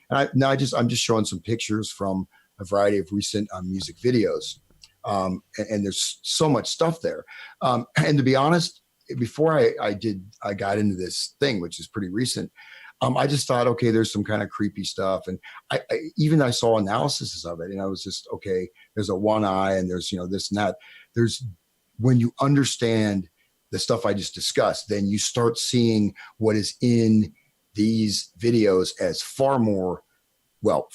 Speaker 2: And I'm just showing some pictures from a variety of recent music videos, and there's so much stuff there. And to be honest, before I got into this thing, which is pretty recent, I just thought, okay, there's some kind of creepy stuff, and I saw analysis of it, and I was just okay. There's a one eye, and there's this and that. There's when you understand the stuff I just discussed, then you start seeing what is in these videos as far more well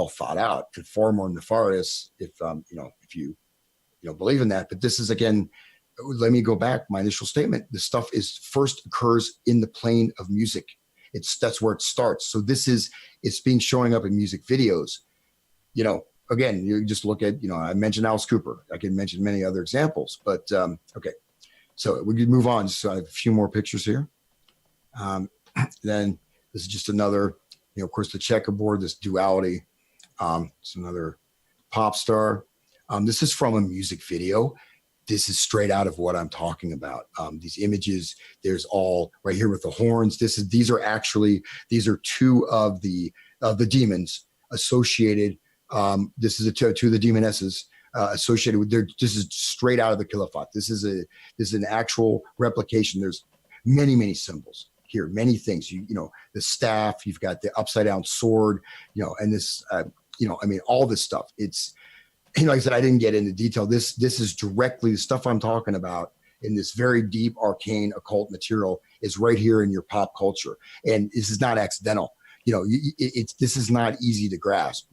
Speaker 2: thought out and far more nefarious if you believe in that. But this is again, let me go back my initial statement. The stuff is first occurs in the plane of music. That's where it starts. So it's being showing up in music videos. Again, you just look at, I mentioned Alice Cooper. I can mention many other examples, but okay. So we can move on. So I have a few more pictures here. Then this is just another, of course, the checkerboard, this duality. It's another pop star. This is from a music video. This is straight out of what I'm talking about. These images, there's all right here with the horns. These are two of the demons associated. This is two of the demonesses associated with this is straight out of the Khilafat. This is an actual replication. There's many symbols here, many things. The staff, you've got the upside down sword, and this, all this stuff. It's, like I said, I didn't get into detail. This is directly the stuff I'm talking about in this very deep, arcane, occult material is right here in your pop culture. And this is not accidental. This is not easy to grasp,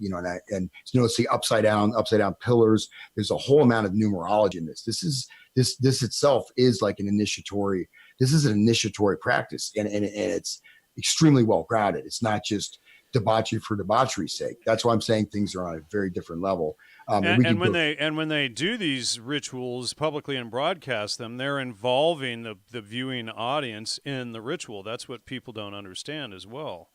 Speaker 2: and see upside down pillars. There's a whole amount of numerology in this. This itself is like an initiatory. This is an initiatory practice, and it's extremely well grounded. It's not just debauchery for debauchery's sake. That's why I'm saying things are on a very different level.
Speaker 1: And when they do these rituals publicly and broadcast them, they're involving the viewing audience in the ritual. That's what people don't understand as well.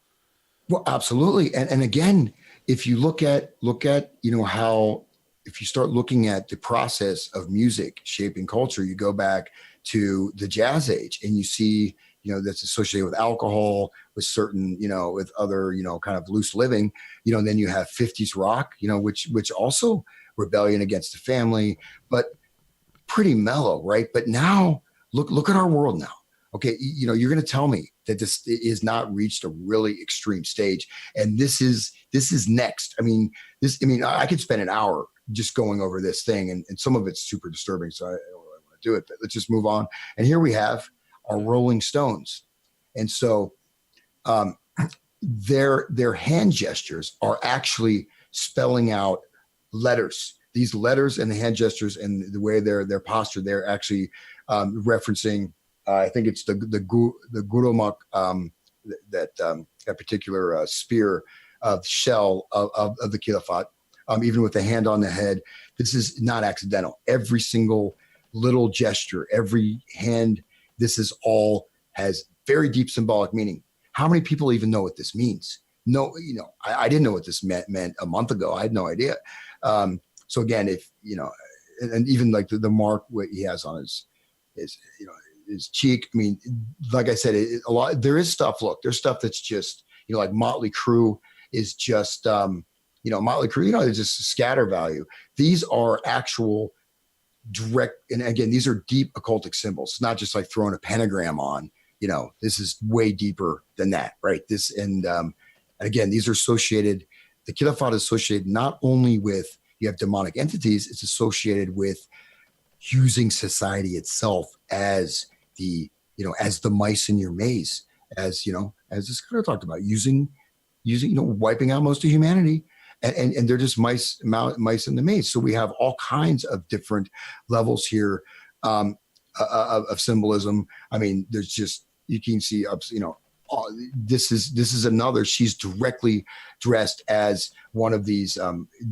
Speaker 2: Well, absolutely. And again, if you look at, how, if you start looking at the process of music shaping culture, you go back to the jazz age and you see, that's associated with alcohol, with certain, with other, kind of loose living, and then you have 50s rock, which also rebellion against the family, but pretty mellow, right? But now look at our world now. Okay, you're going to tell me that this is not reached a really extreme stage, and this is next. I could spend an hour just going over this thing, and some of it's super disturbing, so I don't really want to do it. But let's just move on. And here we have our Rolling Stones, and so their hand gestures are actually spelling out letters. These letters and the hand gestures and the way their posture, they're actually referencing. I think it's the Gurumak, that particular spear shell of the Khilafat, even with the hand on the head. This is not accidental. Every single little gesture, every hand, this is all has very deep symbolic meaning. How many people even know what this means? No, I didn't know what this meant a month ago. I had no idea. So again, if, and even like the mark what he has on his cheek. Like I said, a lot. There is stuff. Look, there's stuff that's just like Motley Crue is just Motley Crue. It's just scatter value. These are actual direct, and again, these are deep occultic symbols. It's not just like throwing a pentagram on. This is way deeper than that, right? And again, these are associated. The Khilafat is associated not only with you have demonic entities. It's associated with using society itself as the mice in your maze, as this kind of talked about, using wiping out most of humanity and they're just mice in the maze. So we have all kinds of different levels here of symbolism. I mean, there's just, you can see up, this is another. She's directly dressed as one of these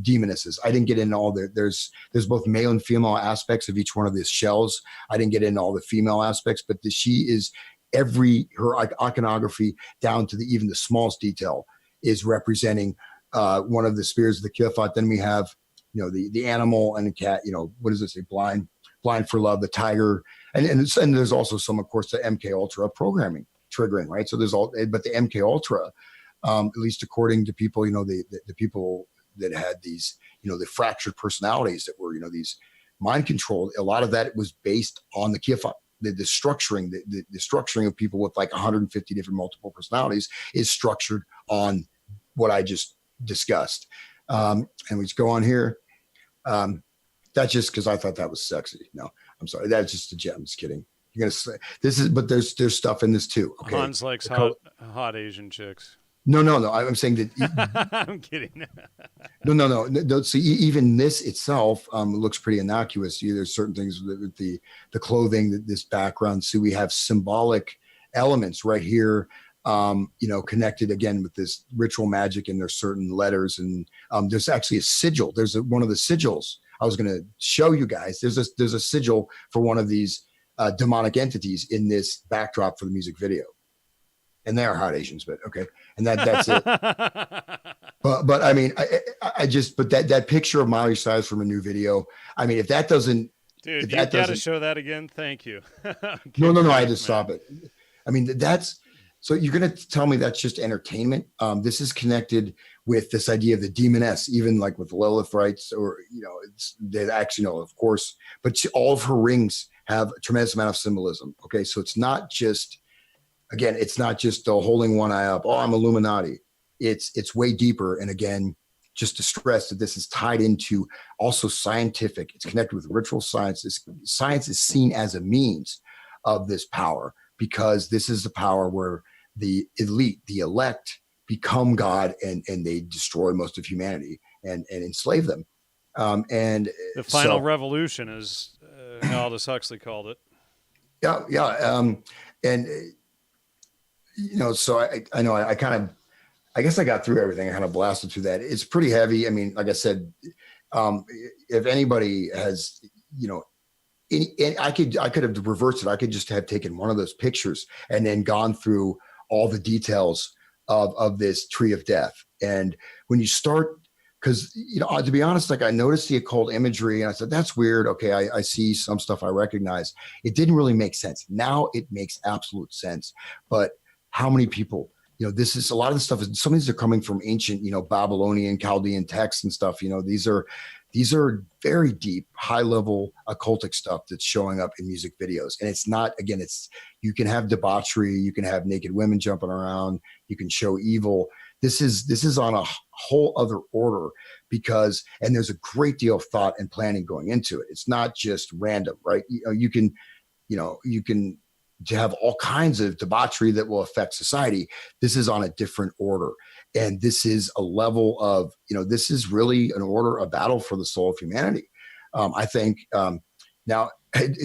Speaker 2: demonesses. I didn't get into all there's both male and female aspects of each one of these shells. I didn't get into all the female aspects, but she is her iconography down to even the smallest detail is representing one of the spirits of the Kifat. Then we have, the animal and the cat, what does it say? Blind for love, the tiger. And there's also some, of course, the MK Ultra programming triggering, right? So there's but the MK Ultra, at least according to people, the people that had these, the fractured personalities that were, these mind controlled, a lot of that was based on the Kifat. The structuring, the structuring of people with like 150 different multiple personalities is structured on what I just discussed. And we just go on here. That's just because I thought that was sexy. No, I'm sorry. That's just a gem. I'm just kidding. You're gonna say but there's stuff in this too. Okay.
Speaker 1: Hans likes hot Asian chicks.
Speaker 2: No. I'm saying that.
Speaker 1: I'm kidding.
Speaker 2: No. See, even this itself looks pretty innocuous. There's certain things with the clothing, this background. So we have symbolic elements right here, connected again with this ritual magic, and there's certain letters, and there's actually a sigil. There's one of the sigils I was going to show you guys. There's a sigil for one of these demonic entities in this backdrop for the music video. And they are hot Asians, but okay. And that's it. but I mean, I just, but that picture of Miley Cyrus from a new video, I mean, if that doesn't,
Speaker 1: dude, you got to show that again. Thank you.
Speaker 2: No, I had to stop it. I mean, so you're going to tell me that's just entertainment. This is connected with this idea of the demoness, even like with Lilith, right? Or, they actually know, of course, but all of her rings have a tremendous amount of symbolism. Okay. So it's not just the holding one eye up. Oh, I'm Illuminati. It's way deeper. And again, just to stress that this is tied into also scientific. It's connected with ritual science. Science is seen as a means of this power, because this is the power where the elite, the elect, become God, and they destroy most of humanity and enslave them. And
Speaker 1: the final revolution, as Aldous Huxley called it.
Speaker 2: Yeah. And so I know I kind of, I guess I got through everything. I kind of blasted through that. It's pretty heavy. I mean, like I said, if anybody has, and I could have reversed it. I could just have taken one of those pictures and then gone through all the details of this tree of death. And when you start, because, to be honest, like I noticed the occult imagery and I said, that's weird. Okay. I see some stuff I recognize. It didn't really make sense. Now it makes absolute sense. But how many people, this is a lot of the stuff, some of these are coming from ancient, Babylonian, Chaldean texts and stuff. These are very deep, high level occultic stuff that's showing up in music videos. And it's not, again, you can have debauchery, you can have naked women jumping around, you can show evil. This is on a whole other order, and there's a great deal of thought and planning going into it. It's not just random, right? You can to have all kinds of debauchery that will affect society. This is on a different order. And this is a level of, this is really an order, a battle for the soul of humanity. I think, now,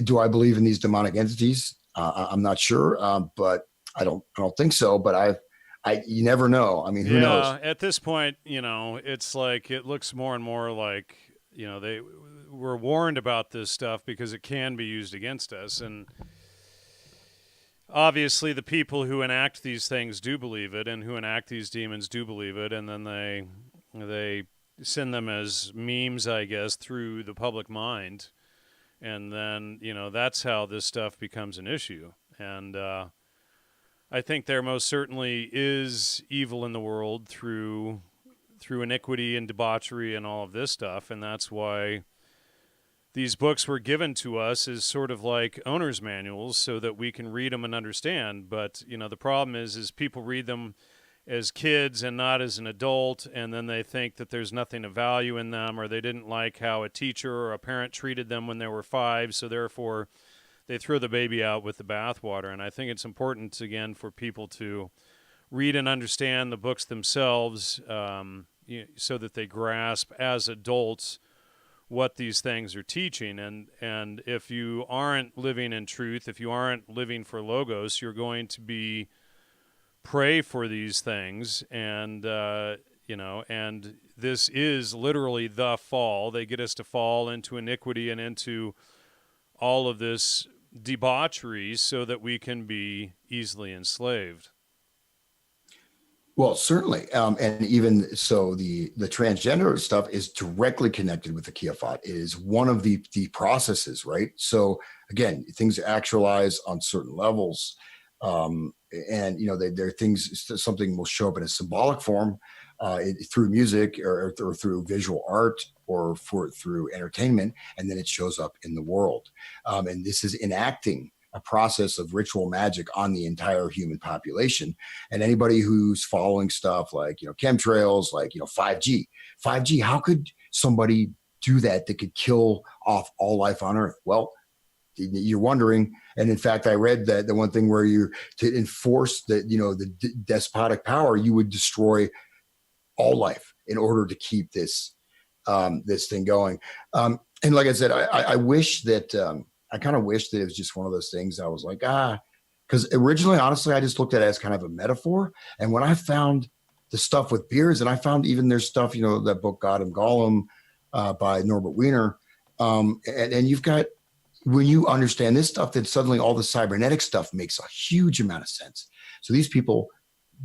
Speaker 2: do I believe in these demonic entities? I'm not sure, but I don't think so, but you never know. I mean, who knows?
Speaker 1: At this point, it's like, it looks more and more like, we're warned about this stuff because it can be used against us. And obviously the people who enact these things do believe it, and who enact these demons do believe it, and then they send them as memes, I guess, through the public mind, and then that's how this stuff becomes an issue. And I think there most certainly is evil in the world through iniquity and debauchery and all of this stuff, and that's why these books were given to us as sort of like owner's manuals so that we can read them and understand. But, the problem is people read them as kids and not as an adult, and then they think that there's nothing of value in them, or they didn't like how a teacher or a parent treated them when they were 5, so therefore they throw the baby out with the bathwater. And I think it's important, again, for people to read and understand the books themselves, so that they grasp as adults what these things are teaching. And if you aren't living in truth, if you aren't living for logos, you're going to be prey for these things. And and this is literally the fall. They get us to fall into iniquity and into all of this debauchery so that we can be easily enslaved.
Speaker 2: Well, certainly, and even so, the transgender stuff is directly connected with the kiafat. It is one of the processes, right? So again, things actualize on certain levels, and there are things. Something will show up in a symbolic form through music or through visual art or through entertainment, and then it shows up in the world. And this is enacting a process of ritual magic on the entire human population. And anybody who's following stuff like chemtrails, like 5G, how could somebody do that could kill off all life on Earth? Well, you're wondering. And in fact, I read that the one thing where to enforce the despotic power, you would destroy all life in order to keep this thing going. And like I said, I wish that I kind of wish that it was just one of those things I was like, because originally, honestly, I just looked at it as kind of a metaphor. And when I found the stuff with beards, and I found even there's stuff, that book God and Gollum by Norbert Wiener, and you've got, when you understand this stuff, then suddenly all the cybernetic stuff makes a huge amount of sense. So these people,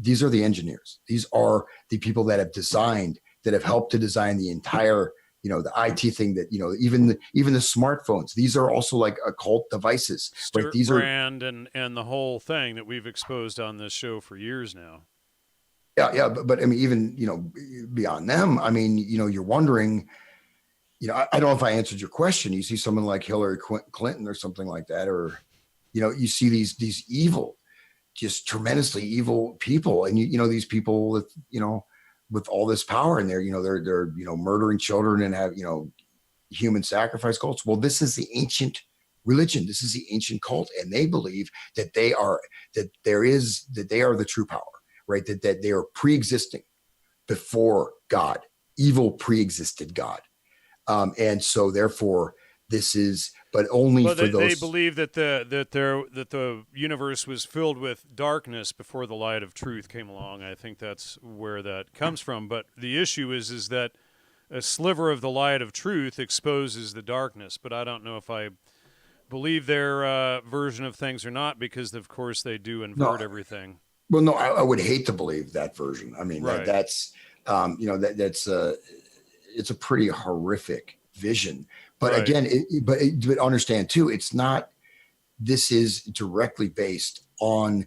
Speaker 2: these are the engineers. These are the people that have helped to design the entire, the IT thing that, even the smartphones, these are also like occult devices,
Speaker 1: Stuart
Speaker 2: right? These
Speaker 1: Brand and the whole thing that we've exposed on this show for years now.
Speaker 2: Yeah. But I mean, even, beyond them, I mean, you're wondering, I don't know if I answered your question. You see someone like Hillary Clinton or something like that, or, you see these evil, just tremendously evil people. And, these people with all this power in there, they're murdering children and have, human sacrifice cults. Well, this is the ancient religion. This is the ancient cult. And they believe that they are the true power, right? That they are pre-existing before God. Evil pre-existed God. And so therefore this is, but only for those.
Speaker 1: They believe that the universe was filled with darkness before the light of truth came along. I think that's where that comes from. But the issue is that a sliver of the light of truth exposes the darkness. But I don't know if I believe their version of things or not, because of course they do invert everything.
Speaker 2: Well, no, I would hate to believe that version. I mean,
Speaker 1: right.
Speaker 2: that's it's a pretty horrific vision. But
Speaker 1: right.
Speaker 2: again, but understand too, it's not. This is directly based on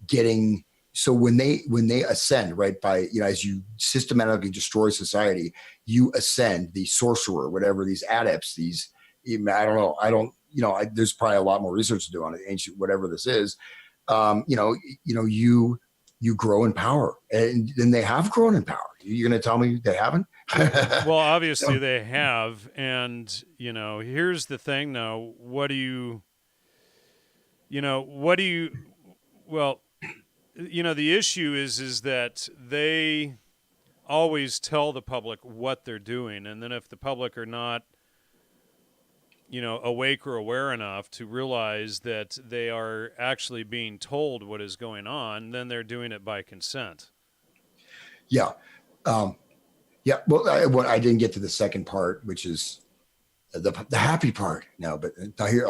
Speaker 2: getting. So when they ascend, right, by as you systematically destroy society, you ascend the sorcerer, whatever, these adepts, these, I don't know, there's probably a lot more research to do on it, ancient whatever this is. You grow in power, and then they have grown in power. You're going to tell me they haven't?
Speaker 1: Well, obviously they have. And, here's the thing now. The issue is that they always tell the public what they're doing. And then if the public are not, awake or aware enough to realize that they are actually being told what is going on, then they're doing it by consent.
Speaker 2: Yeah. Yeah. Well, I didn't get to the second part, which is the happy part. No, but here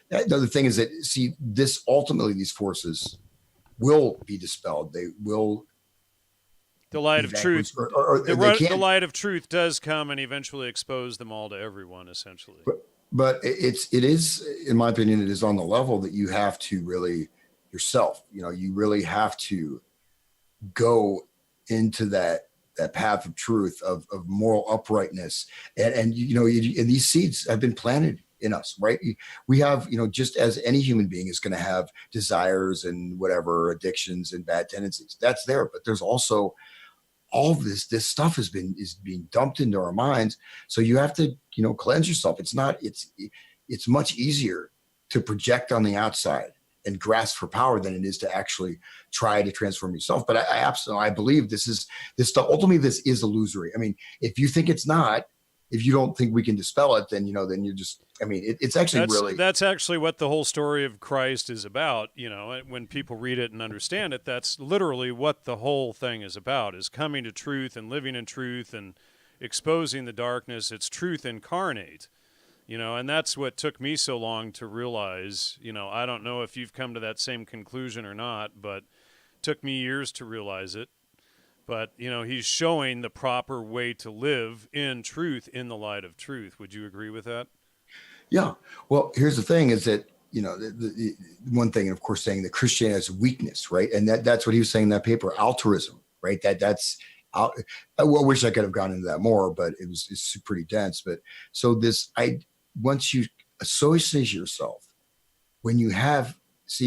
Speaker 2: the other thing is that, see, ultimately these forces will be dispelled. They will.
Speaker 1: The light of truth, the light of truth does come and eventually expose them all to everyone, essentially.
Speaker 2: But it is, in my opinion, it is on the level that you have to really yourself. You really have to go into that path of truth, of moral uprightness, and these seeds have been planted in us, right? We have, just as any human being is going to have desires and whatever addictions and bad tendencies, that's there. But there's also all of this stuff is being dumped into our minds. So you have to, cleanse yourself. It's much easier to project on the outside and grasp for power than it is to actually try to transform yourself. But I absolutely, I believe this stuff, ultimately this is illusory. I mean, if you think it's not, if you don't think we can dispel it, then, then you're just, I mean, it's actually
Speaker 1: that's actually what the whole story of Christ is about. When people read it and understand it, that's literally what the whole thing is about, is coming to truth and living in truth and exposing the darkness. It's truth incarnate. And that's what took me so long to realize. I don't know if you've come to that same conclusion or not, but it took me years to realize it. But, he's showing the proper way to live in truth, in the light of truth. Would you agree with that?
Speaker 2: Yeah. Well, here's the thing is that, the one thing, and of course, saying that Christianity has weakness, right? And that's what he was saying in that paper, altruism, right? I wish I could have gone into that more, but it's pretty dense. But so once you associate yourself, when you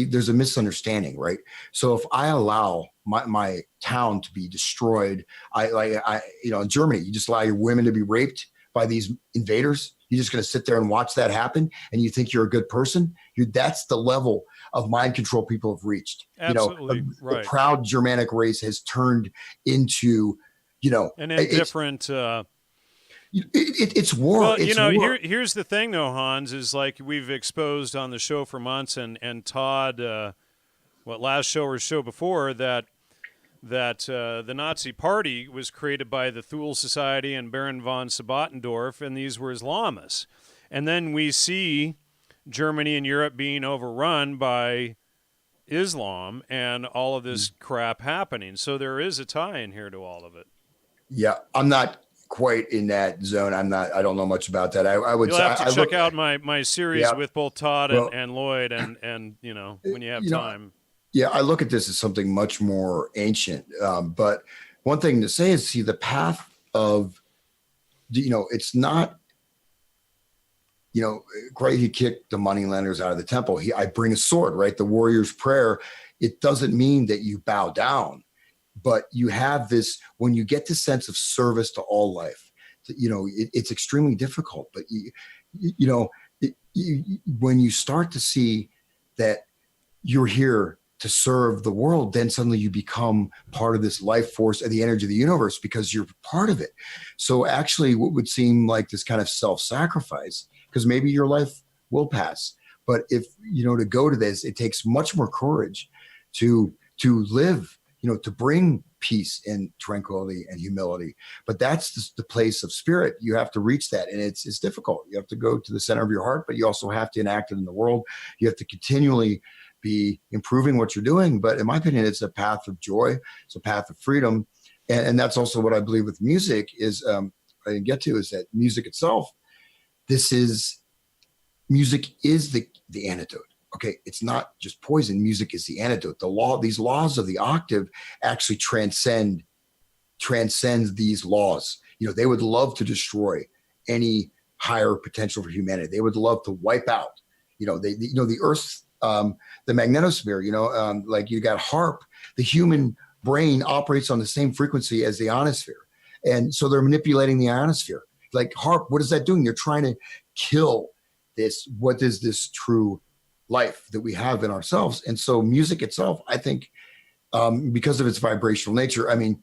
Speaker 2: there's a misunderstanding, right? So if I allow my town to be destroyed, in Germany, you just allow your women to be raped by these invaders. You're just going to sit there and watch that happen, and you think you're a good person. That's the level of mind control people have reached.
Speaker 1: Absolutely, right.
Speaker 2: The proud Germanic race has turned into,
Speaker 1: an indifferent.
Speaker 2: It's war.
Speaker 1: Well,
Speaker 2: it's war.
Speaker 1: Here's the thing, though, Hans, is like we've exposed on the show for months, and Todd, last show or show before, that the Nazi Party was created by the Thule Society and Baron von Sabotendorf, and these were Islamists. And then we see Germany and Europe being overrun by Islam and all of this crap happening. So there is a tie in here to all of it.
Speaker 2: Yeah, I'm not quite in that zone. I don't know much about that. I would
Speaker 1: You'll have to check out my series with both Todd and Lloyd and when you have time.
Speaker 2: Yeah, I look at this as something much more ancient. But one thing to say is, see, the path of, it's not, Christ, he kicked the moneylenders out of the temple. I bring a sword, right? The warrior's prayer. It doesn't mean that you bow down, but you have this, when you get this sense of service to all life, it's extremely difficult. But, when you start to see that you're here to serve the world, then suddenly you become part of this life force and the energy of the universe because you're part of it. So actually what would seem like this kind of self-sacrifice, because maybe your life will pass, but if, to go to this, it takes much more courage to live, to bring peace and tranquility and humility. But that's the place of spirit. You have to reach that. And it's difficult. You have to go to the center of your heart, but you also have to enact it in the world. You have to continually be improving what you're doing. But in my opinion, it's a path of joy. It's a path of freedom. And that's also what I believe with music is, I didn't get to, is that music itself, music is the antidote. Okay. It's not just poison. Music is the antidote. These laws of the octave actually transcend these laws. They would love to destroy any higher potential for humanity. They would love to wipe out, the earth, the magnetosphere, like you got HARP, the human brain operates on the same frequency as the ionosphere. And so they're manipulating the ionosphere. Like HARP, what is that doing? They're trying to kill what is this true life that we have in ourselves. And so music itself, I think, because of its vibrational nature, I mean,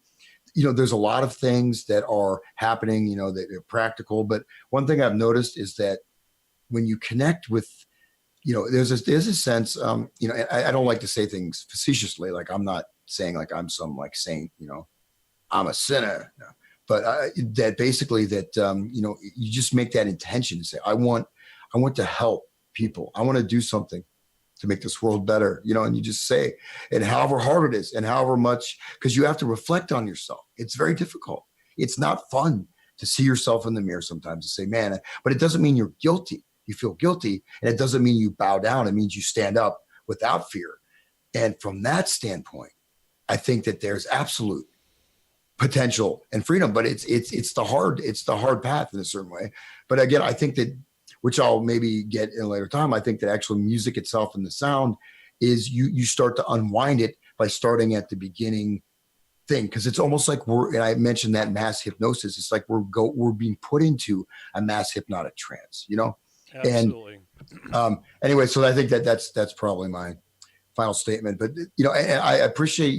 Speaker 2: there's a lot of things that are happening, that are practical. But one thing I've noticed is that when you connect with, there's a sense, I don't like to say things facetiously. Like I'm not saying like I'm some like saint, I'm a sinner. No. But that basically that, you just make that intention to say, I want to help people. I want to do something to make this world better, and you just say, and however hard it is and however much, because you have to reflect on yourself. It's very difficult. It's not fun to see yourself in the mirror sometimes and say, man, but it doesn't mean you're guilty. You feel guilty, and it doesn't mean you bow down. It means you stand up without fear. And from that standpoint, I think that there's absolute potential and freedom, but it's the hard path in a certain way. But again, I think that, which I'll maybe get in a later time, I think that actually music itself and the sound is you start to unwind it by starting at the beginning thing. Cause it's almost like and I mentioned that mass hypnosis. It's like we're being put into a mass hypnotic trance,
Speaker 1: Absolutely.
Speaker 2: And anyway, so I think that's probably mine. final statement. But I appreciate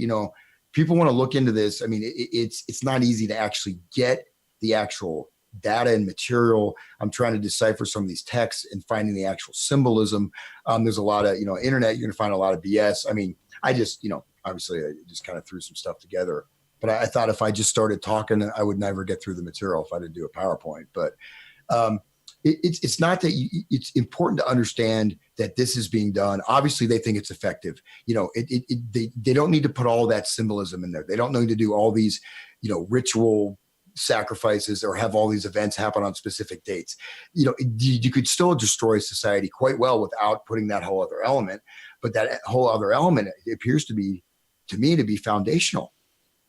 Speaker 2: people want to look into this. I mean, it's not easy to actually get the actual data and material. I'm trying to decipher some of these texts and finding the actual symbolism. There's a lot of internet. You're gonna find a lot of BS. I mean, I just obviously I just kind of threw some stuff together. But I thought if I just started talking, I would never get through the material if I didn't do a PowerPoint. But it's not that it's important to understand that this is being done. Obviously, they think it's effective. They don't need to put all that symbolism in there. They don't need to do all these, ritual sacrifices or have all these events happen on specific dates. You could still destroy society quite well without putting that whole other element. But that whole other element appears to me to be foundational.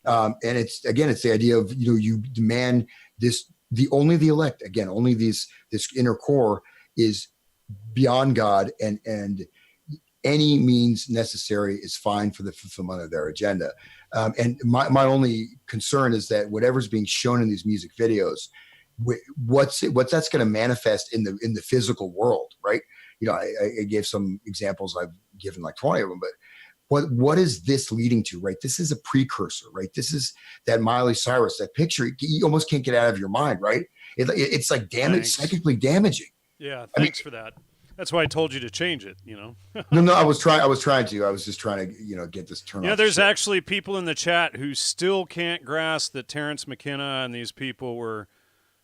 Speaker 2: And it's the idea of you demand this. Only the elect, again, only this inner core is beyond God, and any means necessary is fine for the fulfillment of their agenda. And my only concern is that whatever's being shown in these music videos, what's that's going to manifest in the physical world, right? I gave some examples. I've given like 20 of them, but what is this leading to, right? This is a precursor, right? This is that Miley Cyrus, that picture, you almost can't get out of your mind, right? It's like psychically damaging.
Speaker 1: Yeah, thanks for that. That's why I told you to change it,
Speaker 2: No, I was trying to. I was just trying to, get this turned off.
Speaker 1: There's actually people in the chat who still can't grasp that Terrence McKenna and these people were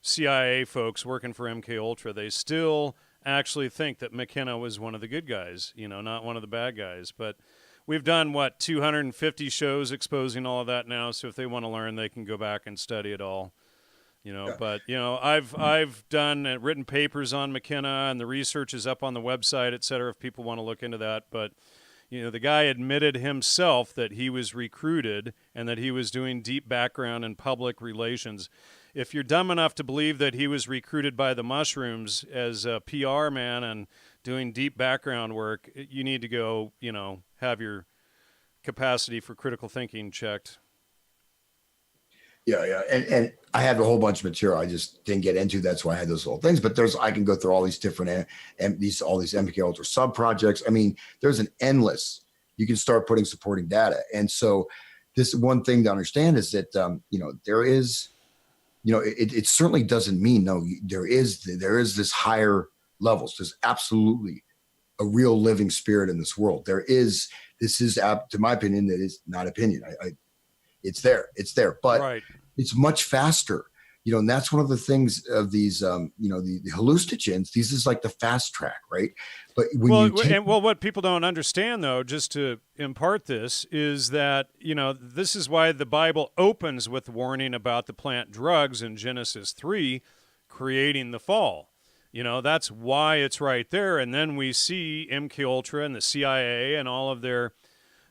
Speaker 1: CIA folks working for MK Ultra. They still actually think that McKenna was one of the good guys, not one of the bad guys. But we've done 250 shows exposing all of that now. So if they want to learn, they can go back and study it all.
Speaker 2: Yeah.
Speaker 1: But I've done written papers on McKenna, and the research is up on the website, et cetera, if people want to look into that. But the guy admitted himself that he was recruited and that he was doing deep background and public relations. If you're dumb enough to believe that he was recruited by the mushrooms as a PR man and doing deep background work, you need to go, have your capacity for critical thinking checked.
Speaker 2: Yeah. And I have a whole bunch of material I just didn't get into. That's why I had those little things. But I can go through all these different all these MK Ultra sub projects. I mean, there's an endless. You can start putting supporting data. And so, this one thing to understand is that there is, it certainly doesn't mean there is this higher levels. There's absolutely a real living spirit in this world. This is, to my opinion, that is not opinion. It's there, but
Speaker 1: right.
Speaker 2: It's much faster, and that's one of the things of these, the hallucinogens. These is like the fast track, right? But
Speaker 1: what people don't understand, though, just to impart this, is that, this is why the Bible opens with warning about the plant drugs in Genesis 3, creating the fall. That's why it's right there. And then we see MK Ultra and the CIA and all of their,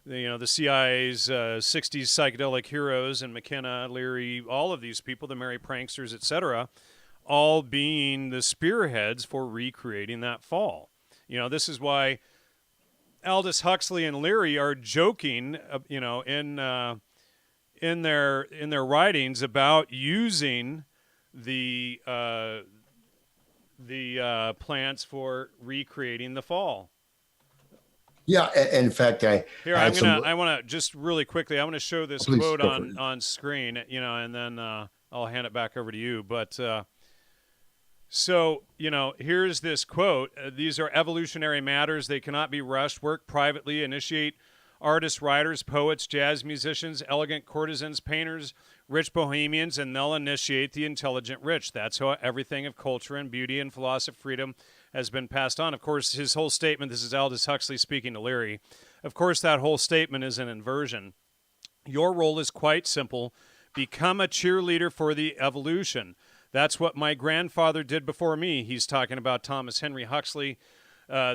Speaker 1: the CIA's 60s psychedelic heroes and McKenna, Leary, all of these people, the merry pranksters, etc., all being the spearheads for recreating that fall. This is why Aldous Huxley and Leary are joking, in their writings about using the plants for recreating the fall.
Speaker 2: Yeah, and in fact, I
Speaker 1: want to just really quickly. I want to show this quote on screen, and then I'll hand it back over to you. But so here's this quote: "These are evolutionary matters. They cannot be rushed. Work privately. Initiate artists, writers, poets, jazz musicians, elegant courtesans, painters, rich bohemians, and they'll initiate the intelligent rich. That's how everything of culture and beauty and philosophy, freedom." has been passed on. Of course, his whole statement, this is Aldous Huxley speaking to Leary, of course that whole statement is an inversion. Your role is quite simple. Become a cheerleader for the evolution. That's what my grandfather did before me. He's talking about Thomas Henry Huxley.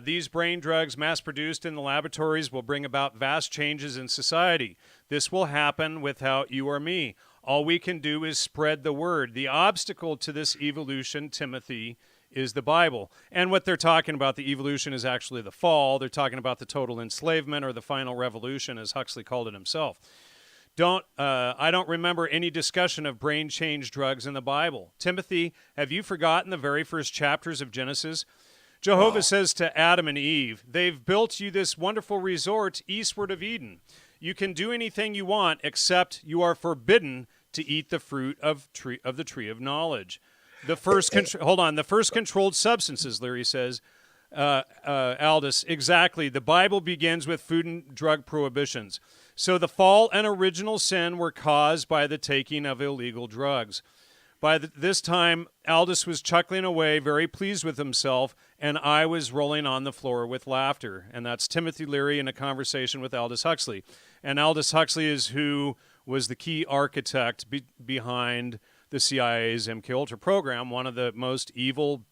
Speaker 1: These brain drugs mass-produced in the laboratories will bring about vast changes in society. This will happen without you or me. All we can do is spread the word. The obstacle to this evolution, Timothy, is the Bible. And what they're talking about, the evolution, is actually the fall. They're talking about the total enslavement or the final revolution, as Huxley called it himself. I don't remember any discussion of brain change drugs in the Bible. Timothy, have you forgotten the very first chapters of Genesis? Jehovah
Speaker 2: Wow.
Speaker 1: says to Adam and Eve, "They've built you this wonderful resort eastward of Eden. You can do anything you want, except you are forbidden to eat the fruit of the tree of knowledge." The first hold on, the first controlled substances, Larry says, Aldous, exactly. The Bible begins with food and drug prohibitions. So the fall and original sin were caused by the taking of illegal drugs. By this time, Aldous was chuckling away, very pleased with himself, and I was rolling on the floor with laughter. And that's Timothy Leary in a conversation with Aldous Huxley. And Aldous Huxley is who was the key architect behind the CIA's MKUltra program, one of the most evil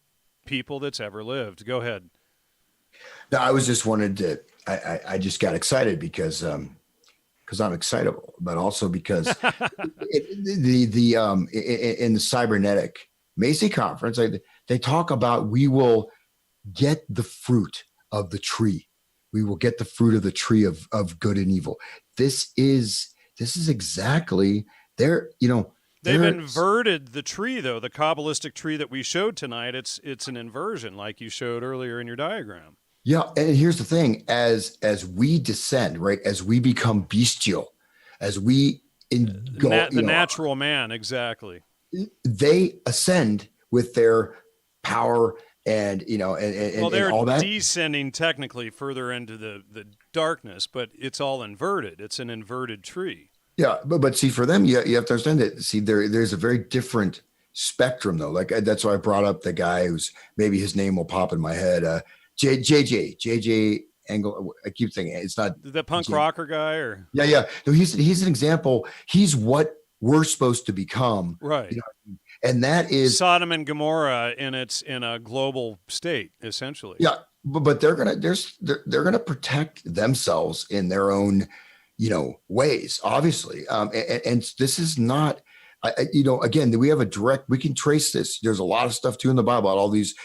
Speaker 1: people that's ever lived. Go ahead.
Speaker 2: No, I was just wanted to. I just got excited because I'm excitable, but also because in the cybernetic Macy conference, they talk about we will get the fruit of the tree. We will get the fruit of the tree of good and evil. This is exactly their,
Speaker 1: They've inverted the tree, though, the Kabbalistic tree that we showed tonight. It's an inversion, like you showed earlier in your diagram.
Speaker 2: Yeah, and here's the thing: as we descend, right, as we become bestial, as we go,
Speaker 1: the natural man, exactly.
Speaker 2: They ascend with their power and
Speaker 1: they're
Speaker 2: all that.
Speaker 1: Descending technically further into the darkness, but it's all inverted. It's an inverted tree.
Speaker 2: Yeah, but see, for them, you have to understand that. See, there's a very different spectrum, though. Like that's why I brought up the guy who's maybe his name will pop in my head. JJ Angle. I keep thinking it's not
Speaker 1: the punk rocker guy, or
Speaker 2: yeah. No, he's an example. He's what we're supposed to become,
Speaker 1: right?
Speaker 2: And that is
Speaker 1: Sodom and Gomorrah in a global state, essentially.
Speaker 2: Yeah, but they're gonna protect themselves in their own ways, obviously. And this is not. Again, we have we can trace this. There's a lot of stuff too in the Bible about all these,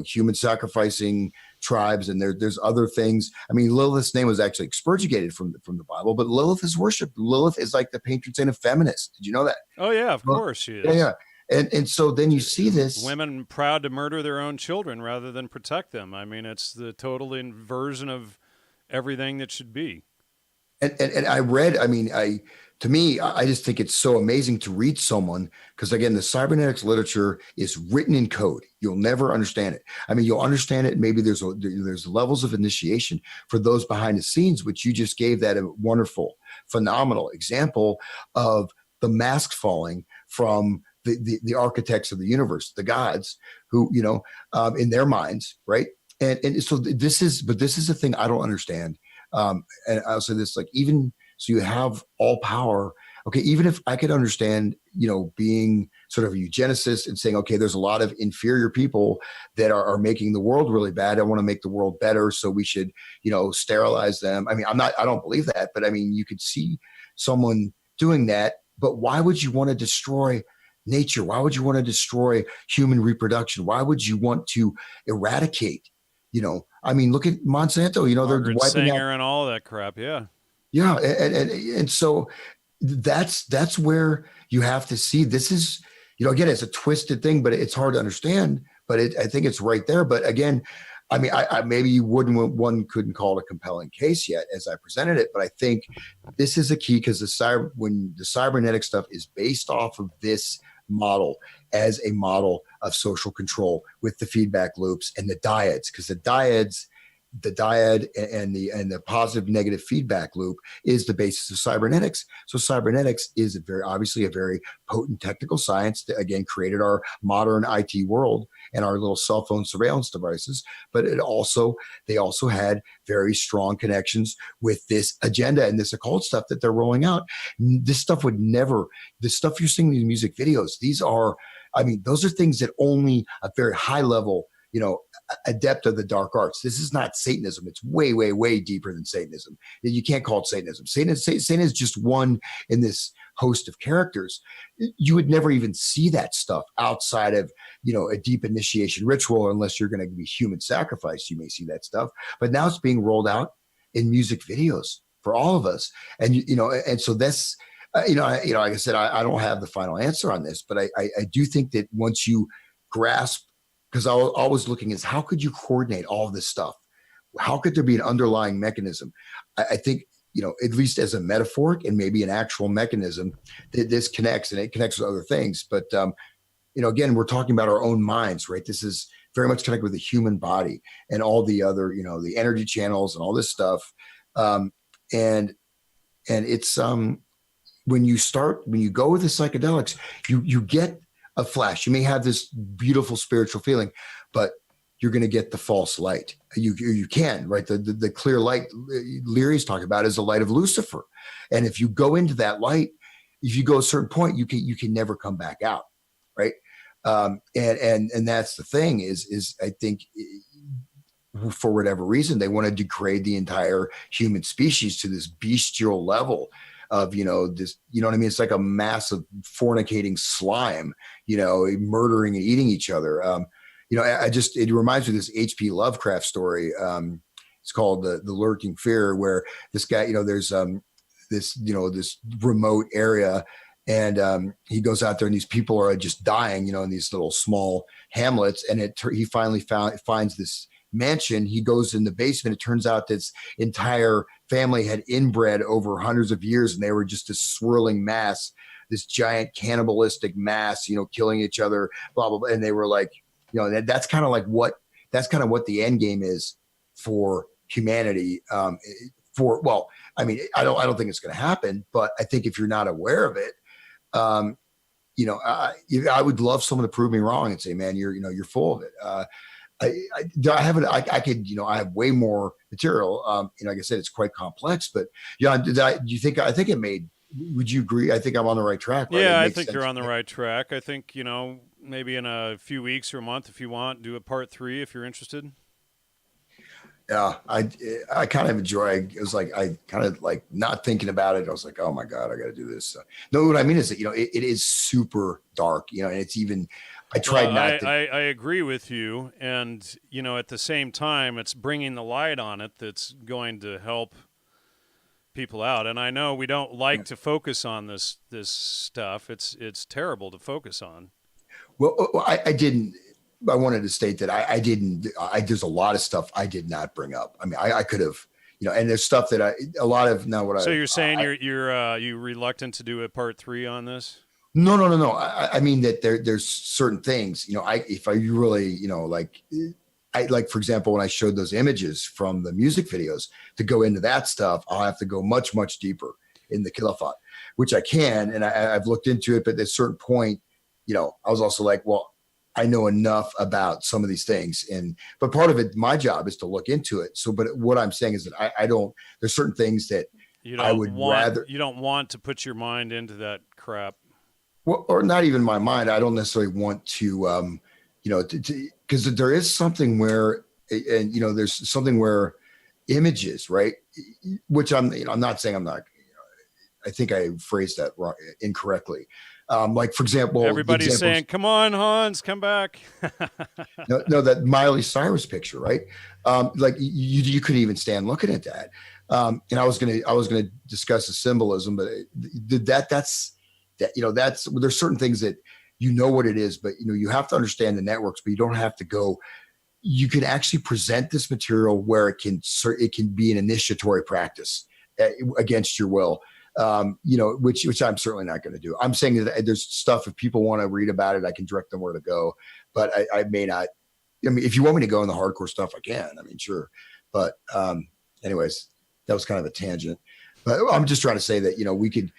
Speaker 2: human sacrificing tribes, and there's other things. I mean, Lilith's name was actually expurgated from the Bible, but Lilith is worshipped. Lilith is like the patron saint of feminists. Did you know that?
Speaker 1: Oh yeah, of course she is.
Speaker 2: Yeah. And so then you see this.
Speaker 1: Women proud to murder their own children rather than protect them. I mean, it's the total inversion of everything that should be.
Speaker 2: And I read, to me, I just think it's so amazing to read someone, because again, the cybernetics literature is written in code. You'll never understand it. I mean, you'll understand it. Maybe there's levels of initiation for those behind the scenes, which you just gave that a wonderful, phenomenal example of the mask falling from the architects of the universe, the gods, who, in their minds, right? And so this is the thing I don't understand. And I'll say this, like, even so you have all power. Okay. Even if I could understand, being sort of a eugenicist and saying, okay, there's a lot of inferior people that are making the world really bad. I want to make the world better. So we should, sterilize them. I mean, I don't believe that, but I mean, you could see someone doing that, but why would you want to destroy nature? Why would you want to destroy human reproduction? Why would you want to eradicate, I mean, look at Monsanto, they're wiping
Speaker 1: Sanger out and all that crap. Yeah.
Speaker 2: Yeah. And so that's where you have to see, this is, again, it's a twisted thing, but it's hard to understand, but I think it's right there. But again, I mean, I maybe you one couldn't call it a compelling case yet as I presented it, but I think this is a key, because when the cybernetic stuff is based off of this model as a model of social control with the feedback loops and the dyads, because the dyad and the positive negative feedback loop is the basis of cybernetics. So cybernetics is obviously a very potent technical science that, again, created our modern IT world and our little cell phone surveillance devices. But they also had very strong connections with this agenda and this occult stuff that they're rolling out. This stuff the stuff you're seeing in these music videos, those are things that only a very high level, adept of the dark arts. This is not Satanism. It's way, way, way deeper than Satanism. You can't call it Satanism. Satan is just one in this host of characters. You would never even see that stuff outside of, a deep initiation ritual, unless you're going to be human sacrifice. You may see that stuff, but now it's being rolled out in music videos for all of us. And, and so that's, like I said, I don't have the final answer on this, but I do think that once you grasp because I was always looking is how could you coordinate all this stuff? How could there be an underlying mechanism? I think, at least as a metaphoric and maybe an actual mechanism that this connects, and it connects with other things. But, again, we're talking about our own minds, right? This is very much connected with the human body and all the other, the energy channels and all this stuff. And it's, when you go with the psychedelics, you get a flash. You may have this beautiful spiritual feeling, but you're going to get the false light. You can, right? The clear light Leary's talking about is the light of Lucifer. And if you go into that light, if you go a certain point, you can never come back out. Right. And that's the thing is I think for whatever reason, they want to degrade the entire human species to this bestial level of, this, what I mean? It's like a massive fornicating slime, murdering and eating each other. It reminds me of this H.P. Lovecraft story. It's called the Lurking Fear, where this guy, there's this remote area, and he goes out there and these people are just dying, in these little small hamlets. And he finally finds this mansion. He goes in the basement. It turns out this entire family had inbred over hundreds of years, and they were just this swirling mass, this giant cannibalistic mass, killing each other, blah, blah, blah. And they were like, that's kind of what the end game is for humanity. I don't think it's going to happen, but I think if you're not aware of it, I would love someone to prove me wrong and say, man, you're full of it. I have way more material. Like I said, it's quite complex, but would you agree? I think I'm on the right track. Right?
Speaker 1: Yeah, I think you're on the right track. I think, maybe in a few weeks or a month, if you want, do a part 3 if you're interested.
Speaker 2: Yeah, I kind of enjoy. It was like I kind of like not thinking about it. I was like, oh my god, I got to do this. No, what I mean is that it is super dark. And it's even. I tried not to.
Speaker 1: I agree with you, and at the same time, it's bringing the light on it that's going to help people out. And I know we don't like to focus on this stuff. It's terrible to focus on.
Speaker 2: Well, I didn't. I wanted to state that I didn't. There's a lot of stuff I did not bring up. I mean, I could have, and there's stuff that So
Speaker 1: you're saying you're reluctant to do a part 3 on this?
Speaker 2: No. I mean that there's certain things, if I really, like, for example, when I showed those images from the music videos, to go into that stuff, I'll have to go much, much deeper in the Khilafat, which I can. And I've looked into it, but at a certain point, I was also like, well, I know enough about some of these things. But part of it, my job is to look into it. So, but what I'm saying is that I don't, there's certain things that
Speaker 1: you don't want to put your mind into that crap.
Speaker 2: Well, or not even my mind. I don't necessarily want to, because there is something where, and there's something where images, right? Which I'm not saying I'm not. I think I phrased that wrong, incorrectly. Like, for example,
Speaker 1: everybody's saying, "Come on, Hans, come back."
Speaker 2: no, that Miley Cyrus picture, right? Like you couldn't even stand looking at that. And I was gonna discuss the symbolism, but that's there's certain things that what it is, but you have to understand the networks, but you don't have to go. You can actually present this material where it can be an initiatory practice against your will. Which I'm certainly not going to do. I'm saying that there's stuff, if people want to read about it, I can direct them where to go, but I may not. I mean, if you want me to go in the hardcore stuff, I can. I mean, sure. But anyways, that was kind of a tangent. But I'm just trying to say that we could.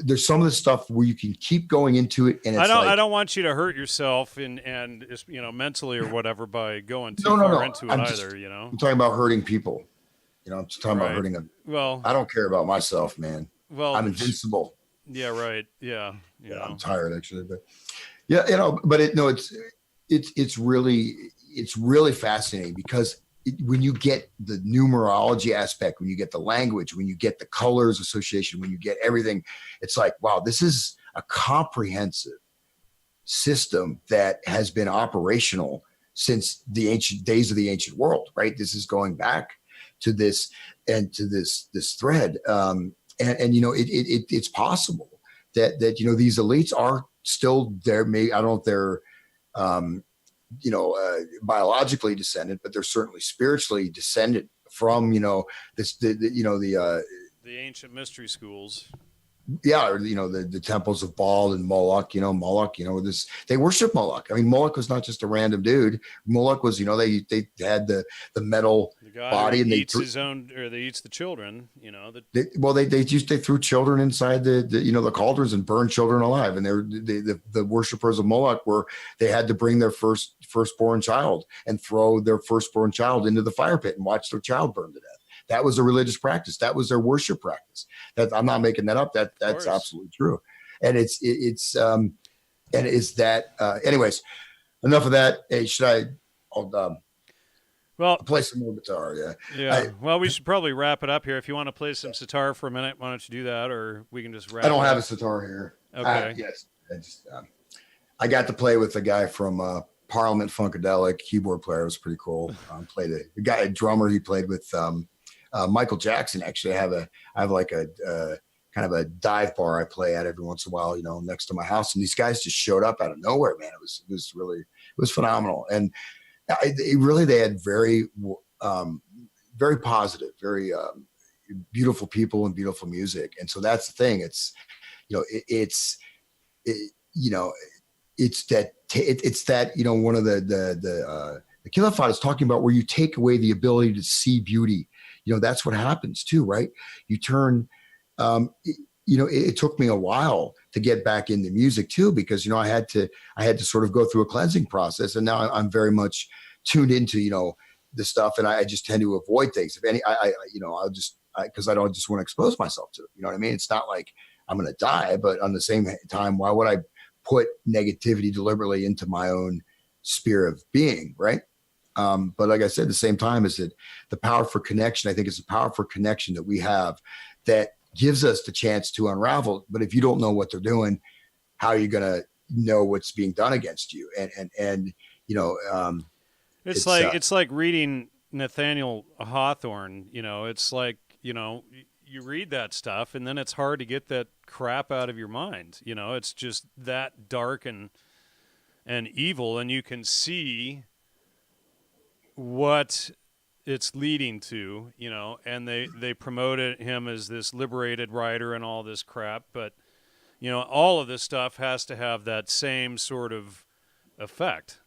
Speaker 2: There's some of the stuff where you can keep going into it, and
Speaker 1: I don't want you to hurt yourself and mentally or whatever by going too far into it either.
Speaker 2: I'm talking about hurting people. I'm just talking about hurting them.
Speaker 1: Well,
Speaker 2: I don't care about myself, man.
Speaker 1: Well,
Speaker 2: I'm invincible.
Speaker 1: Yeah, right. Yeah.
Speaker 2: I'm tired actually, but but it's really fascinating because when you get the numerology aspect, when you get the language, when you get the colors association, when you get everything, it's like, wow, this is a comprehensive system that has been operational since the ancient days of the ancient world, right? This is going back to this and to this thread. It's possible that these elites are still there. Maybe I don't know if they're biologically descended, but they're certainly spiritually descended from,
Speaker 1: The ancient mystery schools.
Speaker 2: yeah, or, the temples of Baal and Moloch, Moloch, this, they worship Moloch. I mean, Moloch was not just a random dude. Moloch was, they had the metal
Speaker 1: The god who
Speaker 2: body, and
Speaker 1: eats his own, or they eats the children.
Speaker 2: they threw children inside the cauldrons and burned children alive. And the worshipers of Moloch they had to bring their firstborn child and throw their firstborn child into the fire pit and watch their child burn to death. That was a religious practice. That was their worship practice. That, I'm not making that up. That's absolutely true. And anyways, enough of that. Hey, I'll play some more guitar. Yeah.
Speaker 1: Yeah. Well, we should probably wrap it up here. If you want to play some sitar for a minute, why don't you do that? Or we can just wrap it up.
Speaker 2: I don't have a sitar here.
Speaker 1: Okay.
Speaker 2: Yes. I got to play with a guy from Parliament Funkadelic, keyboard player. It was pretty cool. Played a drummer. He played with Michael Jackson. Actually, I have like a kind of a dive bar I play at every once in a while, next to my house. And these guys just showed up out of nowhere, man. It was phenomenal. And they had very, very positive, very beautiful people and beautiful music. And so that's the thing. It's that one of the Khilafat is talking about, where you take away the ability to see beauty. That's what happens too, right? You turn, it took me a while to get back into music too, because, I had to sort of go through a cleansing process. And now I'm very much tuned into, the stuff. And I just tend to avoid things. If any, because I don't just want to expose myself to it. You know what I mean? It's not like I'm going to die, but on the same time, why would I put negativity deliberately into my own sphere of being, right? But like I said, at the same time, is that the power for connection, I think it's a powerful connection that we have that gives us the chance to unravel. But if you don't know what they're doing, how are you going to know what's being done against you?
Speaker 1: It's like reading Nathaniel Hawthorne. It's like, you read that stuff and then it's hard to get that crap out of your mind. It's just that dark and evil, and you can see what it's leading to, and they promoted him as this liberated writer and all this crap. But, all of this stuff has to have that same sort of effect.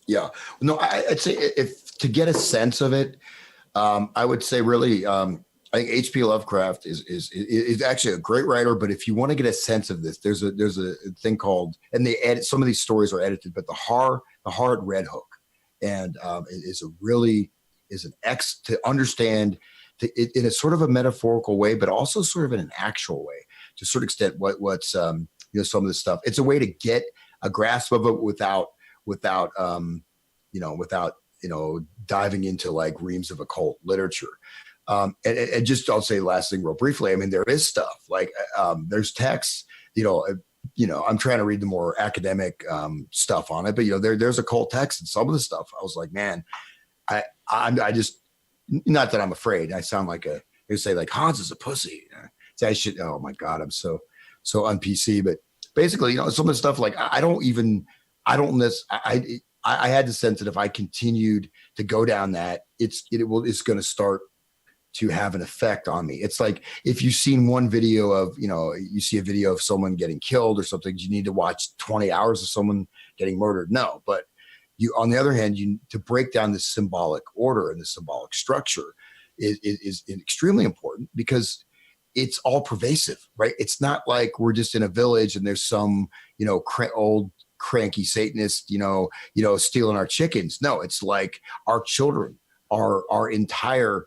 Speaker 2: Yeah. No, I'd say if to get a sense of it, I would say really, I think H.P. Lovecraft is actually a great writer. But if you want to get a sense of this, there's a thing called, and they edit, some of these stories are edited, but the Har at Red Hook, and is an X to understand in a sort of a metaphorical way, but also sort of in an actual way, to a certain extent, what's some of this stuff. It's a way to get a grasp of it without diving into like reams of occult literature. And just, I'll say last thing real briefly. I mean, there is stuff like there's texts, I'm trying to read the more academic stuff on it, but there's occult text and some of the stuff. I was like, man, I just, not that I'm afraid. I sound like they say like Hans is a pussy. I should, oh my God, I'm so on PC, but basically, some of the stuff, like I had the sense that if I continued to go down that, it's going to start to have an effect on me. It's like if you've seen one video of, you see a video of someone getting killed or something, you need to watch 20 hours of someone getting murdered. No, but on the other hand, to break down this symbolic order and the symbolic structure is extremely important, because it's all pervasive, right? It's not like we're just in a village and there's some, old cranky Satanist, stealing our chickens. No, it's like our children, our entire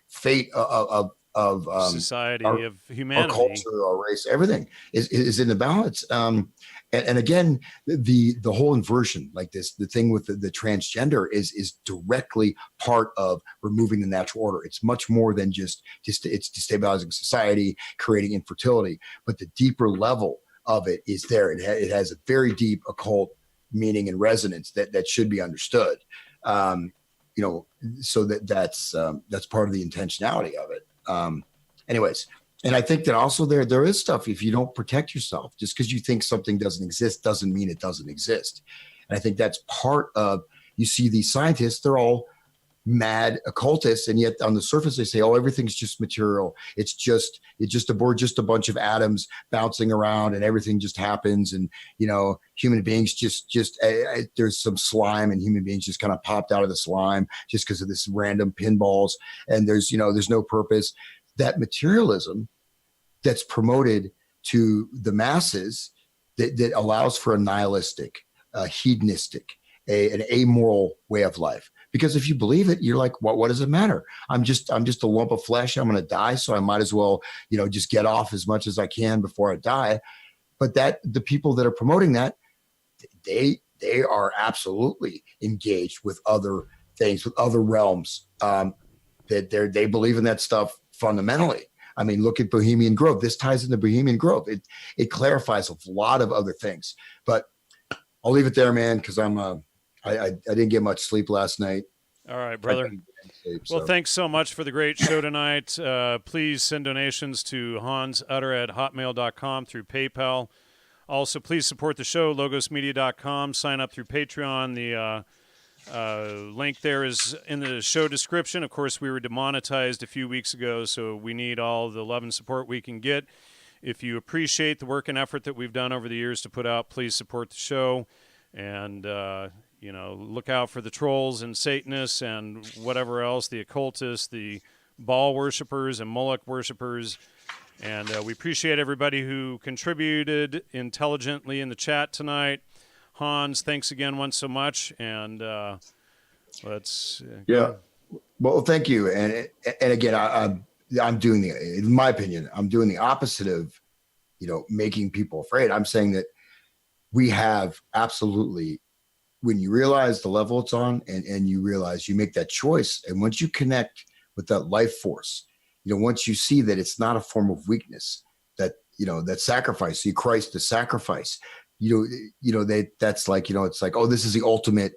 Speaker 2: fate of
Speaker 1: society, of humanity,
Speaker 2: our culture, our race, everything is in the balance. And again, the whole inversion, like this, the thing with the transgender is directly part of removing the natural order. It's much more than just it's destabilizing society, creating infertility, but the deeper level of it is there. It has a very deep occult meaning and resonance that should be understood. So that's part of the intentionality of it. Anyways, and I think that also there is stuff, if you don't protect yourself, just because you think something doesn't exist doesn't mean it doesn't exist. And I think that's part of, you see these scientists, they're all mad occultists, and yet on the surface they say, oh, everything's just material. It's just we're just a bunch of atoms bouncing around and everything just happens. And human beings there's some slime and human beings just kind of popped out of the slime just because of this random pinballs, and there's no purpose. That materialism that's promoted to the masses that allows for a nihilistic, hedonistic, an amoral way of life. Because if you believe it, you're like, what does it matter? I'm just a lump of flesh. I'm going to die. So I might as well, just get off as much as I can before I die. But that the people that are promoting that, they are absolutely engaged with other things, with other realms, that they believe in that stuff fundamentally. I mean, look at Bohemian Grove. This ties into Bohemian Grove. It clarifies a lot of other things, but I'll leave it there, man. Cause I didn't get much sleep last night.
Speaker 1: All right, brother. Well, thanks so much for the great show tonight. Please send donations to hansutter@hotmail.com through PayPal. Also, please support the show, logosmedia.com. Sign up through Patreon. The link there is in the show description. Of course, we were demonetized a few weeks ago, so we need all the love and support we can get. If you appreciate the work and effort that we've done over the years to put out, please support the show. And, look out for the trolls and Satanists and whatever else, the occultists, the Baal worshipers and Moloch worshipers. And we appreciate everybody who contributed intelligently in the chat tonight. Hans, thanks again once so much. And let's
Speaker 2: go. Well, thank you. And again, I'm doing in my opinion, I'm doing the opposite of, making people afraid. I'm saying that we have absolutely, when you realize the level it's on and you realize you make that choice. And once you connect with that life force, once you see that it's not a form of weakness, that, that sacrifice, see Christ, the sacrifice, that's like, it's like, oh, this is the ultimate,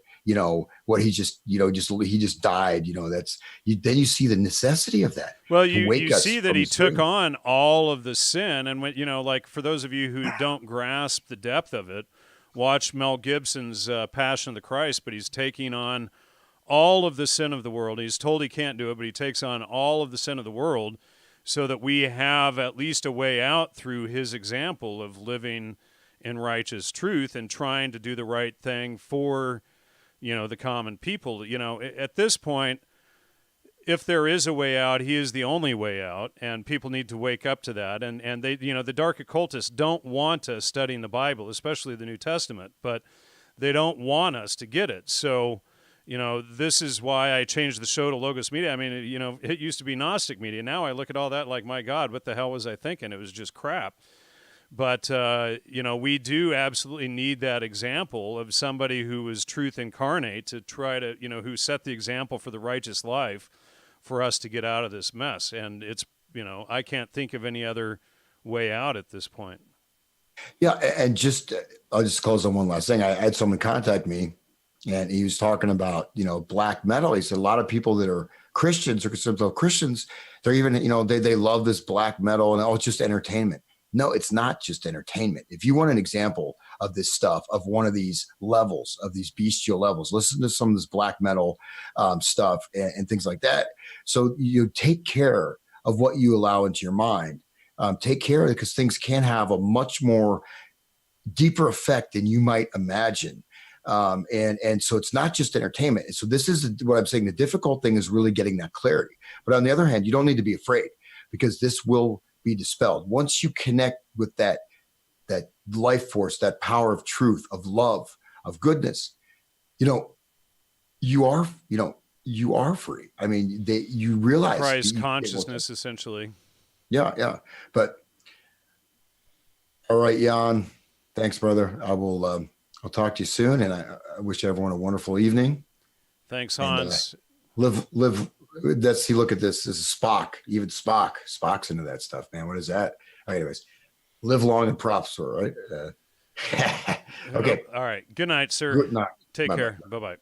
Speaker 2: what he just, he just died, then you see the necessity of that.
Speaker 1: Well, you see that he took on all of the sin. And when, like for those of you who don't grasp the depth of it, watch Mel Gibson's Passion of the Christ, but he's taking on all of the sin of the world. He's told he can't do it, but he takes on all of the sin of the world so that we have at least a way out through his example of living in righteous truth and trying to do the right thing for, the common people. At this point, if there is a way out, he is the only way out, and people need to wake up to that. And they, the dark occultists don't want us studying the Bible, especially the New Testament, but they don't want us to get it. So, this is why I changed the show to Logos Media. I mean, it used to be Gnostic Media. Now I look at all that like, my God, what the hell was I thinking? It was just crap. But, we do absolutely need that example of somebody who was truth incarnate to try to, who set the example for the righteous life for us to get out of this mess. And it's, I can't think of any other way out at this point.
Speaker 2: Yeah. And I'll just close on one last thing. I had someone contact me and he was talking about, black metal. He said a lot of people that are Christians or considered Christians, they're even, they love this black metal and it's just entertainment. No, it's not just entertainment. If you want an example of this stuff, of one of these levels, of these bestial levels, listen to some of this black metal stuff and things like that. So you take care of what you allow into your mind. Take care of it because things can have a much more deeper effect than you might imagine. And so it's not just entertainment. And so this is what I'm saying. The difficult thing is really getting that clarity. But on the other hand, you don't need to be afraid because this will be dispelled. Once you connect with that life force, that power of truth, of love, of goodness, you are free. I mean, you realize
Speaker 1: Christ consciousness, essentially.
Speaker 2: Yeah. But all right, Jan, thanks, brother. I'll talk to you soon, and I wish everyone a wonderful evening.
Speaker 1: Thanks, Hans.
Speaker 2: And, live. Let's look at this. This is Spock. Even Spock's into that stuff, man. What is that? Anyways, live long and prosper, right? Okay.
Speaker 1: All right. Good night, sir.
Speaker 2: Good night.
Speaker 1: Take care. Bye-bye.